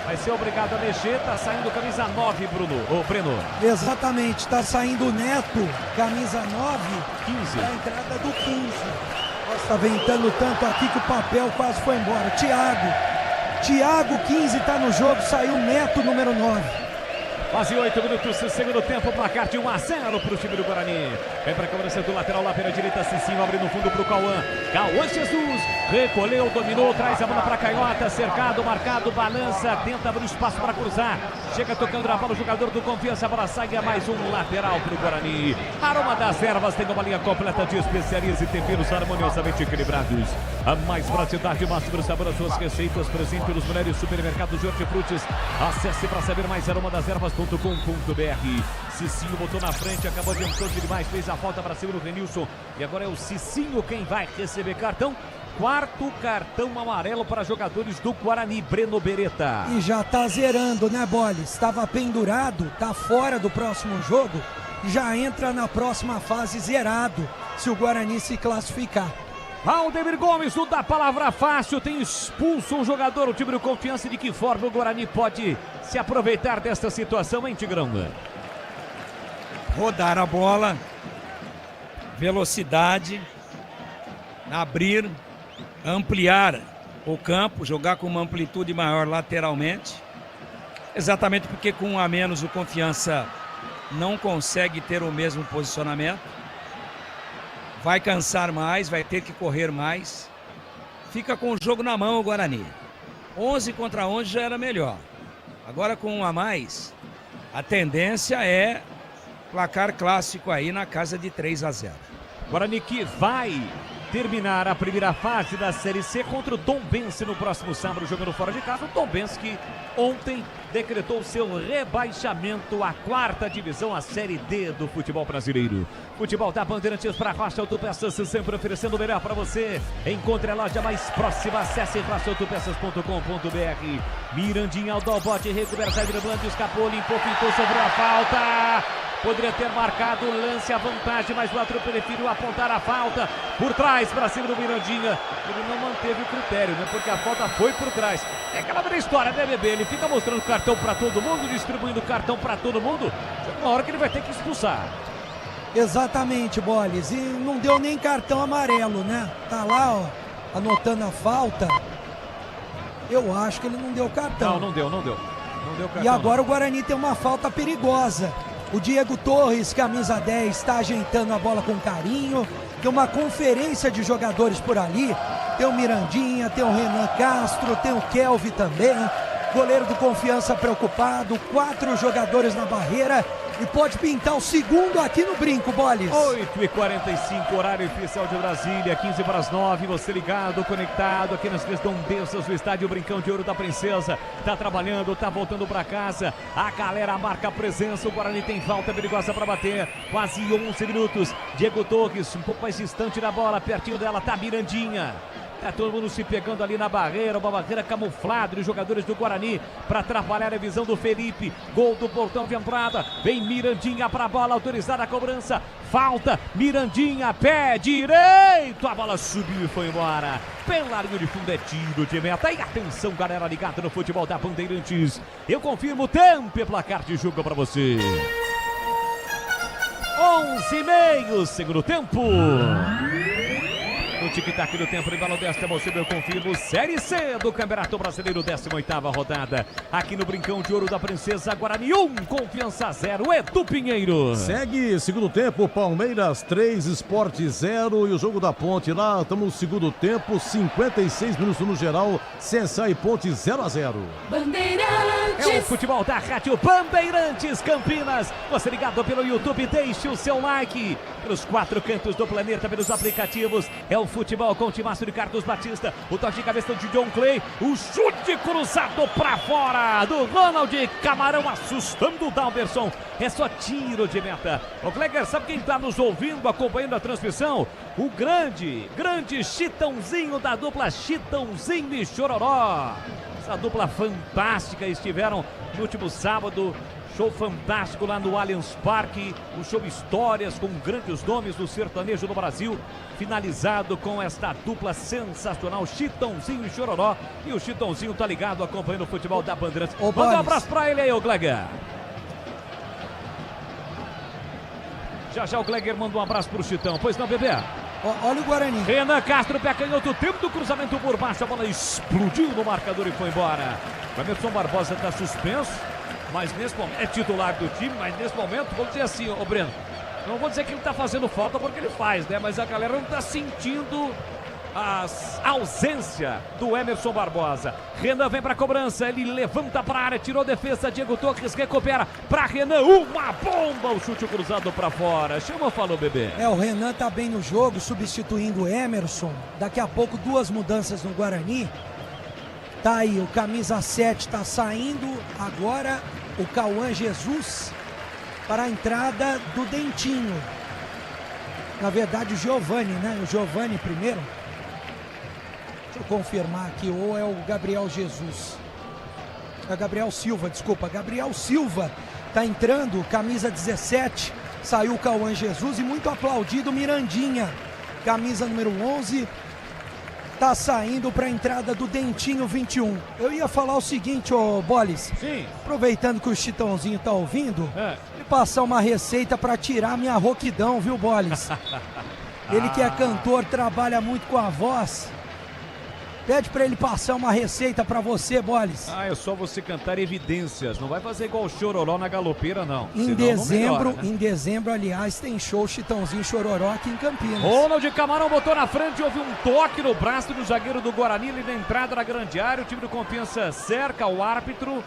Vai ser obrigado a mexer, tá saindo camisa 9, Breno. Exatamente, está saindo o Neto, camisa 9, 15. A entrada do 15. Nossa, tá ventando tanto aqui que o papel quase foi embora. Thiago 15 tá no jogo, saiu Neto, número 9. Quase 8 minutos do segundo tempo, placar de 1 a 0 para o time do Guarani. Vem para a cobrança do lateral lá pela direita, Cicinho abre no fundo para o Cauã. Cauã Jesus, recolheu, dominou, traz a bola para a canhota, cercado, marcado, balança, tenta abrir espaço para cruzar. Chega tocando na bola o jogador do Confiança, a bola sai e é mais um lateral para o Guarani. Aroma das Ervas tem uma linha completa de especiarias e temperos harmoniosamente equilibrados. A mais praticidade, máximo sabor, as suas receitas presentes nos melhores supermercados de hortifrutis. Acesse para saber mais aromadeservas.com.br. Cicinho botou na frente, acabou adiantando demais, fez a falta para cima do Renilson. E agora é o Cicinho quem vai receber cartão. 4º cartão amarelo para jogadores do Guarani, Breno Beretta. E já tá zerando, né, Bolis? Estava pendurado, tá fora do próximo jogo, já entra na próxima fase zerado, se o Guarani se classificar. Aldemir Gomes, o da palavra fácil, tem expulso um jogador, o time do Confiança. De que forma o Guarani pode se aproveitar desta situação, hein, Tigrão? Rodar a bola, velocidade, abrir, ampliar o campo, jogar com uma amplitude maior lateralmente Exatamente porque com um a menos o Confiança não consegue ter o mesmo posicionamento. Vai cansar mais, vai ter que correr mais. Fica com o jogo na mão o Guarani. 11 contra 11 já era melhor. Agora com um a mais, a tendência é placar clássico aí na casa de 3-0. Guarani que vai terminar a primeira fase da Série C contra o Tombense no próximo sábado, jogando fora de casa. O Tombense que ontem decretou seu rebaixamento à 4ª divisão, a Série D do futebol brasileiro. Futebol da Bandeirantes para Rocha Autopeças, sempre oferecendo o melhor para você. Encontre a loja mais próxima, acesse rochaautopeças.com.br. Mirandinha, Aldalbote, recupera, sai driblando, escapou, limpou, pintou, sobrou a falta. Poderia ter marcado o lance, a vantagem, mas o árbitro preferiu apontar a falta por trás para cima do Mirandinha. Ele não manteve o critério, né? Porque a falta foi por trás. É aquela velha história, né, bebê? Ele fica mostrando cartão para todo mundo, distribuindo cartão para todo mundo. Chega uma hora que ele vai ter que expulsar. Exatamente, Boles. E não deu nem cartão amarelo, né? Tá lá, ó, anotando a falta. Eu acho que ele não deu cartão. Não deu cartão. E agora o Guarani tem uma falta perigosa. O Diego Torres, camisa 10, está ajeitando a bola com carinho. Tem uma conferência de jogadores por ali. Tem o Mirandinha, tem o Renan Castro, tem o Kelvin também. Goleiro do Confiança preocupado. 4 jogadores na barreira. E pode pintar o segundo aqui no brinco, Boles. 8h45, horário oficial de Brasília, 8:45. Você ligado, conectado aqui nas redondezas do estádio Brincão de Ouro da Princesa. Tá trabalhando, tá voltando pra casa. A galera marca a presença. O Guarani tem falta perigosa pra bater. Quase 11 minutos. Diego Torres, um pouco mais distante da bola. Pertinho dela tá Mirandinha. Tá todo mundo se pegando ali na barreira, uma barreira camuflada dos jogadores do Guarani para atrapalhar a visão do Felipe. Gol do portão de entrada. Vem Mirandinha para a bola, autorizada a cobrança. Falta, Mirandinha, pé direito. A bola subiu e foi embora. Pela linha de fundo é tiro de meta. E atenção, galera ligada no futebol da Bandeirantes. Eu confirmo o tempo e placar de jogo para você. 11:30, segundo tempo. No tic-tac do tempo, em Belo Desta, eu confirmo, Série C do Campeonato Brasileiro, 18ª rodada. Aqui no Brincão de Ouro da Princesa, Guarani 1, Confiança 0, Edu Pinheiro. Segue segundo tempo, Palmeiras 3, Sport 0 e o jogo da Ponte lá, estamos no segundo tempo, 56 minutos no geral, CSA e Ponte 0-0. É o futebol da Rádio Bandeirantes Campinas. Você ligado pelo YouTube, deixe o seu like. Pelos 4 cantos do planeta, pelos aplicativos. É o futebol com o timaço de Carlos Batista. O toque de cabeça de John Clay. O chute cruzado pra fora do Ronald Camarão, assustando o Dalberson. É só tiro de meta. O Kleger, sabe quem tá nos ouvindo, acompanhando a transmissão? O grande Chitãozinho da dupla Chitãozinho e Chororó. Essa dupla fantástica, estiveram no último sábado. Show fantástico lá no Allianz Parque, um show histórias com grandes nomes do sertanejo no Brasil, finalizado com esta dupla sensacional, Chitãozinho e Chororó. E o Chitãozinho tá ligado, acompanhando o futebol da Bandeirantes. Manda um abraço pra ele aí, ô Gleger. Já o Gleger manda um abraço pro Chitão, pois não, bebê? Olha o Guarani. Renan Castro, pé canhoto, tempo do cruzamento por baixo, a bola explodiu no marcador e foi embora. O Emerson Barbosa tá suspenso. Mas nesse momento, é titular do time, mas nesse momento, vou dizer assim, ô Breno, não vou dizer que ele tá fazendo falta porque ele faz, né? Mas a galera não tá sentindo a ausência do Emerson Barbosa. Renan vem pra cobrança, ele levanta pra área, tirou a defesa, Diego Torres recupera pra Renan, uma bomba, o chute cruzado pra fora. Chama ou falou, bebê? O Renan tá bem no jogo, substituindo o Emerson. Daqui a pouco 2 mudanças no Guarani. Tá aí, o camisa 7 tá saindo, agora o Cauã Jesus para a entrada do Dentinho. Na verdade o Giovani, né? O Giovani primeiro. Deixa eu confirmar aqui, ou é o Gabriel Jesus. É Gabriel Silva, desculpa. Gabriel Silva tá entrando, camisa 17. Saiu o Cauã Jesus e muito aplaudido o Mirandinha. Camisa número 11. Tá saindo para a entrada do Dentinho 21. Eu ia falar o seguinte, ô Boles. Sim. Aproveitando que o Chitãozinho tá ouvindo, e passar uma receita para tirar minha rouquidão, viu, Boles? Ele que é cantor, trabalha muito com a voz. Pede pra ele passar uma receita pra você, Boles. Ah, é só você cantar evidências. Não vai fazer igual o Chororó na galopeira, não. Em Senão dezembro, não melhora, né? em dezembro, aliás, tem show Chitãozinho Chororó aqui em Campinas. Ronald Camarão botou na frente, houve um toque no braço do zagueiro do Guarani, ali na entrada da grande área. O time do Confiança cerca o árbitro.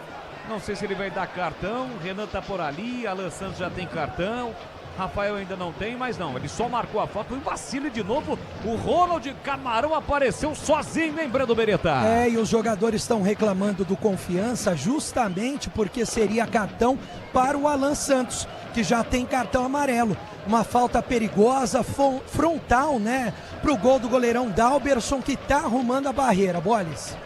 Não sei se ele vai dar cartão. Renan tá por ali, Alan Santos já tem cartão. Rafael ainda não tem, mas não, ele só marcou a falta. Foi um vacilo de novo. O Ronald Camarão apareceu sozinho, hein, Breno Beretta? É, e os jogadores estão reclamando do Confiança justamente porque seria cartão para o Alan Santos, que já tem cartão amarelo. Uma falta perigosa, frontal, né, pro gol do goleirão Dalberson, que tá arrumando a barreira, Boles.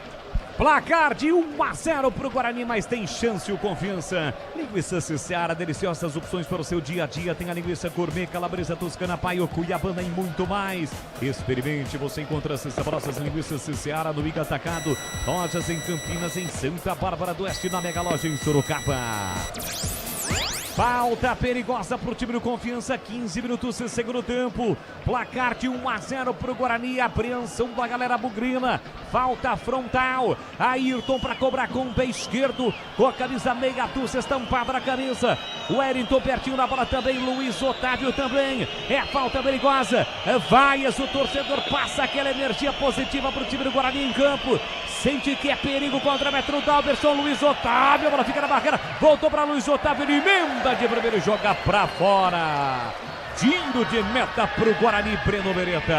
Placar de 1-0 pro Guarani, mas tem chance o Confiança. Linguiça Seara, deliciosas opções para o seu dia a dia. Tem a linguiça gourmet, calabresa toscana, paio, cuiabana e muito mais. Experimente, você encontra as saborosas linguiças Seara no Iga Atacado. Lojas em Campinas, em Santa Bárbara do Oeste, na Mega Loja em Sorocaba. Falta perigosa pro time do Confiança, 15 minutos de segundo tempo. Placar de 1-0 pro Guarani, apreensão da galera bugrina. Falta frontal, Ayrton para cobrar com o pé esquerdo, com a camisa meia dúzia estampada na camisa. O Wellington pertinho da bola também, Luiz Otávio também. É falta perigosa, vai o torcedor, passa aquela energia positiva pro time do Guarani em campo. Sente que é perigo contra o Dalberson, Luiz Otávio, a bola fica na barreira, voltou para Luiz Otávio, ele emenda de primeiro e joga pra fora. Tiro de meta pro Guarani, Breno Beretta.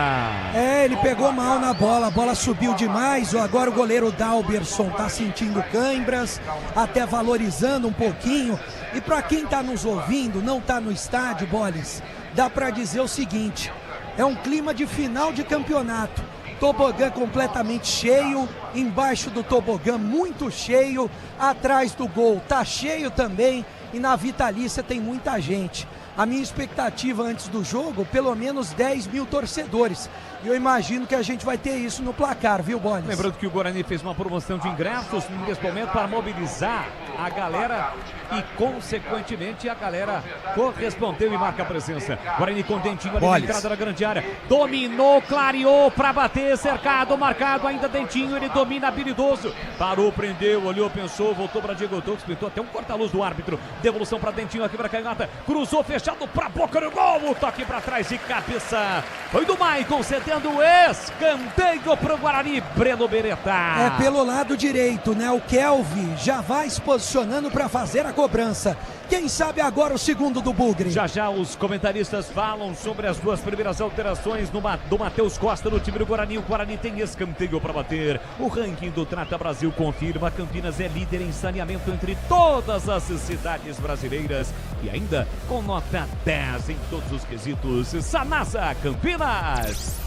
É, ele pegou mal na bola, a bola subiu demais. Agora o goleiro Dalberson tá sentindo cãibras, até valorizando um pouquinho. E pra quem tá nos ouvindo, não tá no estádio, Boles, dá pra dizer o seguinte: é um clima de final de campeonato. Tobogã completamente cheio, embaixo do tobogã muito cheio, atrás do gol tá cheio também, e na Vitalícia tem muita gente. A minha expectativa antes do jogo, pelo menos 10 mil torcedores. E eu imagino que a gente vai ter isso no placar, viu, Bones? Lembrando que o Guarani fez uma promoção de ingressos nesse momento para mobilizar a galera e, consequentemente, a galera correspondeu e marca a presença. Guarani com Dentinho ali na entrada da grande área. Dominou, clareou para bater, cercado, marcado, ainda Dentinho, ele domina, habilidoso. Parou, prendeu, olhou, pensou, voltou para Diego Torres, pintou até um corta-luz do árbitro. Devolução para Dentinho aqui para canhota, cruzou, fechado para a boca do gol. O toque para trás de cabeça. Foi do Maicon, cedendo o escanteio pro Guarani, Breno Beretta. É pelo lado direito, né? O Kelvin já vai se posicionando para fazer a cobrança. Quem sabe agora o segundo do Bugre. Já já os comentaristas falam sobre as duas primeiras alterações do Matheus Costa no time do Guarani. O Guarani tem escanteio para bater. O ranking do Trata Brasil confirma: Campinas é líder em saneamento entre todas as cidades brasileiras e ainda com nota 10 em todos os quesitos. Sanasa Campinas.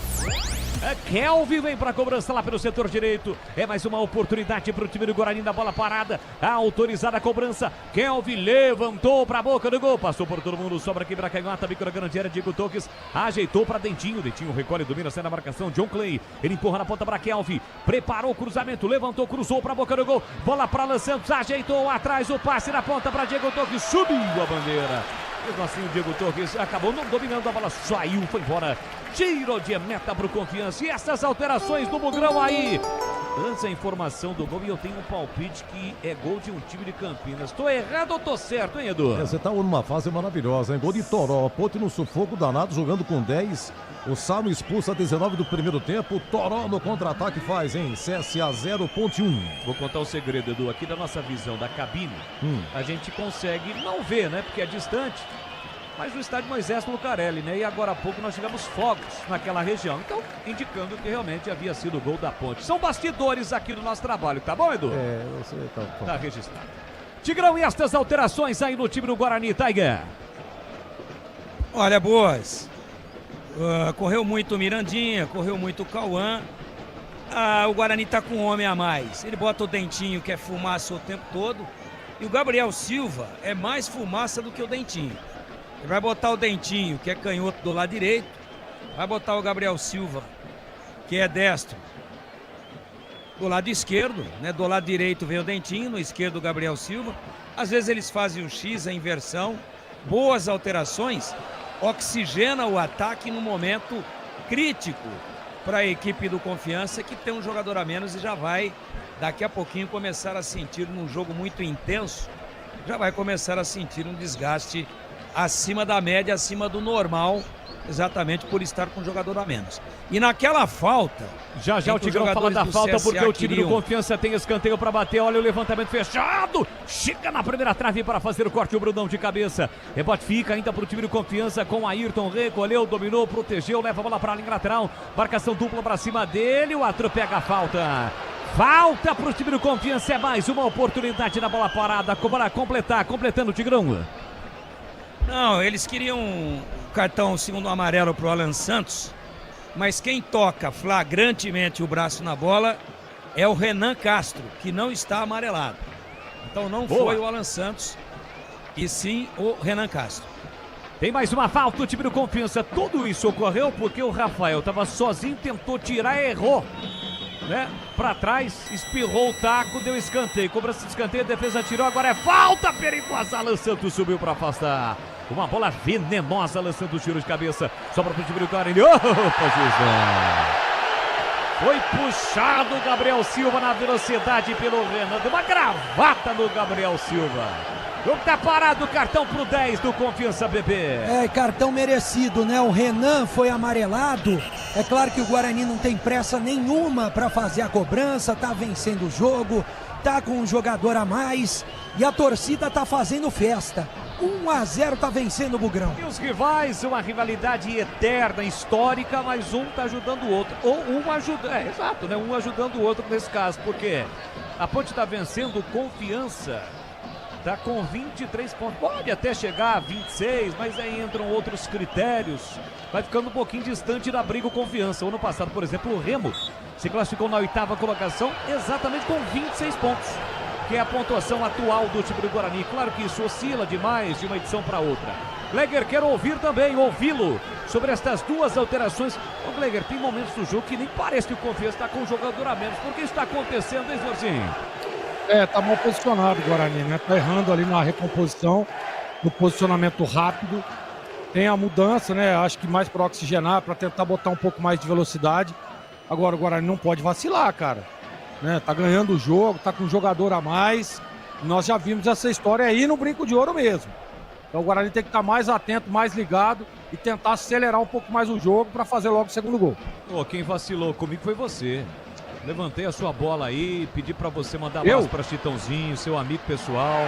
Kelvin vem para a cobrança lá pelo setor direito. É mais uma oportunidade para o time do Guarani na bola parada. Autorizada a cobrança. Kelvin levantou para a boca do gol. Passou por todo mundo. Sobra aqui para a canhota. Bico da grande área. Diego Torres ajeitou para Dentinho. Dentinho recolhe, domina, sai na marcação. John Clay. Ele empurra na ponta para Kelvin. Preparou o cruzamento. Levantou, cruzou para a boca do gol. Bola para Alan Santos. Ajeitou atrás o passe na ponta para Diego Torres. Subiu a bandeira. Mesmo assim, o Diego Torres acabou não dominando a bola. Saiu, foi embora. Tiro de meta para o Confiança. E essas alterações do Bugrão aí. Antes a informação do gol, e eu tenho um palpite que é gol de um time de Campinas. Tô errado ou tô certo, hein, Edu? Você tá numa fase maravilhosa, hein? Gol de Toró. Ponte no sufoco danado, jogando com 10. O Salmo expulsa a 19 do primeiro tempo. Toró no contra-ataque faz, hein? CSA 0, Ponte 1. Vou contar um segredo, Edu. Aqui da nossa visão da cabine, a gente consegue não ver, né? Porque é distante. Mas no estádio Moisés Lucarelli, né? E agora há pouco nós tivemos fogos naquela região. Então, indicando que realmente havia sido o gol da Ponte. São bastidores aqui do nosso trabalho, tá bom, Edu? É, eu sei, tá bom. Tá registrado. Tigrão, e estas alterações aí no time do Guarani, Tiger? Olha, boas. Correu muito o Mirandinha, correu muito o Cauã. O Guarani tá com um homem a mais. Ele bota o Dentinho, que é fumaça o tempo todo. E o Gabriel Silva é mais fumaça do que o Dentinho. Ele vai botar o Dentinho, que é canhoto, do lado direito. Vai botar o Gabriel Silva, que é destro, do lado esquerdo, né? Do lado direito vem o Dentinho, no esquerdo o Gabriel Silva. Às vezes eles fazem o X, a inversão. Boas alterações, oxigena o ataque no momento crítico para a equipe do Confiança, que tem um jogador a menos e já vai, daqui a pouquinho, começar a sentir num jogo muito intenso, já vai começar a sentir um desgaste acima da média, acima do normal, exatamente por estar com um jogador a menos. E naquela falta... Já o Tigrão fala da falta porque o time do Confiança tem escanteio para bater. Olha o levantamento fechado. Chega na primeira trave para fazer o corte. O Brunão de cabeça. Rebote fica ainda para o time do Confiança com Ayrton. Recolheu, dominou, protegeu. Leva a bola para a linha lateral. Marcação dupla para cima dele. O Atro pega a falta. Falta para o time do Confiança. É mais uma oportunidade na bola parada para completar. Completando o Tigrão. Não, eles queriam cartão segundo amarelo para o Alan Santos, mas quem toca flagrantemente o braço na bola é o Renan Castro, que não está amarelado. Então não foi o Alan Santos, e sim o Renan Castro. Tem mais uma falta, o time do Confiança. Tudo isso ocorreu porque o Rafael estava sozinho, tentou tirar, errou, né? Para trás, espirrou o taco, deu escanteio. Cobrança de escanteio, a defesa tirou, agora é falta perigosa. Alan Santos subiu para afastar. Uma bola venenosa, lançando o tiro de cabeça. Sobra para o time do Guarani. Foi puxado o Gabriel Silva na velocidade pelo Renan. Deu uma gravata no Gabriel Silva. O jogo tá parado, cartão pro 10 do Confiança, bebê. Cartão merecido, né? O Renan foi amarelado. É claro que o Guarani não tem pressa nenhuma para fazer a cobrança, tá vencendo o jogo, tá com um jogador a mais e a torcida tá fazendo festa. 1-0 tá vencendo o Bugrão. E os rivais, uma rivalidade eterna, histórica, mas um tá ajudando o outro. Ou um ajuda, exato, né? Um ajudando o outro nesse caso, porque a Ponte tá vencendo o Confiança. Tá com 23 pontos, pode até chegar a 26, mas aí entram outros critérios. Vai ficando um pouquinho distante da briga o Confiança. O ano passado, por exemplo, o Remo se classificou na 8ª colocação exatamente com 26 pontos. Que é a pontuação atual do time do Guarani. Claro que isso oscila demais de uma edição para outra. Gleger, quero ouvir também, ouvi-lo sobre estas duas alterações. O Gleger, tem momentos do jogo que nem parece que o Confiança está com um jogador a menos. Por que isso está acontecendo, hein, senhorzinho? Tá mal posicionado o Guarani, né? Tá errando ali na recomposição, no posicionamento rápido. Tem a mudança, né? Acho que mais para oxigenar, para tentar botar um pouco mais de velocidade. Agora o Guarani não pode vacilar, cara. Né, tá ganhando o jogo, tá com um jogador a mais. Nós já vimos essa história aí no Brinco de Ouro mesmo. Então o Guarani tem que estar mais atento, mais ligado e tentar acelerar um pouco mais o jogo para fazer logo o segundo gol. Quem vacilou comigo foi você. Levantei a sua bola aí, pedi para você mandar abraço para Chitãozinho, seu amigo pessoal.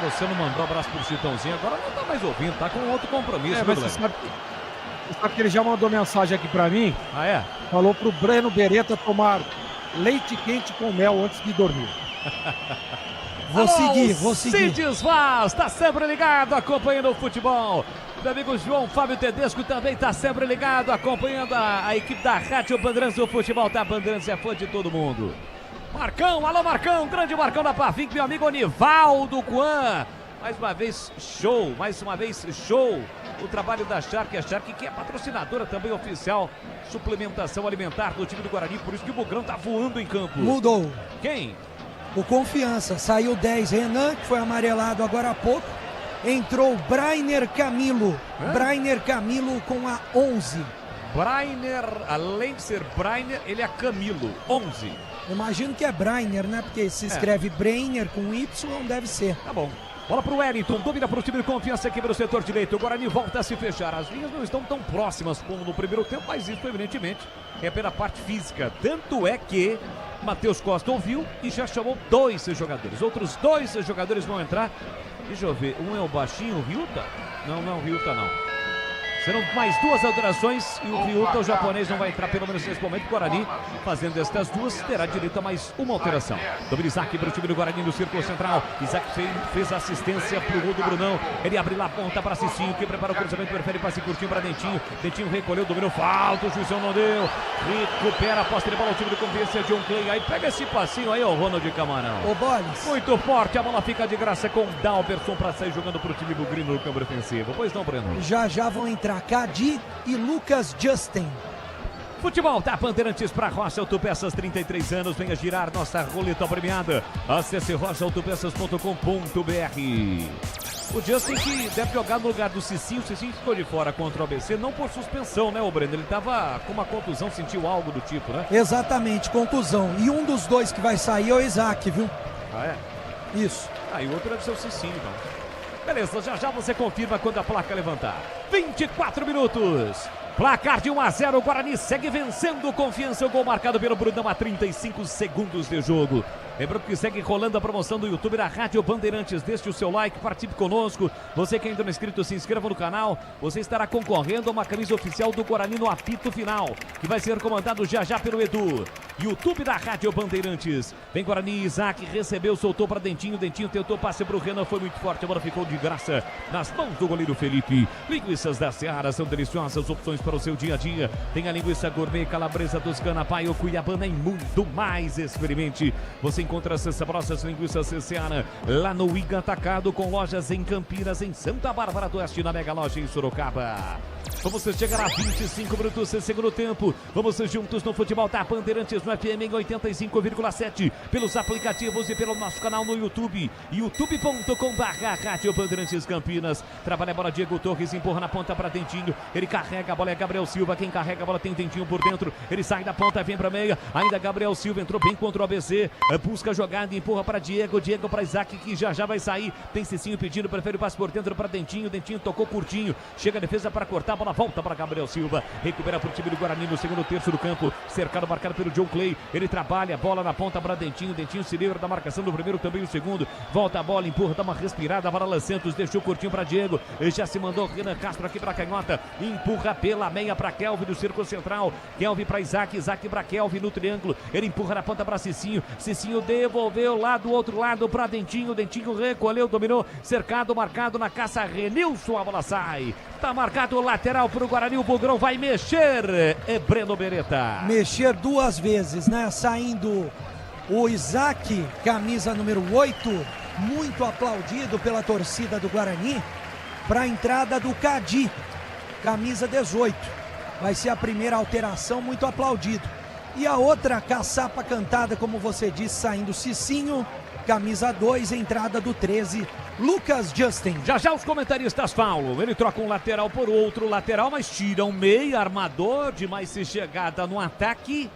Você não mandou abraço pro Chitãozinho, agora não tá mais ouvindo, tá com outro compromisso. Mas você sabe que ele já mandou mensagem aqui para mim. Ah, é? Falou pro Breno Beretta tomar leite quente com mel antes de dormir. Vou seguir. Cides Vaz, tá sempre ligado, acompanhando o futebol. Meu amigo João Fábio Tedesco também tá sempre ligado, acompanhando a equipe da Rádio Bandeirantes do Futebol. Tá, Bandeirantes é fã de todo mundo. Marcão, alô Marcão, grande Marcão da Pavink, meu amigo Onivaldo Juan. Mais uma vez show. O trabalho da Shark, a Shark que é patrocinadora também oficial, suplementação alimentar do time do Guarani, por isso que o Bugrão tá voando em campo. Mudou. Quem? O Confiança, saiu 10 Renan, que foi amarelado agora há pouco, entrou Brainer Camilo, Brainer Camilo com a 11. Brainer, além de ser Brainer, ele é Camilo, 11. Imagino que é Brainer, né, porque se escreve Brainer com Y, deve ser. Tá bom. Bola para o Wellington, domina para o time de Confiança aqui pelo setor direito. O Guarani volta a se fechar. As linhas não estão tão próximas como no primeiro tempo, mas isso evidentemente é pela parte física. Tanto é que Matheus Costa ouviu e já chamou 2 jogadores. Outros 2 jogadores vão entrar. Deixa eu ver, um é o baixinho, o Ryuta? Não, o Ryuta não. Serão mais 2 alterações e o Ryuta, o japonês, não vai entrar pelo menos nesse momento. O Guarani, fazendo estas 2, terá direito a mais uma alteração. Domina Isaac para o time do Guarani no círculo central. Isaac fez assistência para o gol do Brunão. Ele abre lá a ponta para Cicinho, que prepara o cruzamento, prefere passe curtinho para Dentinho. Dentinho recolheu, dominou, falta, o juizão não deu. Recupera a posse de bola, o time do Confiança, John Clay. Aí pega esse passinho aí, o Ronald Camarão. Ô, Boles. Muito forte, a bola fica de graça com Dalberson para sair jogando para o time bugrino no campo defensivo. Pois não, Breno? Já vão entrar Cadi e Lucas Justin. Futebol da Bandeirantes para Rocha Autopeças, 33 anos. Venha girar nossa roleta premiada. Acesse rochaautopeças.com.br. O Justin que deve jogar no lugar do Cicinho. O Cicinho ficou de fora contra o ABC, não por suspensão, né, o Breno? Ele tava com uma contusão, sentiu algo do tipo, né? Exatamente, contusão. E um dos dois que vai sair é o Isaac, viu? Ah, é? Isso. E o outro deve ser o Cicinho, então. Beleza, já você confirma quando a placa levantar. 24 minutos. Placar de 1-0, o Guarani segue vencendo. Confiança, o gol marcado pelo Brunão a 35 segundos de jogo. Lembrando que segue rolando a promoção do YouTube da Rádio Bandeirantes. Deixe o seu like, participe conosco. Você que ainda não é inscrito, se inscreva no canal. Você estará concorrendo a uma camisa oficial do Guarani no apito final, que vai ser comandado já pelo Edu. YouTube da Rádio Bandeirantes. Vem Guarani, Isaac recebeu, soltou para Dentinho. Dentinho tentou passe para o Renan, foi muito forte. A bola ficou de graça nas mãos do goleiro Felipe. Linguiças da Seara são deliciosas opções para o seu dia a dia. Tem a linguiça gourmet, calabresa toscana, paio, cuiabana e muito mais. Experimente. Você encontra as saborosas linguiças Seara lá no Iga Atacado, com lojas em Campinas, em Santa Bárbara do Oeste, na Mega Loja em Sorocaba. Vamos chegar a 25 minutos de segundo tempo. Vamos juntos no futebol da Bandeirantes no FM em 85,7, pelos aplicativos e pelo nosso canal no YouTube, youtube.com/Rádio Bandeirantes Campinas. Trabalha a bola, Diego Torres empurra na ponta para Dentinho. Ele carrega a bola, é Gabriel Silva. Quem carrega a bola tem Dentinho por dentro. Ele sai da ponta, vem para meia. Ainda Gabriel Silva entrou bem contra o ABC. Busca a jogada e empurra para Diego. Diego para Isaac, que já vai sair. Tem Cicinho pedindo, prefere o passe por dentro para Dentinho. Dentinho tocou curtinho. Chega a defesa para cortar. A bola volta para Gabriel Silva. Recupera para o time do Guarani no segundo terço do campo. Cercado, marcado pelo John Clay. Ele trabalha a bola na ponta para Dentinho. Dentinho se livra da marcação do primeiro, também o segundo. Volta a bola, empurra, dá uma respirada. Varela Santos deixou curtinho para Diego. Ele já se mandou Renan Castro aqui para canhota. Empurra pela meia para Kelvin do círculo central. Kelvin para Isaac. Isaac para Kelvin no triângulo. Ele empurra na ponta para Cicinho. Cicinho devolveu lá do outro lado para Dentinho. Dentinho recolheu, dominou. Cercado, marcado na caça. Renilson, a bola sai. Tá marcado o lateral para o Guarani. O Bugrão vai mexer. É Breno Beretta. Mexer duas vezes, né? Saindo o Isaac, camisa número 8, muito aplaudido pela torcida do Guarani, para a entrada do Cadi, camisa 18. Vai ser a primeira alteração, muito aplaudido. E a outra caçapa cantada, como você disse, saindo Cicinho, camisa 2, entrada do 13, Lucas Justin. Já os comentaristas falam, ele troca um lateral por outro lateral, mas tira um meio armador de mais chegada no ataque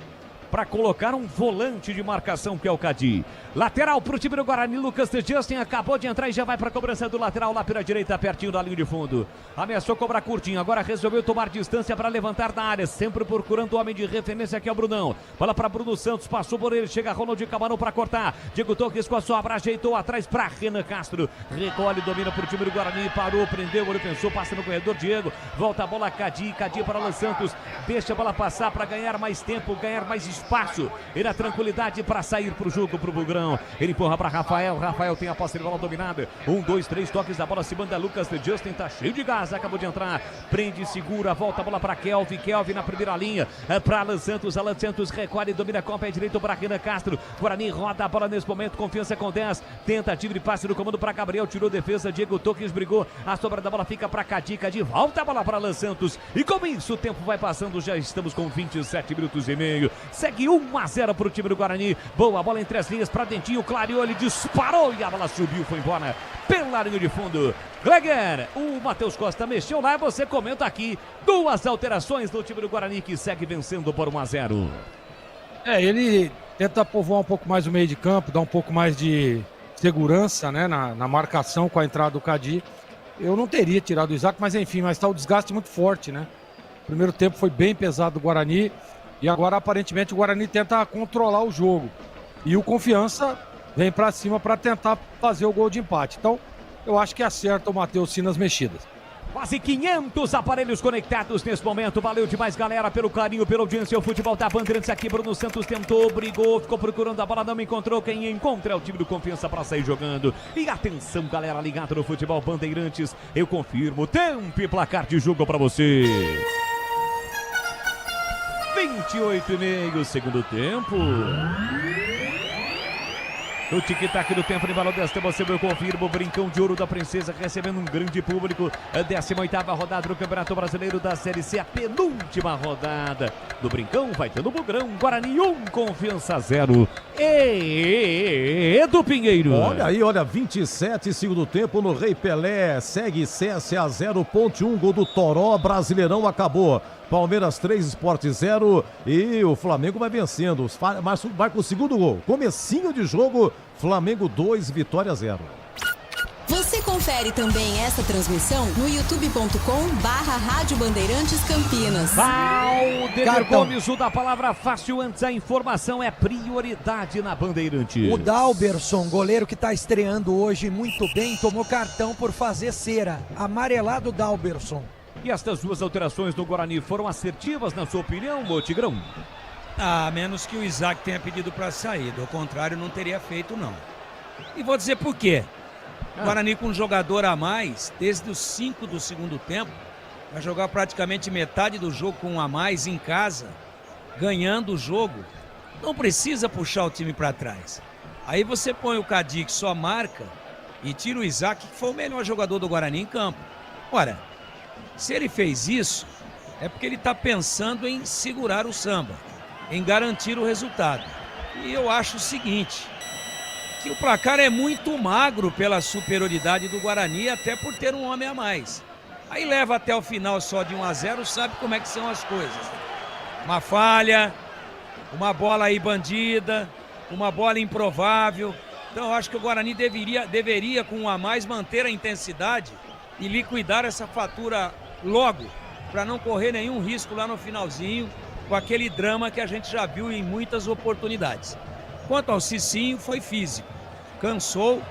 para colocar um volante de marcação, que é o Cadi. Lateral para o time do Guarani, Lucas Justin acabou de entrar e já vai para a cobrança do lateral lá pela direita, pertinho da linha de fundo. Ameaçou cobrar curtinho, agora resolveu tomar distância para levantar na área, sempre procurando o homem de referência, que é o Brunão. Bola para Bruno Santos, passou por ele, chega Ronald Camarão para cortar. Diego Torres com a sobra, ajeitou atrás para Renan Castro. Recolhe, domina para o time do Guarani, parou, prendeu, ele pensou, passa no corredor, Diego. Volta a bola, Cadi para Alan Santos. Deixa a bola passar para ganhar mais tempo, ganhar mais espaço. E na tranquilidade para sair para o jogo, para o Bugrão. Ele empurra para Rafael. Rafael tem a posse de bola dominada. 1, 2, 3 toques da bola. Se manda Lucas Justin. Tá cheio de gás. Acabou de entrar. Prende, segura. Volta a bola para Kelvin. Kelvin na primeira linha. Para Alan Santos. Alan Santos recolhe. Domina com o pé direito para Renan Castro. Guarani roda a bola nesse momento. Confiança com 10. Tentativa de passe no comando para Gabriel. Tirou defesa. Diego Torres brigou. A sobra da bola fica para Cadi. Cadi volta a bola para Alan Santos. E com isso o tempo vai passando. Já estamos com 27 minutos e meio. Segue 1-0 para o time do Guarani. Boa bola entre as linhas para Dentinho, clareou, ele disparou e a bola subiu, foi embora pela linha de fundo. Gleger, o Matheus Costa mexeu lá e você comenta aqui. 2 alterações do time do Guarani, que segue vencendo por 1-0. Ele tenta povoar um pouco mais o meio de campo, dar um pouco mais de segurança, né, na marcação com a entrada do Cadi. Eu não teria tirado o Isaac, mas enfim, mas está o desgaste muito forte, né? O primeiro tempo foi bem pesado do Guarani e agora aparentemente o Guarani tenta controlar o jogo. E o Confiança vem para cima para tentar fazer o gol de empate. Então, eu acho que acerta o Matheus sim nas mexidas. Quase 500 aparelhos conectados nesse momento. Valeu demais, galera, pelo carinho, pela audiência. O futebol da Bandeirantes aqui. Bruno Santos tentou, brigou, ficou procurando a bola, não encontrou. Quem encontra é o time do Confiança para sair jogando. E atenção, galera, ligado no futebol Bandeirantes. Eu confirmo, tempo e placar de jogo para você. 28,5 segundo tempo. No tic-tac do tempo, Nivaldo Esteban, eu confirmo, o Brincão de Ouro da Princesa recebendo um grande público. A 18ª rodada do Campeonato Brasileiro da Série C, a penúltima rodada do Brincão, vai tendo Bugrão, Guarani 1, Confiança 0. Edu Pinheiro. Olha aí, olha, 27 segundo tempo no Rei Pelé, segue CSA 0.1, gol do Toró, Brasileirão acabou. Palmeiras 3, Sport 0 e o Flamengo vai vencendo. Vai com o segundo gol. Comecinho de jogo, Flamengo 2, Vitória 0. Você confere também essa transmissão no youtube.com/Rádio Bandeirantes Campinas. Valdemir Gomes, o da palavra fácil, antes a informação é prioridade na Bandeirantes. O Dalberson, goleiro que está estreando hoje muito bem, tomou cartão por fazer cera. Amarelado Dalberson. E estas duas alterações no Guarani foram assertivas, na sua opinião, ô Tigrão? A menos que o Isaac tenha pedido para sair. Do contrário, não teria feito, não. E vou dizer por quê. O Guarani com um jogador a mais, desde os 5 do segundo tempo, vai jogar praticamente metade do jogo com um a mais em casa, ganhando o jogo. Não precisa puxar o time para trás. Aí você põe o Cadi, que só marca, e tira o Isaac, que foi o melhor jogador do Guarani em campo. Ora, se ele fez isso, é porque ele está pensando em segurar o samba, em garantir o resultado. E eu acho o seguinte, que o placar é muito magro pela superioridade do Guarani, até por ter um homem a mais. Aí leva até o final só de 1-0, sabe como é que são as coisas. Uma falha, uma bola aí bandida, uma bola improvável. Então eu acho que o Guarani deveria com um a mais, manter a intensidade e liquidar essa fatura logo, para não correr nenhum risco lá no finalzinho, com aquele drama que a gente já viu em muitas oportunidades. Quanto ao Cicinho, foi físico. Cansou,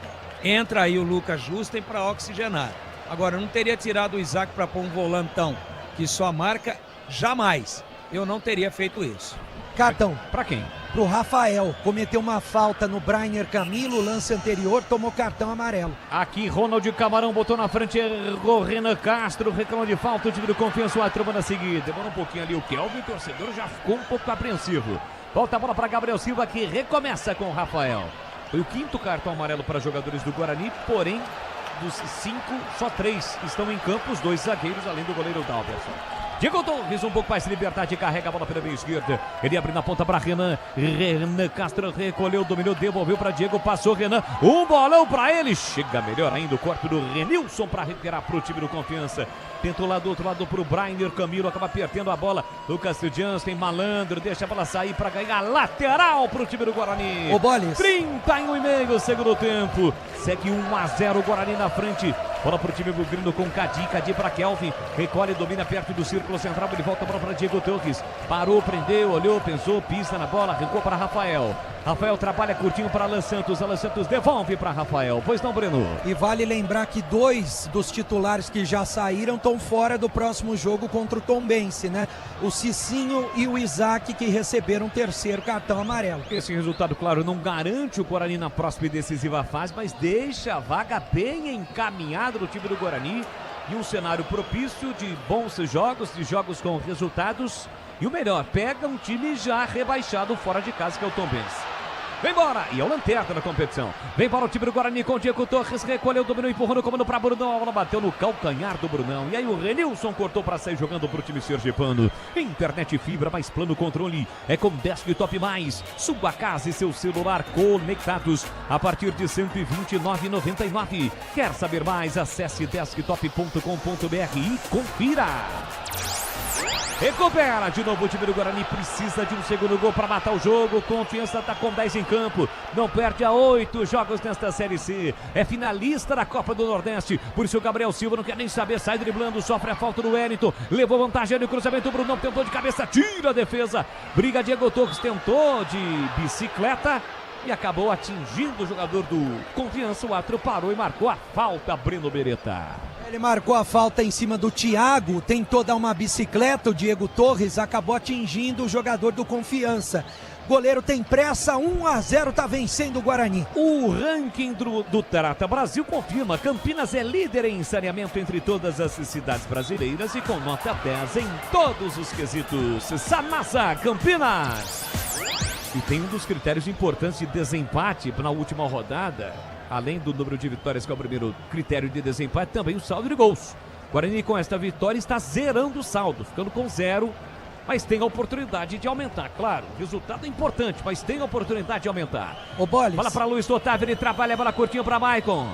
entra aí o Lucas Justen para oxigenar. Agora, eu não teria tirado o Isaac para pôr um volantão que só marca, jamais. Eu não teria feito isso. Cartão. Para quem? Pro Rafael. Cometeu uma falta no Brainer Camilo, lance anterior, tomou cartão amarelo. Aqui, Ronald Camarão botou na frente, errou Renan Castro, reclama de falta, o time do Confiança, a turma na seguida. Demora um pouquinho ali o Kelvin, o torcedor já ficou um pouco apreensivo. Volta a bola para Gabriel Silva, que recomeça com o Rafael. Foi o 5º cartão amarelo para jogadores do Guarani, porém, dos 5, só 3 estão em campo, os 2 zagueiros, além do goleiro Dalberson. Diego Torres, um pouco mais de liberdade, carrega a bola pela meia esquerda. Ele abre na ponta para Renan. Renan Castro recolheu, dominou, devolveu para Diego, passou Renan. Um bolão para ele. Chega melhor ainda o corpo do Renilson para recuperar para o time do Confiança. Tentou lá do outro lado pro Brainer Camilo, acaba perdendo a bola. Lucas Jansen, malandro, deixa a bola sair para ganhar lateral para o time do Guarani. Ô, Boles. 31,5 segundo tempo. Segue 1-0 o Guarani na frente. Bola pro time bugrino com Cadi para Kelvin. Recolhe, domina perto do círculo central. Ele volta a bola para Diego Torres. Parou, prendeu, olhou, pensou, pisa na bola, arrancou para Rafael. Rafael trabalha curtinho para Alan Santos. Alan Santos devolve para Rafael. Pois não, Breno? E vale lembrar que 2 dos titulares que já saíram estão fora do próximo jogo contra o Tombense, né? O Cicinho e o Isaac, que receberam o 3º cartão amarelo. Esse resultado, claro, não garante o Guarani na próxima e decisiva fase, mas deixa a vaga bem encaminhada do time do Guarani e um cenário propício de bons jogos, de jogos com resultados. E o melhor, pega um time já rebaixado fora de casa, que é o Tombense. Vem embora! E é o lanterna da competição. Vem para o time do Guarani com o Diego Torres. Recolheu, dominou, empurrou no comando para Brunão. A bola bateu no calcanhar do Brunão. E aí o Renilson cortou para sair jogando para o time sergipano. Internet fibra mais plano controle. É com Desktop Mais. Sua casa e seu celular conectados a partir de R$ 129,99. Quer saber mais? Acesse desktop.com.br e confira. Recupera de novo o time do Guarani, precisa de um segundo gol para matar o jogo. Confiança está com 10 em campo, não perde a 8 jogos nesta Série C. É finalista da Copa do Nordeste, por isso o Gabriel Silva não quer nem saber, sai driblando, sofre a falta do Wellington, levou vantagem no cruzamento, o Brunão tentou de cabeça, tira a defesa, briga Diego Torres, tentou de bicicleta e acabou atingindo o jogador do Confiança. O árbitro parou e marcou a falta, Breno Beretta. Ele marcou a falta em cima do Thiago, tentou dar uma bicicleta, o Diego Torres acabou atingindo o jogador do Confiança. Goleiro tem pressa, 1-0, tá vencendo o Guarani. O ranking do Trata Brasil confirma, Campinas é líder em saneamento entre todas as cidades brasileiras e com nota 10 em todos os quesitos. Sanasa, Campinas. E tem um dos critérios importantes de desempate na última rodada, além do número de vitórias, que é o primeiro critério de desempate, também o saldo de gols. O Guarani, com esta vitória, está zerando o saldo, ficando com 0, mas tem a oportunidade de aumentar, claro. O resultado é importante, mas tem a oportunidade de aumentar. Ô, Boles. Bola para Luiz Otávio, ele trabalha a bola curtinha para Maicon.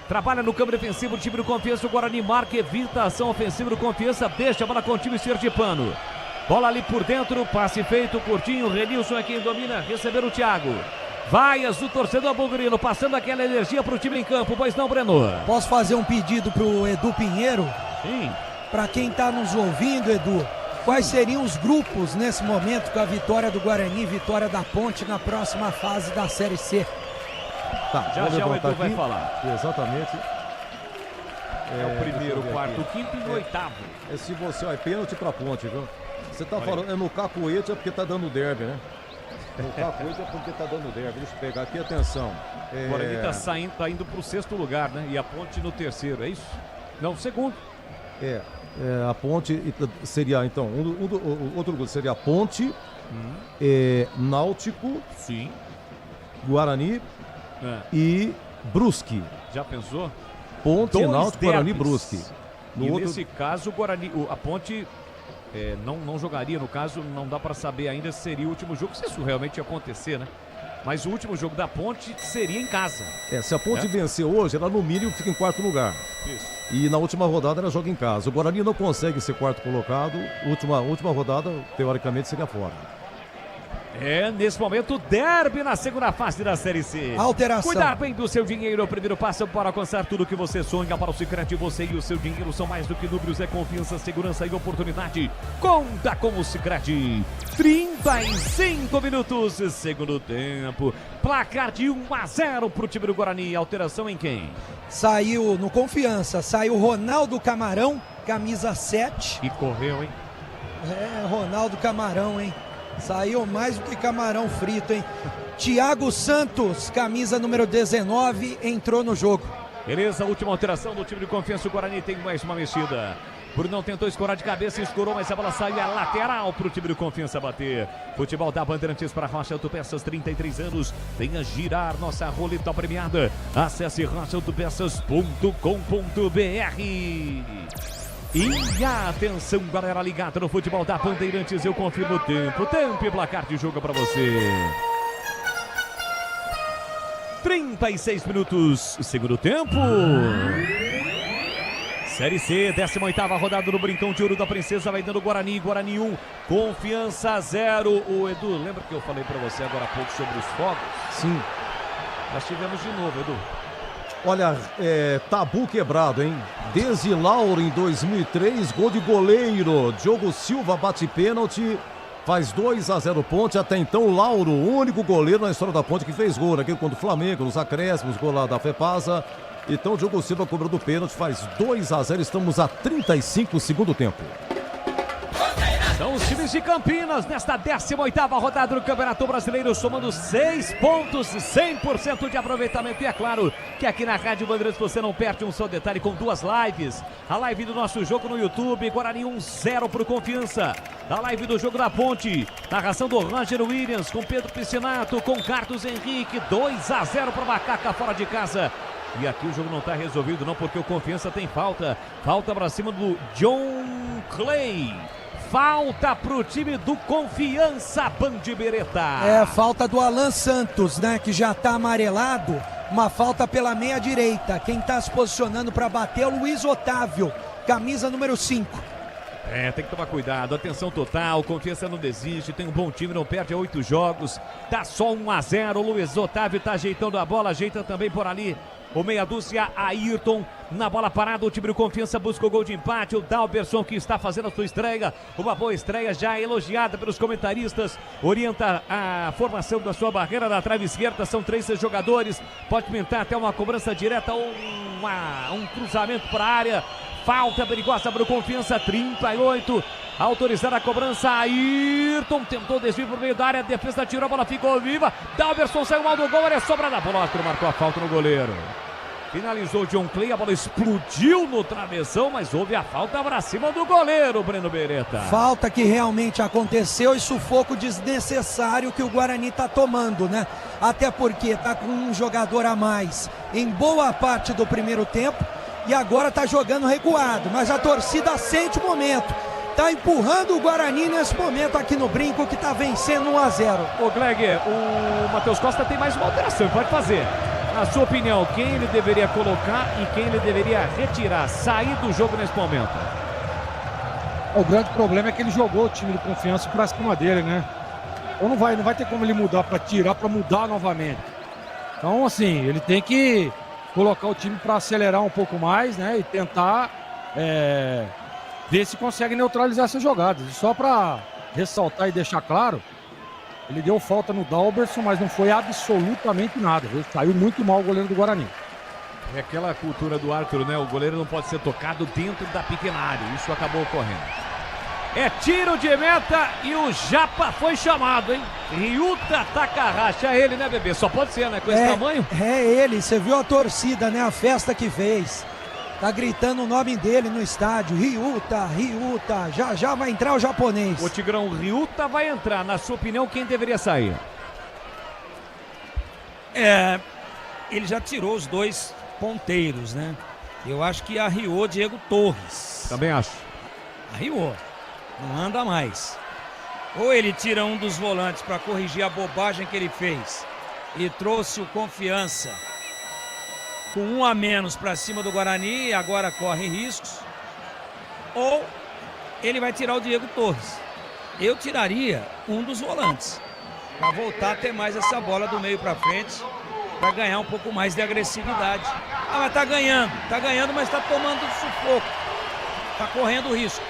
Trabalha no campo defensivo do time do Confiança, o Guarani marca, evita a ação ofensiva do Confiança, deixa a bola com o time sergipano. Bola ali por dentro, passe feito, curtinho, Renilson é quem domina, receber o Thiago. Vaias do torcedor bugrino, passando aquela energia pro time em campo, pois não, Breno? Posso fazer um pedido pro Edu Pinheiro? Sim. Para quem tá nos ouvindo, Edu, quais seriam os grupos nesse momento com a vitória do Guarani, vitória da Ponte na próxima fase da Série C? Tá, já o Edu aqui. vai falar. Exatamente. É o primeiro, quarto, quinto e o oitavo. Se você, é pênalti pra Ponte, viu? Você tá falando, no cacuete é porque tá dando derby, né? No cacuete é porque tá dando derby. Deixa eu pegar aqui, atenção. O Guarani tá indo pro 6º lugar, né? E a Ponte no 3º, é isso? Não, segundo. A Ponte seria, então, outro grupo seria a Ponte, Náutico, sim, Guarani e Brusque. Já pensou? Ponte, Náutico, Guarani e Brusque. Nesse caso, o Guarani, a Ponte não jogaria, no caso, não dá para saber ainda se seria o último jogo, se isso realmente ia acontecer, né? Mas o último jogo da Ponte seria em casa. Se a Ponte vencer hoje, ela no mínimo fica em 4º lugar. Isso. E na última rodada ela joga em casa. O Guarani não consegue ser 4º colocado. Última rodada, teoricamente, seria fora. Nesse momento, derby na segunda fase da Série C. Alteração. Cuidar bem do seu dinheiro, o primeiro passo para alcançar tudo que você sonha. Para o Sicredi, você e o seu dinheiro são mais do que números, é confiança, segurança e oportunidade. Conta com o Sicredi. 35 minutos, segundo tempo. Placar de 1-0 para o time do Guarani. Alteração em quem? Saiu no Confiança, saiu Ronaldo Camarão, camisa 7. E correu, hein? Ronaldo Camarão, hein? Saiu mais do que camarão frito, hein? Thiago Santos, camisa número 19, entrou no jogo. Beleza, última alteração do time de Confiança. O Guarani tem mais uma mexida. Brunão tentou escorar de cabeça, escorou, mas a bola saiu. É lateral para o time de Confiança bater. Futebol da Bandeirantes para Rocha Autopeças, 33 anos. Venha girar nossa roleta premiada. Acesse rochaautopeças.com.br. E atenção, galera ligada no futebol da Bandeirantes, eu confirmo o tempo e placar de jogo para você. 36 minutos, segundo tempo. Série C, 18ª rodada do Brincão de Ouro da Princesa, vai dando Guarani 1, Confiança 0. O Edu, lembra que eu falei para você agora há pouco sobre os fogos? Sim. Nós tivemos de novo, Edu. Olha, tabu quebrado, hein? Desde Lauro em 2003, gol de goleiro. Diogo Silva bate pênalti, faz 2-0 Ponte. Até então, Lauro, o único goleiro na história da Ponte que fez gol, aquele contra o Flamengo, nos acréscimos, gol lá da Fepasa. Então, Diogo Silva cobrando o pênalti, faz 2-0. Estamos a 35 segundo tempo. São os times de Campinas nesta 18ª rodada do Campeonato Brasileiro, somando 6 pontos, 100% de aproveitamento. E é claro que aqui na Rádio Bandeirantes você não perde um só detalhe, com 2 lives. A live do nosso jogo no YouTube, Guarani 1-0 para o Confiança. A live do jogo da Ponte, narração do Roger Williams, com Pedro Piscinato, com Carlos Henrique, 2-0 para o Macaca fora de casa. E aqui o jogo não está resolvido não, porque o Confiança tem falta. Falta para cima do John Clay. Falta pro time do Confiança, Bandibereta. Falta do Alan Santos, né? Que já tá amarelado. Uma falta pela meia direita. Quem tá se posicionando para bater é o Luiz Otávio, camisa número 5. Tem que tomar cuidado, atenção total, Confiança não desiste, tem um bom time, não perde 8 jogos, dá só 1-0, o Luiz Otávio tá ajeitando a bola, ajeita também por ali o meia dúzia, Ayrton, na bola parada, o time do Confiança busca o gol de empate, o Dalberson que está fazendo a sua estreia, uma boa estreia já elogiada pelos comentaristas, orienta a formação da sua barreira da trave esquerda, são 3 jogadores, pode pintar até uma cobrança direta ou um cruzamento para a área. Falta perigosa para o Confiança, 38. Autorizada a cobrança, Ayrton tentou desvio por meio da área, a defesa tirou, a bola ficou viva. Dalberson saiu mal do gol, ele é sobrada. Bola, marcou a falta no goleiro. Finalizou o John Clay, a bola explodiu no travessão, mas houve a falta pra cima do goleiro, Breno Beretta. Falta que realmente aconteceu e sufoco desnecessário que o Guarani tá tomando, né? Até porque tá com um jogador a mais em boa parte do primeiro tempo e agora tá jogando recuado, mas a torcida sente o momento. Tá empurrando o Guarani nesse momento aqui no Brinco, que tá vencendo 1-0. Ô Gleg, o Matheus Costa tem mais uma alteração, pode fazer. Na sua opinião, quem ele deveria colocar e quem ele deveria retirar, sair do jogo nesse momento? O grande problema é que ele jogou o time de confiança pra cima dele, né? Então não vai ter como ele mudar pra tirar, pra mudar novamente. Então, assim, ele tem que colocar o time pra acelerar um pouco mais, né? E tentar ver se consegue neutralizar essas jogadas. E só pra ressaltar e deixar claro, ele deu falta no Dalberson, mas não foi absolutamente nada. Viu? Saiu muito mal o goleiro do Guarani. É aquela cultura do Arthur, né? O goleiro não pode ser tocado dentro da pequena área. Isso acabou ocorrendo. É tiro de meta e o Japa foi chamado, hein? Ryuta Takahashi. É ele, né, bebê? Só pode ser, né? Com esse tamanho. É ele. Você viu a torcida, né? A festa que fez. Tá gritando o nome dele no estádio. Ryuta, Ryuta. Já vai entrar o japonês. O Tigrão, Ryuta vai entrar. Na sua opinião, quem deveria sair? Ele já tirou os dois ponteiros, né? Eu acho que arriou Diego Torres. Também acho. Arriou. Não anda mais. Ou ele tira um dos volantes para corrigir a bobagem que ele fez e trouxe o Confiança com um a menos para cima do Guarani e agora corre riscos. Ou ele vai tirar o Diego Torres. Eu tiraria um dos volantes para voltar a ter mais essa bola do meio para frente, para ganhar um pouco mais de agressividade. Mas tá ganhando, mas tá tomando sufoco. Tá correndo risco.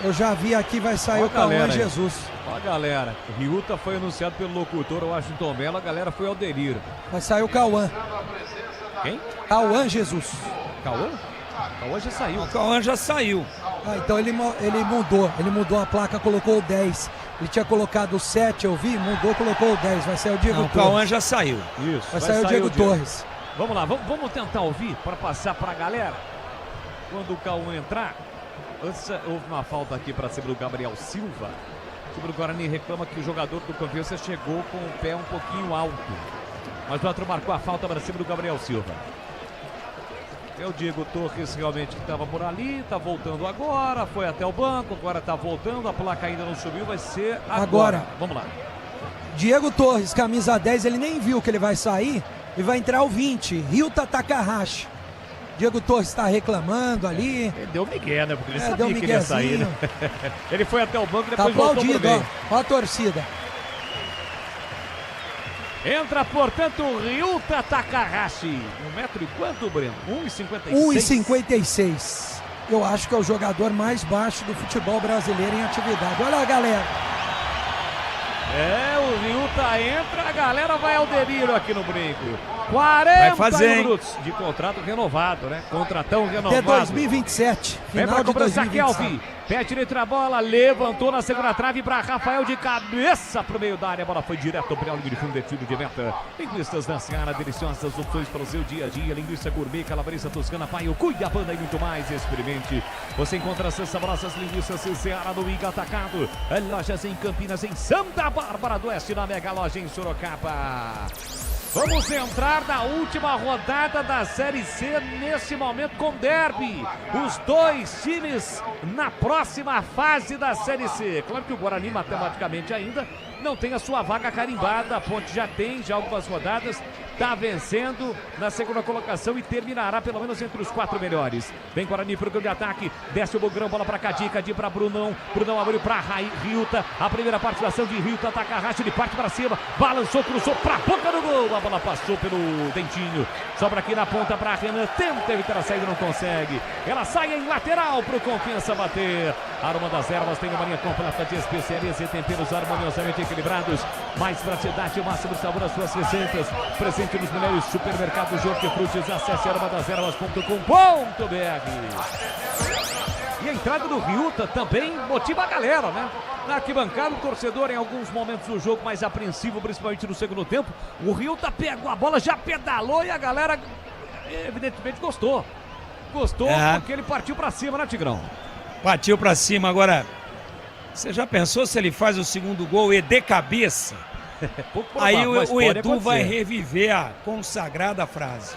Eu já vi aqui, vai sair o Cauã Jesus. Ó a galera, o Ryuta foi anunciado pelo locutor Washington Mello, a galera foi ao delírio. Vai sair o Cauã. Quem? Cauã Jesus. Cauã? Cauã já saiu. O Cauã já saiu. Então ele mudou a placa, colocou o 10. Ele tinha colocado o 7, eu vi, mudou, colocou o 10. Vai sair o Diego Torres. O Cauã já saiu. Isso. Vai sair o Diego Torres. Vamos lá, vamos tentar ouvir para passar para a galera. Quando o Cauã entrar, antes houve uma falta aqui para cima do Gabriel Silva. O time do Guarani reclama que o jogador do Confiança chegou com o pé um pouquinho alto. Mas o outro marcou a falta para cima do Gabriel Silva. É o Diego Torres realmente que estava por ali, está voltando agora, foi até o banco, agora está voltando, a placa ainda não subiu, vai ser agora. Vamos lá. Diego Torres, camisa 10, ele nem viu que ele vai sair e vai entrar o 20, Ryuta Takahashi. Diego Torres está reclamando ali. Ele deu migué, né? Porque ele sabia que ele ia sair, né? Ele foi até o banco e depois tá voltou pro meio. Ó a torcida. Entra, portanto, o Ryuta Takahashi. 1 metro e quanto, Breno? 1,56? 1,56. Eu acho que é o jogador mais baixo do futebol brasileiro em atividade. Olha a galera. O Ryuta entra, a galera vai ao delírio aqui no Brinco. 40 minutos de contrato renovado, né? Contratão renovado. Até 2027. Vem pra cobrança Kelvin. Pé direito a bola, levantou na segunda trave para Rafael de cabeça pro meio da área. A bola foi direto para o linha de fundo, tiro de meta. Linguiças da Seara, deliciosas opções para o seu dia a dia. Linguiça gourmet, calabresa toscana, paio, cuiabana e muito mais. Experimente. Você encontra essas saborosas linguiças Seara no Iga Atacado. Lojas em Campinas, em Santa Bárbara do Oeste, na Mega Loja em Sorocaba. Vamos entrar na última rodada da Série C nesse momento com derby. Os dois times na próxima fase da Série C. Claro que o Guarani matematicamente ainda não tem a sua vaga carimbada. A Ponte já tem, já algumas rodadas. Está vencendo na segunda colocação e terminará pelo menos entre os 4 melhores. Vem Guarani para o campo de ataque. Desce o Bugrão, bola para Cadi, Cadi para Brunão. Brunão abriu para Ryuta. A primeira participação de Ryuta, Takahashi, ele parte para cima. Balançou, cruzou para a boca do gol. A bola passou pelo Dentinho. Sobra aqui na ponta para Renan. Tenta evitar a saída, não consegue. Ela sai em lateral para o Confiança bater. Aroma das Ervas tem uma linha completa de especiarias e temperos harmoniosamente equilibrados. Mais praticidade e o máximo sabor às suas receitas. Presente nos melhores supermercados de hortifrutis. Acesse aromadeservas.com.br. E a entrada do Ryuta também motiva a galera, né? Na arquibancada, o torcedor em alguns momentos do jogo mais apreensivo, principalmente no segundo tempo. O Ryuta pegou a bola, já pedalou e a galera evidentemente gostou. Gostou porque ele partiu pra cima, né, Tigrão? Partiu pra cima. Agora, você já pensou se ele faz o segundo gol e de cabeça? Aí o Edu vai reviver a consagrada frase.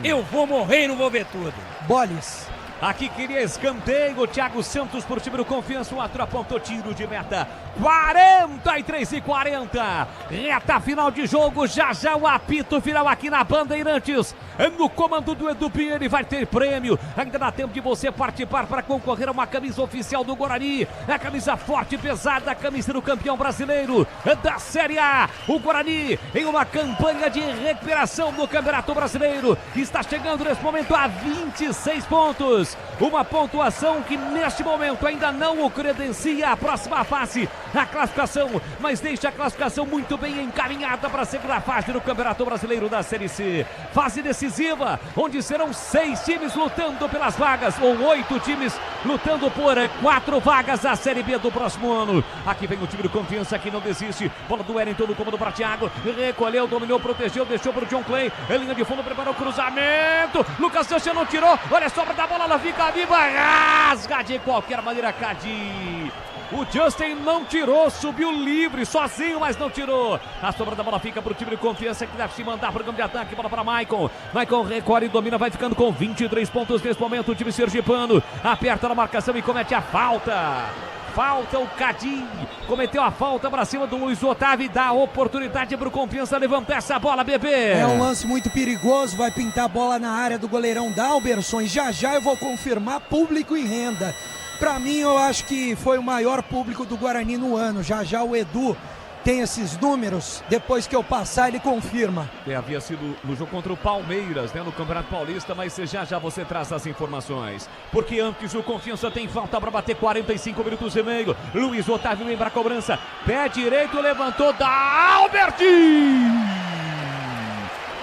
Eu vou morrer e não vou ver tudo. Boles. Aqui queria escanteio, Thiago Santos por time do Confiança, o outro apontou tiro de meta. 43-40, reta final de jogo, já o apito final aqui na Bandeirantes, no comando do Edu Pinheiro, ele vai ter prêmio, ainda dá tempo de você participar para concorrer a uma camisa oficial do Guarani, a camisa forte e pesada, a camisa do campeão brasileiro da Série A. O Guarani em uma campanha de recuperação do Campeonato Brasileiro, está chegando nesse momento a 26 pontos, uma pontuação que neste momento ainda não o credencia a próxima fase, a classificação, mas deixa a classificação muito bem encaminhada para a segunda fase do Campeonato Brasileiro da Série C. Fase decisiva, onde serão 6 times lutando pelas vagas, ou 8 times lutando por 4 vagas da Série B do próximo ano. Aqui vem o time do Confiança que não desiste. Bola do Wellington no comando para Thiago. Recolheu, dominou, protegeu, deixou para o John Clay. Em linha de fundo, preparou o cruzamento. Lucas Sanches não tirou. Olha a sobra da bola, ela fica viva. Rasga de qualquer maneira, Cadi. O Justin não tirou, subiu livre, sozinho, mas não tirou. A sobra da bola fica para o time de Confiança que deve se mandar para o campo de ataque. Bola para Maicon. Maicon recolhe e domina, vai ficando com 23 pontos nesse momento. O time sergipano aperta na marcação e comete a falta. Falta o Cadim, cometeu a falta para cima do Luiz Otávio e dá a oportunidade para o Confiança levantar essa bola, bebê. É um lance muito perigoso, vai pintar a bola na área do goleirão Dalberson e já eu vou confirmar público e renda. Pra mim, eu acho que foi o maior público do Guarani no ano. Já o Edu tem esses números. Depois que eu passar, ele confirma. Havia sido no jogo contra o Palmeiras, né, no Campeonato Paulista, mas já você traz as informações. Porque antes o Confiança tem falta para bater 45 minutos e meio. Luiz Otávio lembra a cobrança. Pé direito, levantou Dalbertin.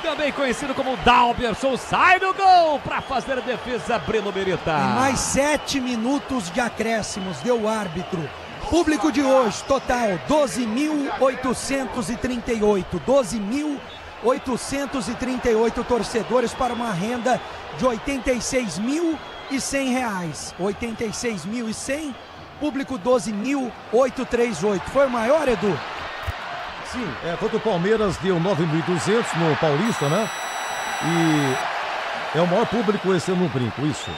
Também conhecido como Dalberson, sai do gol para fazer a defesa, Breno Beretta. E mais 7 minutos de acréscimos, deu o árbitro. Público de hoje, total 12.838. 12.838 torcedores para uma renda de R$ 86.100. 86.100, público 12.838. Foi o maior, Edu? Sim, contra o Palmeiras deu 9.200 no Paulista, né? E é o maior público esse ano no Brinco, isso.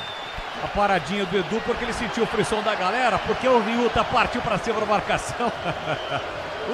A paradinha do Edu porque ele sentiu o frição da galera, porque o Riuta partiu para cima da marcação.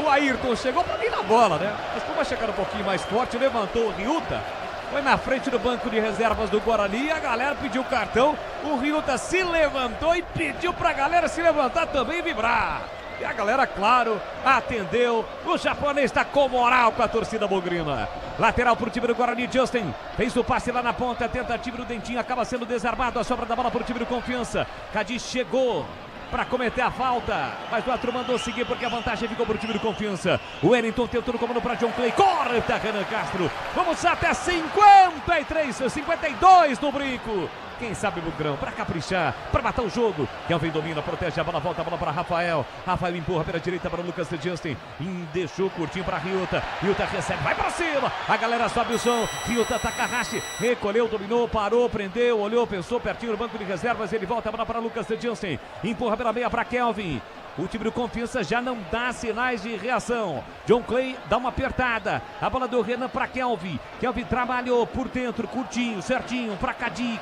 O Ayrton chegou para vir na bola, né? Mas como vai chegar um pouquinho mais forte, levantou o Riuta, foi na frente do banco de reservas do Guarani e a galera pediu o cartão. O Riuta se levantou e pediu para a galera se levantar também e vibrar. E a galera, claro, atendeu. O japonês está com moral com a torcida bugrina. Lateral para o time do Guarani, Justin. Fez o passe lá na ponta, tentativa do Dentinho, acaba sendo desarmado. A sobra da bola para o time do Confiança. Cadi chegou para cometer a falta, mas o outro mandou seguir porque a vantagem ficou para o time do Confiança. O Wellington tentou no comando para John Clay. Corta Renan Castro. Vamos até 52 no Brinco. Quem sabe Bugrão, para caprichar, para matar o jogo. Kelvin domina, protege a bola, volta a bola para Rafael. Rafael empurra pela direita para o Lucas Justin. Deixou curtinho para Riuta. Riuta recebe, vai para cima. A galera sobe o som. Riuta Takahashi recolheu, dominou, parou, prendeu, olhou, pensou pertinho no banco de reservas. Ele volta a bola para Lucas Justin. Empurra pela meia para Kelvin. O time do Confiança já não dá sinais de reação. John Clay dá uma apertada. A bola do Renan para Kelvin. Kelvin trabalhou por dentro, curtinho, certinho, para Cadi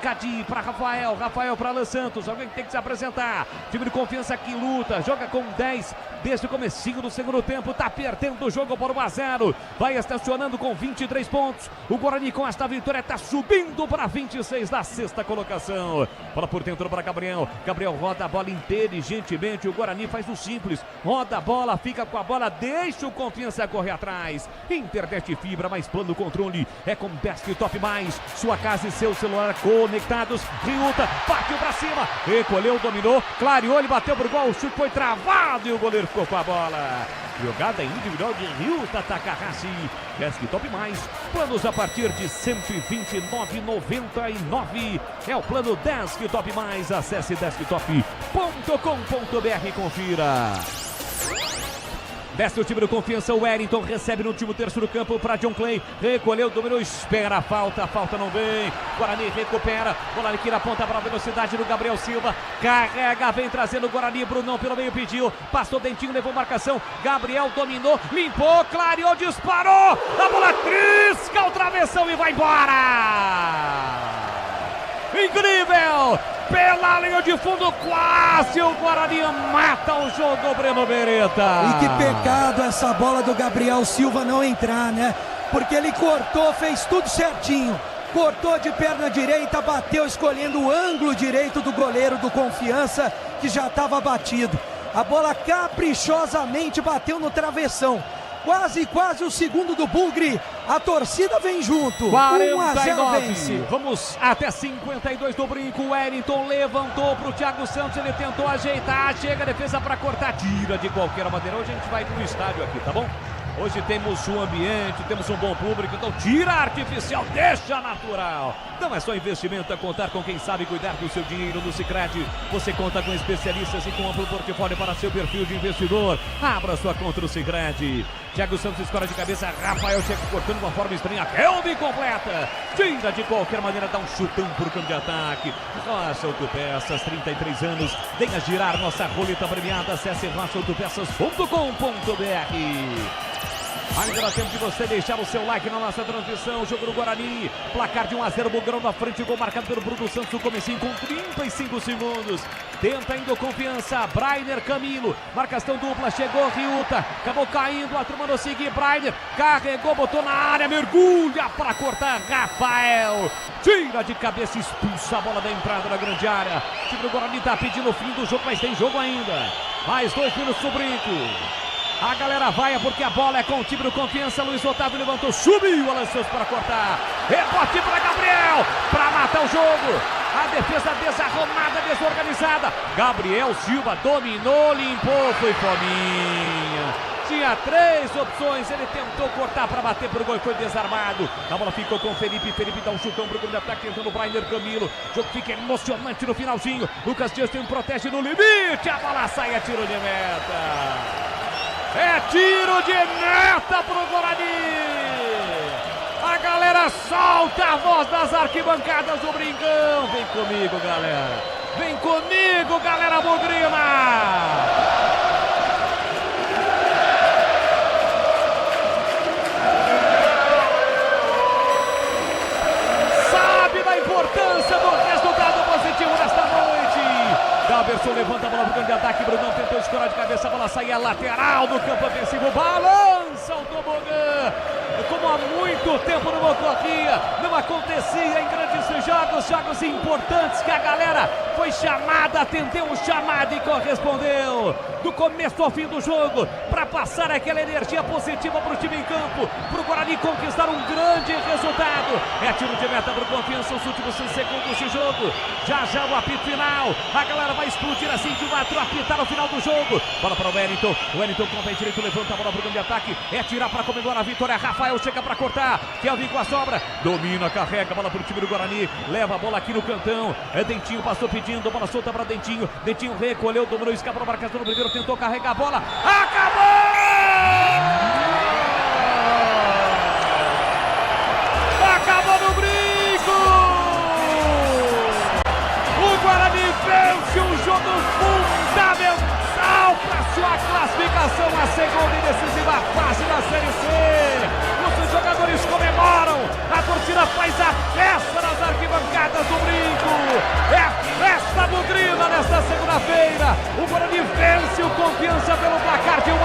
para Rafael. Rafael para Alan Santos. Alguém que tem que se apresentar. O time do Confiança que luta, joga com 10 desde o comecinho do segundo tempo. Tá perdendo o jogo por 1-0. Vai estacionando com 23 pontos. O Guarani com esta vitória está subindo para 26 da sexta colocação. Bola por dentro para Gabriel. Gabriel roda a bola inteligentemente. O Guarani faz o simples, roda a bola, fica com a bola, deixa o Confiança correr atrás. Internet fibra, mais plano controle, é com Desktop Mais, sua casa e seu celular conectados. Riuta, partiu pra cima, recolheu, dominou, clareou, ele bateu pro gol, o chute foi travado e o goleiro ficou com a bola. Jogada individual de Riuta Takahashi. Desktop Mais, planos a partir de R$ 129,99. É o plano Desktop Mais. Acesse desktop.com.br e confira. Veste o time do Confiança, o Wellington recebe no último terço do campo para John Clay, recolheu, dominou, espera a falta não vem, Guarani recupera, bola aqui na ponta para a velocidade do Gabriel Silva, carrega, vem trazendo o Guarani, Brunão pelo meio pediu, passou Dentinho, levou marcação, Gabriel dominou, limpou, clareou, disparou, a bola trisca o travessão e vai embora! Incrível! Pela linha de fundo, quase o Guarani mata o jogo, Breno Beretta. E que pecado essa bola do Gabriel Silva não entrar, né? Porque ele cortou, fez tudo certinho. Cortou de perna direita, bateu escolhendo o ângulo direito do goleiro do Confiança, que já estava batido. A bola caprichosamente bateu no travessão. Quase o segundo do Bugre. A torcida vem junto. 49. Vence. Vamos até 52 do Brinco. O Wellington levantou para o Thiago Santos. Ele tentou ajeitar. Chega a defesa para cortar. Tira de qualquer maneira. Hoje a gente vai pro estádio aqui, tá bom? Hoje temos um ambiente, temos um bom público, então tira artificial, deixa natural. Não é só investimento, é contar com quem sabe cuidar do seu dinheiro no Sicredi. Você conta com especialistas e com amplo portfólio para seu perfil de investidor. Abra sua conta no Sicredi. Thiago Santos escora de cabeça, Rafael chega cortando de uma forma estranha, Kelvin completa. Tira de qualquer maneira, dá um chutão por campo de ataque. Rocha Autopeças, 33 anos, venha girar nossa roleta premiada. Acesse rochaautopeças.com.br. Ainda dá tempo de você deixar o seu like na nossa transmissão. Jogo do Guarani, placar de 1-0, Bugrão na frente, gol marcado pelo Bruno Santos no comecinho com 35 segundos. Tenta ainda Confiança, Brainer, Camilo, marcação dupla, chegou Riuta, acabou caindo, a turma não seguir, Brainer, carregou, botou na área, mergulha para cortar, Rafael, tira de cabeça, expulsa a bola da entrada da grande área. O time do Guarani está pedindo o fim do jogo, mas tem jogo ainda. Mais 2 minutos no brinco. A galera vai porque a bola é com o time do Confiança. Luiz Otávio levantou, subiu, lançou para cortar. Rebote para Gabriel, para matar o jogo. A defesa desarrumada, desorganizada. Gabriel Silva dominou, limpou, foi fominha. Tinha 3 opções, ele tentou cortar para bater pro gol e foi desarmado. A bola ficou com o Felipe, Felipe dá um chutão pro gol de ataque, tentando o Brainer, Camilo. O jogo fica emocionante no finalzinho. Lucas Dias tem um protege no limite, a bola sai, é tiro de meta. É tiro de meta pro Guarani! A galera solta a voz das arquibancadas do Brincão. Vem comigo, galera. Vem comigo, galera bugrina! Sabe da importância do resultado positivo nesta noite. Daverson levanta a bola pro campo de ataque, Brunão tentou escorar de cabeça, a bola sai a lateral do campo ofensivo, balança o tobogã, como há muito tempo não ocorria, não acontecia em grandes jogos importantes que a galera foi chamada, atendeu o chamado e correspondeu, do começo ao fim do jogo, para passar aquela energia positiva pro time em campo, pro Guarani conquistar um grande resultado. É tiro de meta pro Confiança, os últimos 6 segundos de jogo, já o apito final, a galera vai explodir assim de 4, apitar no final do jogo. Bola para o Wellington com o pé direito, levanta a bola para o campo de ataque, é tirar para comemorar a vitória. Rafael chega para cortar, Kelvin com a sobra, domina, carrega a bola para o time do Guarani, leva a bola aqui no cantão, é Dentinho, passou pedindo, bola solta para Dentinho, Dentinho recolheu, dominou, escapou a marcação no primeiro, tentou carregar a bola, acabou! Acabou no brinco! O Guarani vence um jogo fundamental para sua classificação à segunda e decisiva fase da Série C. Os jogadores comemoram, a torcida faz a festa nas arquibancadas do Brinco. É festa bugrina nesta segunda-feira. O Guarani vence o Confiança pelo placar de 1-0.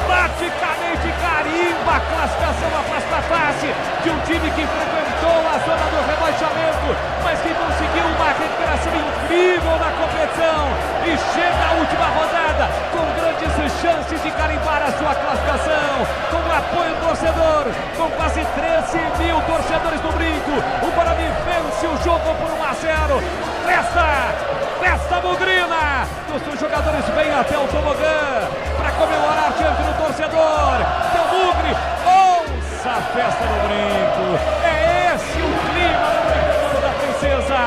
Praticamente carimba a classificação à próxima fase de um time que frequentou a zona do rebaixamento, mas que conseguiu uma recuperação incrível na competição e chega à última rodada com grandes chances de carimbar a sua classificação, com o apoio do torcedor, com quase 13 mil torcedores do Brinco. O Guarani vence o jogo por 1-0. Festa bugrina! Os jogadores vêm até o tobogã para comemorar diante do torcedor. Seu Bugre, ouça a festa no Brinco. É esse o clima do Brinco da Princesa.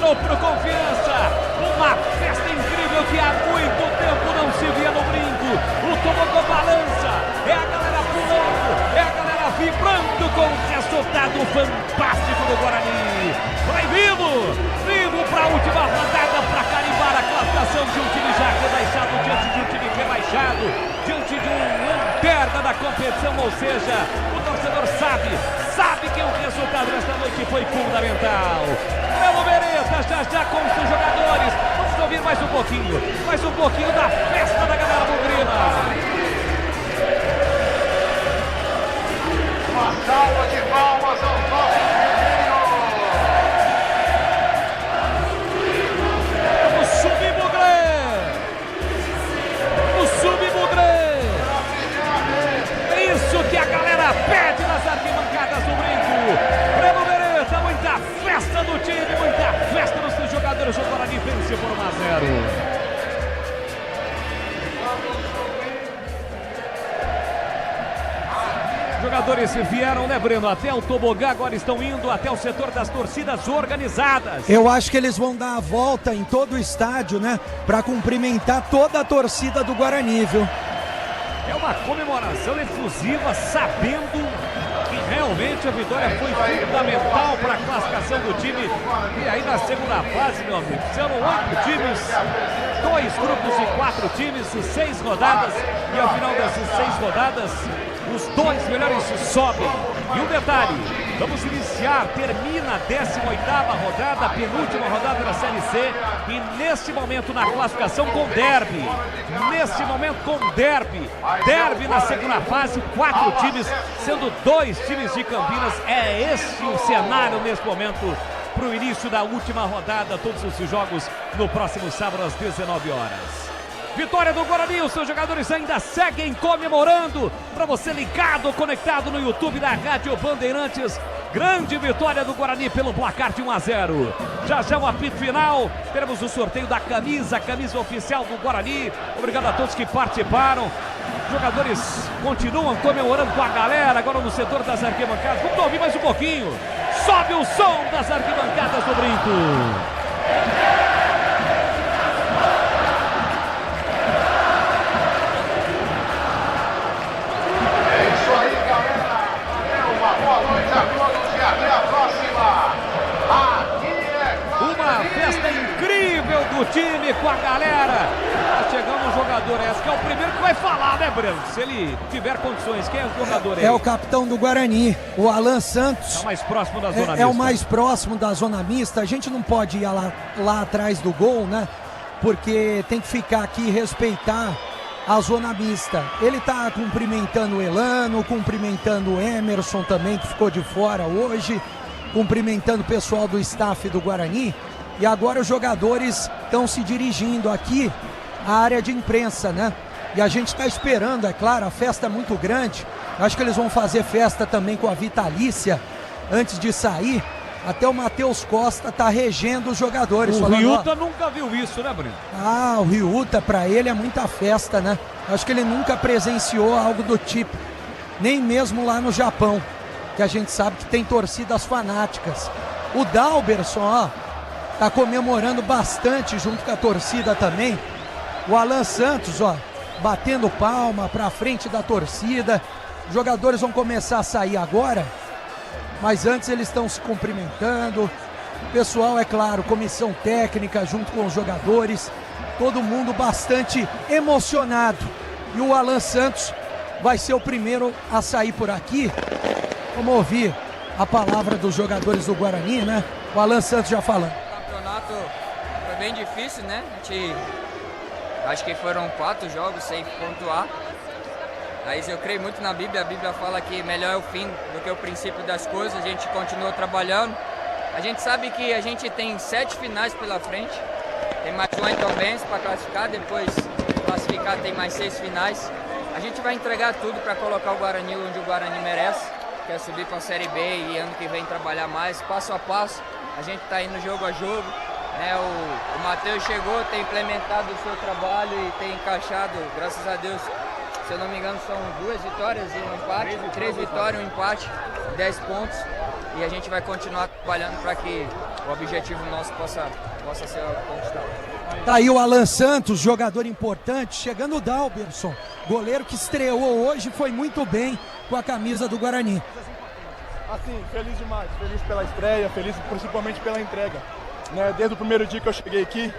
entrou pro Confiança. Uma festa incrível que há muito tempo não se via no Brinco. O tobogã balança, é a galera pulando, é a galera vibrando com o resultado fantástico do Guarani. Vai vivo para a última rodada, para carimbar a classificação de um time já rebaixado diante de um time rebaixado, diante de um lanterna da competição, ou seja, o torcedor sabe que o resultado desta noite foi fundamental. Melo Beretta já com os seus jogadores. Vamos ouvir mais um pouquinho da festa da galera bugrina. Uma salva de palmas aos nossos guerreiros. Vamos subir, Bugré! Vamos subir, Bugré! É isso que a galera pede nas arquibancadas do Brinco. Melo Beretta, muita festa do time, muita festa dos seus jogadores. O Guarani vence por 1-0. Jogadores vieram, né, Breno, até o tobogã, agora estão indo até o setor das torcidas organizadas. Eu acho que eles vão dar a volta em todo o estádio, né, para cumprimentar toda a torcida do Guarani, viu? É uma comemoração efusiva, sabendo que realmente a vitória foi fundamental para a classificação do time. E aí na segunda fase, meu amigo, serão 8 times, 2 grupos de 4 times, 6 rodadas. E ao final dessas 6 rodadas, os 2 melhores sobem. E um detalhe, vamos iniciar, termina a 18ª rodada, a penúltima rodada da Série C. E nesse momento na classificação com derby. Derby na segunda fase, 4 times, sendo 2 times de Campinas. É esse o cenário nesse momento para o início da última rodada. Todos os jogos no próximo sábado às 19 horas. Vitória do Guarani, os seus jogadores ainda seguem comemorando. Para você ligado, conectado no YouTube da Rádio Bandeirantes. Grande vitória do Guarani pelo placar de 1-0. Já o apito final, teremos o sorteio da camisa oficial do Guarani. Obrigado a todos que participaram. Os jogadores continuam comemorando com a galera, agora no setor das arquibancadas. Vamos ouvir mais um pouquinho. Sobe o som das arquibancadas do Brinco. Festa incrível do time com a galera. Tá chegando um jogador, esse que é o primeiro que vai falar, né, Breno? Se ele tiver condições, quem é o jogador aí? É o capitão do Guarani, o Alan Santos. É o mais próximo da zona mista. É o mais próximo da zona mista. A gente não pode ir lá atrás do gol, né? Porque tem que ficar aqui e respeitar a zona mista. Ele tá cumprimentando o Elano, cumprimentando o Emerson também, que ficou de fora hoje, cumprimentando o pessoal do staff do Guarani. E agora os jogadores estão se dirigindo aqui à área de imprensa, né? E a gente está esperando, é claro, a festa é muito grande. Acho que eles vão fazer festa também com a Vitalícia antes de sair. Até o Matheus Costa tá regendo os jogadores. O Ryuta nunca viu isso, né, Breno? Ah, o Ryuta, pra ele é muita festa, né? Acho que ele nunca presenciou algo do tipo. Nem mesmo lá no Japão, que a gente sabe que tem torcidas fanáticas. O Dalberson, ó, tá comemorando bastante junto com a torcida também. O Alan Santos, ó, batendo palma pra frente da torcida. Os jogadores vão começar a sair agora, mas antes eles estão se cumprimentando. O pessoal, é claro, comissão técnica junto com os jogadores, todo mundo bastante emocionado. E o Alan Santos vai ser o primeiro a sair por aqui. Vamos ouvir a palavra dos jogadores do Guarani, né? O Alan Santos já falando. O campeonato foi bem difícil, né? Acho que foram 4 jogos sem pontuar. Mas eu creio muito na Bíblia. A Bíblia fala que melhor é o fim do que o princípio das coisas. A gente continua trabalhando. A gente sabe que a gente tem 7 finais pela frente. Tem mais um então bem para classificar. Depois classificar tem mais 6 finais. A gente vai entregar tudo para colocar o Guarani onde o Guarani merece, que é subir para a Série B e ano que vem trabalhar mais, passo a passo. A gente está indo jogo a jogo. O Matheus chegou, tem implementado o seu trabalho e tem encaixado, graças a Deus. Se eu não me engano, são 2 vitórias e um empate, 3 vitórias e um empate, 10 pontos. e a gente vai continuar trabalhando para que o objetivo nosso possa ser conquistado. Tá aí o Alan Santos, jogador importante, chegando o Dalberson, goleiro que estreou hoje, foi muito bem com a camisa do Guarani. Assim, feliz demais, feliz pela estreia, feliz principalmente pela entrega. Né? Desde o primeiro dia que eu cheguei aqui,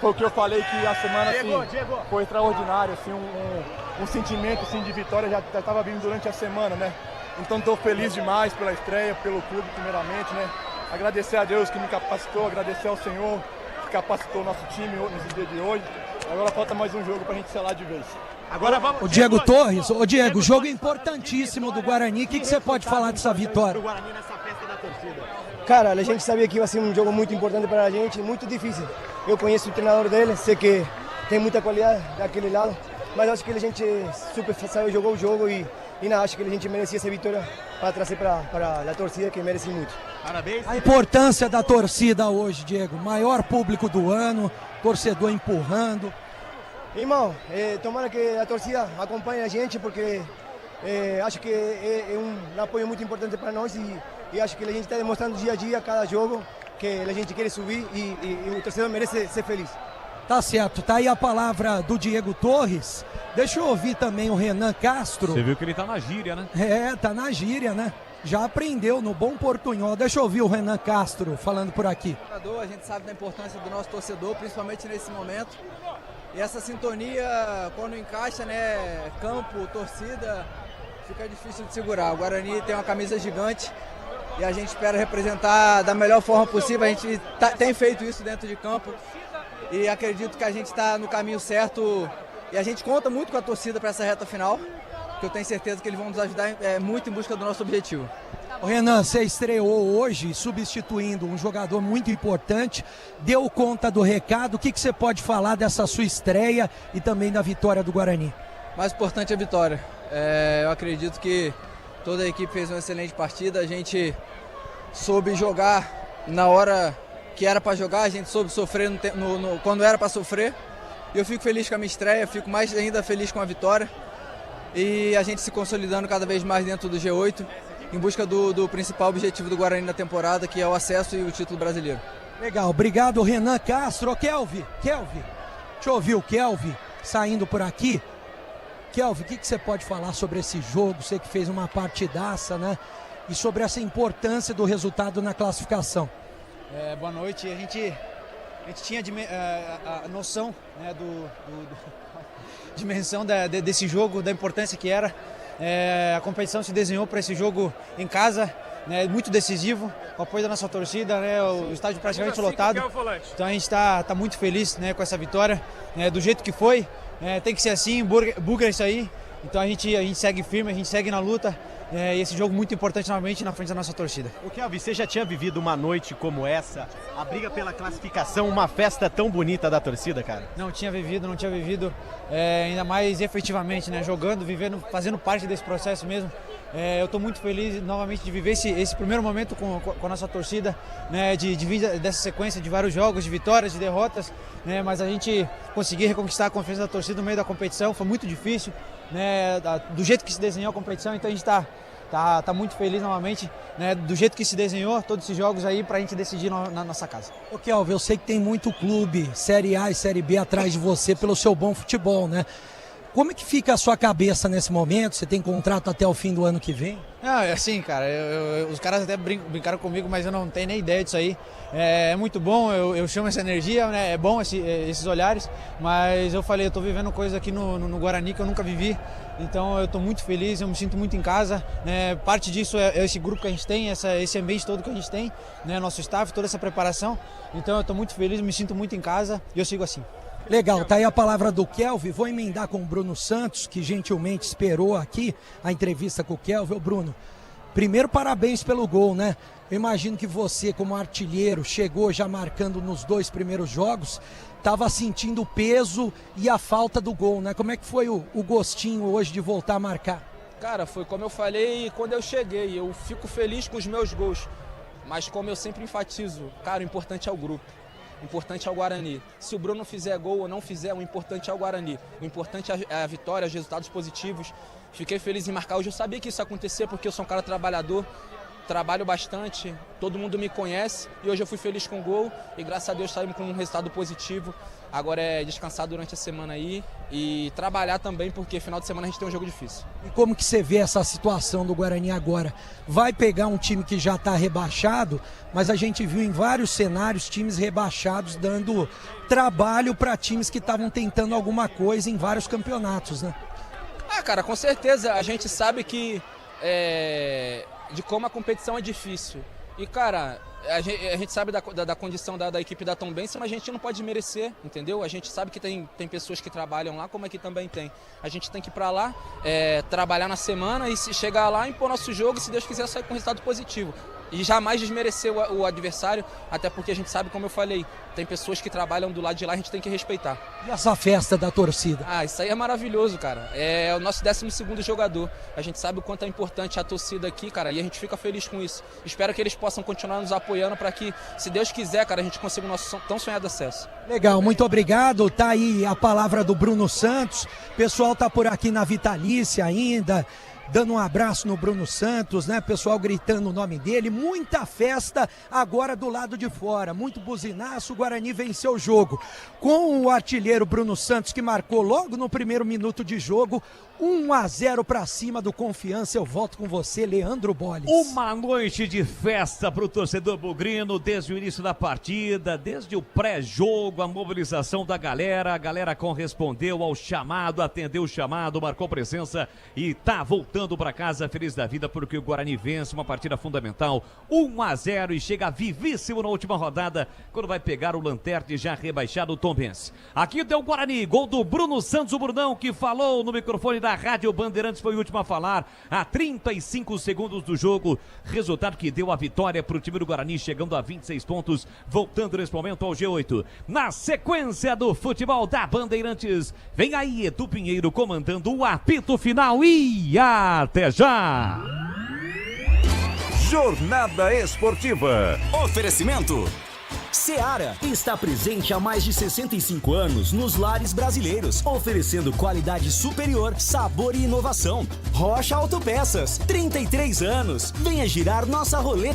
foi o que eu falei que a semana assim, foi extraordinária, assim, um sentimento assim, de vitória já estava vindo durante a semana, né? Então estou feliz demais pela estreia, pelo clube primeiramente, né? Agradecer a Deus que me capacitou, agradecer ao Senhor que capacitou o nosso time nesse dia de hoje. Agora falta mais um jogo para a gente selar de vez. Agora vamos. O Diego Torres, ô Diego, jogo importantíssimo do Guarani, o que você pode falar dessa vitória? Cara, a gente sabia que ia ser um jogo muito importante para a gente, muito difícil. Eu conheço o treinador dele, sei que tem muita qualidade daquele lado, mas acho que a gente super saiu, jogou o jogo e acho que a gente merecia essa vitória para trazer para a torcida, que merece muito. Parabéns. A importância da torcida hoje, Diego, maior público do ano, torcedor empurrando. Irmão, tomara que a torcida acompanhe a gente, porque acho que é um apoio muito importante para nós e acho que a gente está demonstrando dia a dia, cada jogo, que a gente quer subir e o torcedor merece ser feliz. Tá certo, tá aí a palavra do Diego Torres. Deixa eu ouvir também o Renan Castro. Você viu que ele tá na gíria, né? Tá na gíria, né? Já aprendeu no bom portunhol. Deixa eu ouvir o Renan Castro falando por aqui. A gente sabe da importância do nosso torcedor, principalmente nesse momento. E essa sintonia, quando encaixa, né, campo, torcida, fica difícil de segurar. O Guarani tem uma camisa gigante e a gente espera representar da melhor forma possível. A gente tem feito isso dentro de campo e acredito que a gente está no caminho certo e a gente conta muito com a torcida para essa reta final, que eu tenho certeza que eles vão nos ajudar muito em busca do nosso objetivo. O Renan, você estreou hoje substituindo um jogador muito importante, deu conta do recado. O que você pode falar dessa sua estreia e também da vitória do Guarani? Mais importante é a vitória. Eu acredito que toda a equipe fez uma excelente partida, a gente soube jogar na hora que era para jogar, a gente soube sofrer quando era para sofrer. Eu fico feliz com a minha estreia, fico mais ainda feliz com a vitória e a gente se consolidando cada vez mais dentro do G8. Em busca do principal objetivo do Guarani na temporada, que é o acesso e o título brasileiro. Legal, obrigado Renan Castro. Kelvin, deixa eu ouvir o Kelvin saindo por aqui. Kelvin, o que você pode falar sobre esse jogo? Você que fez uma partidaça, né? E sobre essa importância do resultado na classificação. Boa noite, a gente tinha a noção, né, dimensão desse jogo, da importância que era. A competição se desenhou para esse jogo em casa, né, muito decisivo, com o apoio da nossa torcida, né, o estádio praticamente lotado. Então a gente está muito feliz, né, com essa vitória, do jeito que foi. Tem que ser assim, Burger é isso aí. Então a gente segue firme, a gente segue na luta. E esse jogo muito importante novamente na frente da nossa torcida. O Kelvin, você já tinha vivido uma noite como essa, a briga pela classificação, uma festa tão bonita da torcida, cara? Não tinha vivido, ainda mais efetivamente, né? Jogando, vivendo, fazendo parte desse processo mesmo. Eu estou muito feliz novamente de viver esse primeiro momento com a nossa torcida, né? De vir dessa sequência de vários jogos, de vitórias, de derrotas, né? Mas a gente conseguir reconquistar a confiança da torcida no meio da competição foi muito difícil, né? Do jeito que se desenhou a competição, então a gente tá muito feliz novamente, né, do jeito que se desenhou todos esses jogos aí pra gente decidir na nossa casa. Ô Kelvin, eu sei que tem muito clube, Série A e Série B atrás de você pelo seu bom futebol, né? Como é que fica a sua cabeça nesse momento? Você tem contrato até o fim do ano que vem? É assim, cara, os caras até brincaram comigo, mas eu não tenho nem ideia disso aí. É muito bom, eu chamo essa energia, né? É bom esses olhares, mas eu falei, eu tô vivendo coisa aqui no Guarani que eu nunca vivi, então eu tô muito feliz, eu me sinto muito em casa, né? Parte disso é esse grupo que a gente tem, esse ambiente todo que a gente tem, né? Nosso staff, toda essa preparação, então eu tô muito feliz, me sinto muito em casa e eu sigo assim. Legal, tá aí a palavra do Kelvin. Vou emendar com o Bruno Santos, que gentilmente esperou aqui a entrevista com o Kelvin. Ô Bruno, primeiro parabéns pelo gol, né? Eu imagino que você, como artilheiro, chegou já marcando nos 2 primeiros jogos, estava sentindo o peso e a falta do gol, né? Como é que foi o gostinho hoje de voltar a marcar? Cara, foi como eu falei quando eu cheguei, eu fico feliz com os meus gols, mas como eu sempre enfatizo, cara, o importante é o grupo. O importante é o Guarani. Se o Bruno fizer gol ou não fizer, o importante é o Guarani. O importante é a vitória, os resultados positivos. Fiquei feliz em marcar hoje. Eu sabia que isso ia acontecer porque eu sou um cara trabalhador. trabalho bastante, todo mundo me conhece e hoje eu fui feliz com o gol e graças a Deus saímos com um resultado positivo. Agora é descansar durante a semana aí e trabalhar também, porque final de semana a gente tem um jogo difícil. E como que você vê essa situação do Guarani agora? Vai pegar um time que já está rebaixado, mas a gente viu em vários cenários times rebaixados dando trabalho para times que estavam tentando alguma coisa em vários campeonatos, né? Ah, cara, com certeza a gente sabe que de como a competição é difícil. E, cara, a gente sabe da condição da equipe da Tombense, mas a gente não pode merecer, entendeu? A gente sabe que tem pessoas que trabalham lá, como aqui também tem. A gente tem que ir pra lá, trabalhar na semana e se chegar lá, impor nosso jogo e, se Deus quiser, sair com resultado positivo. E jamais desmerecer o adversário, até porque a gente sabe, como eu falei, tem pessoas que trabalham do lado de lá, a gente tem que respeitar. E essa festa da torcida? Ah, isso aí é maravilhoso, cara. É o nosso 12º jogador. A gente sabe o quanto é importante a torcida aqui, cara, e a gente fica feliz com isso. Espero que eles possam continuar nos apoiando para que, se Deus quiser, cara, a gente consiga o nosso tão sonhado acesso. Legal, muito obrigado. Tá aí a palavra do Bruno Santos. O pessoal tá por aqui na Vitalícia ainda, dando um abraço no Bruno Santos, né? Pessoal gritando o nome dele. Muita festa agora do lado de fora. Muito buzinaço. O Guarani venceu o jogo com o artilheiro Bruno Santos, que marcou logo no primeiro minuto de jogo. 1-0 para cima do Confiança. Eu volto com você, Leandro Bolles. Uma noite de festa para o torcedor bugrino, desde o início da partida, desde o pré-jogo, a mobilização da galera. A galera correspondeu ao chamado, atendeu o chamado, marcou presença e tá voltando para casa feliz da vida, porque o Guarani vence uma partida fundamental, 1-0, e chega vivíssimo na última rodada, quando vai pegar o lanterna já rebaixado, o Tombense. Aqui deu o Guarani, gol do Bruno Santos, o Brunão, que falou no microfone da Rádio Bandeirantes, foi o último a falar, a 35 segundos do jogo, resultado que deu a vitória para o time do Guarani, chegando a 26 pontos, voltando nesse momento ao G8. Na sequência do futebol da Bandeirantes, vem aí Edu Pinheiro comandando o apito final e até já! Jornada Esportiva. Oferecimento Seara está presente há mais de 65 anos nos lares brasileiros, oferecendo qualidade superior, sabor e inovação. Rocha Autopeças, 33 anos. Venha girar nossa roleta.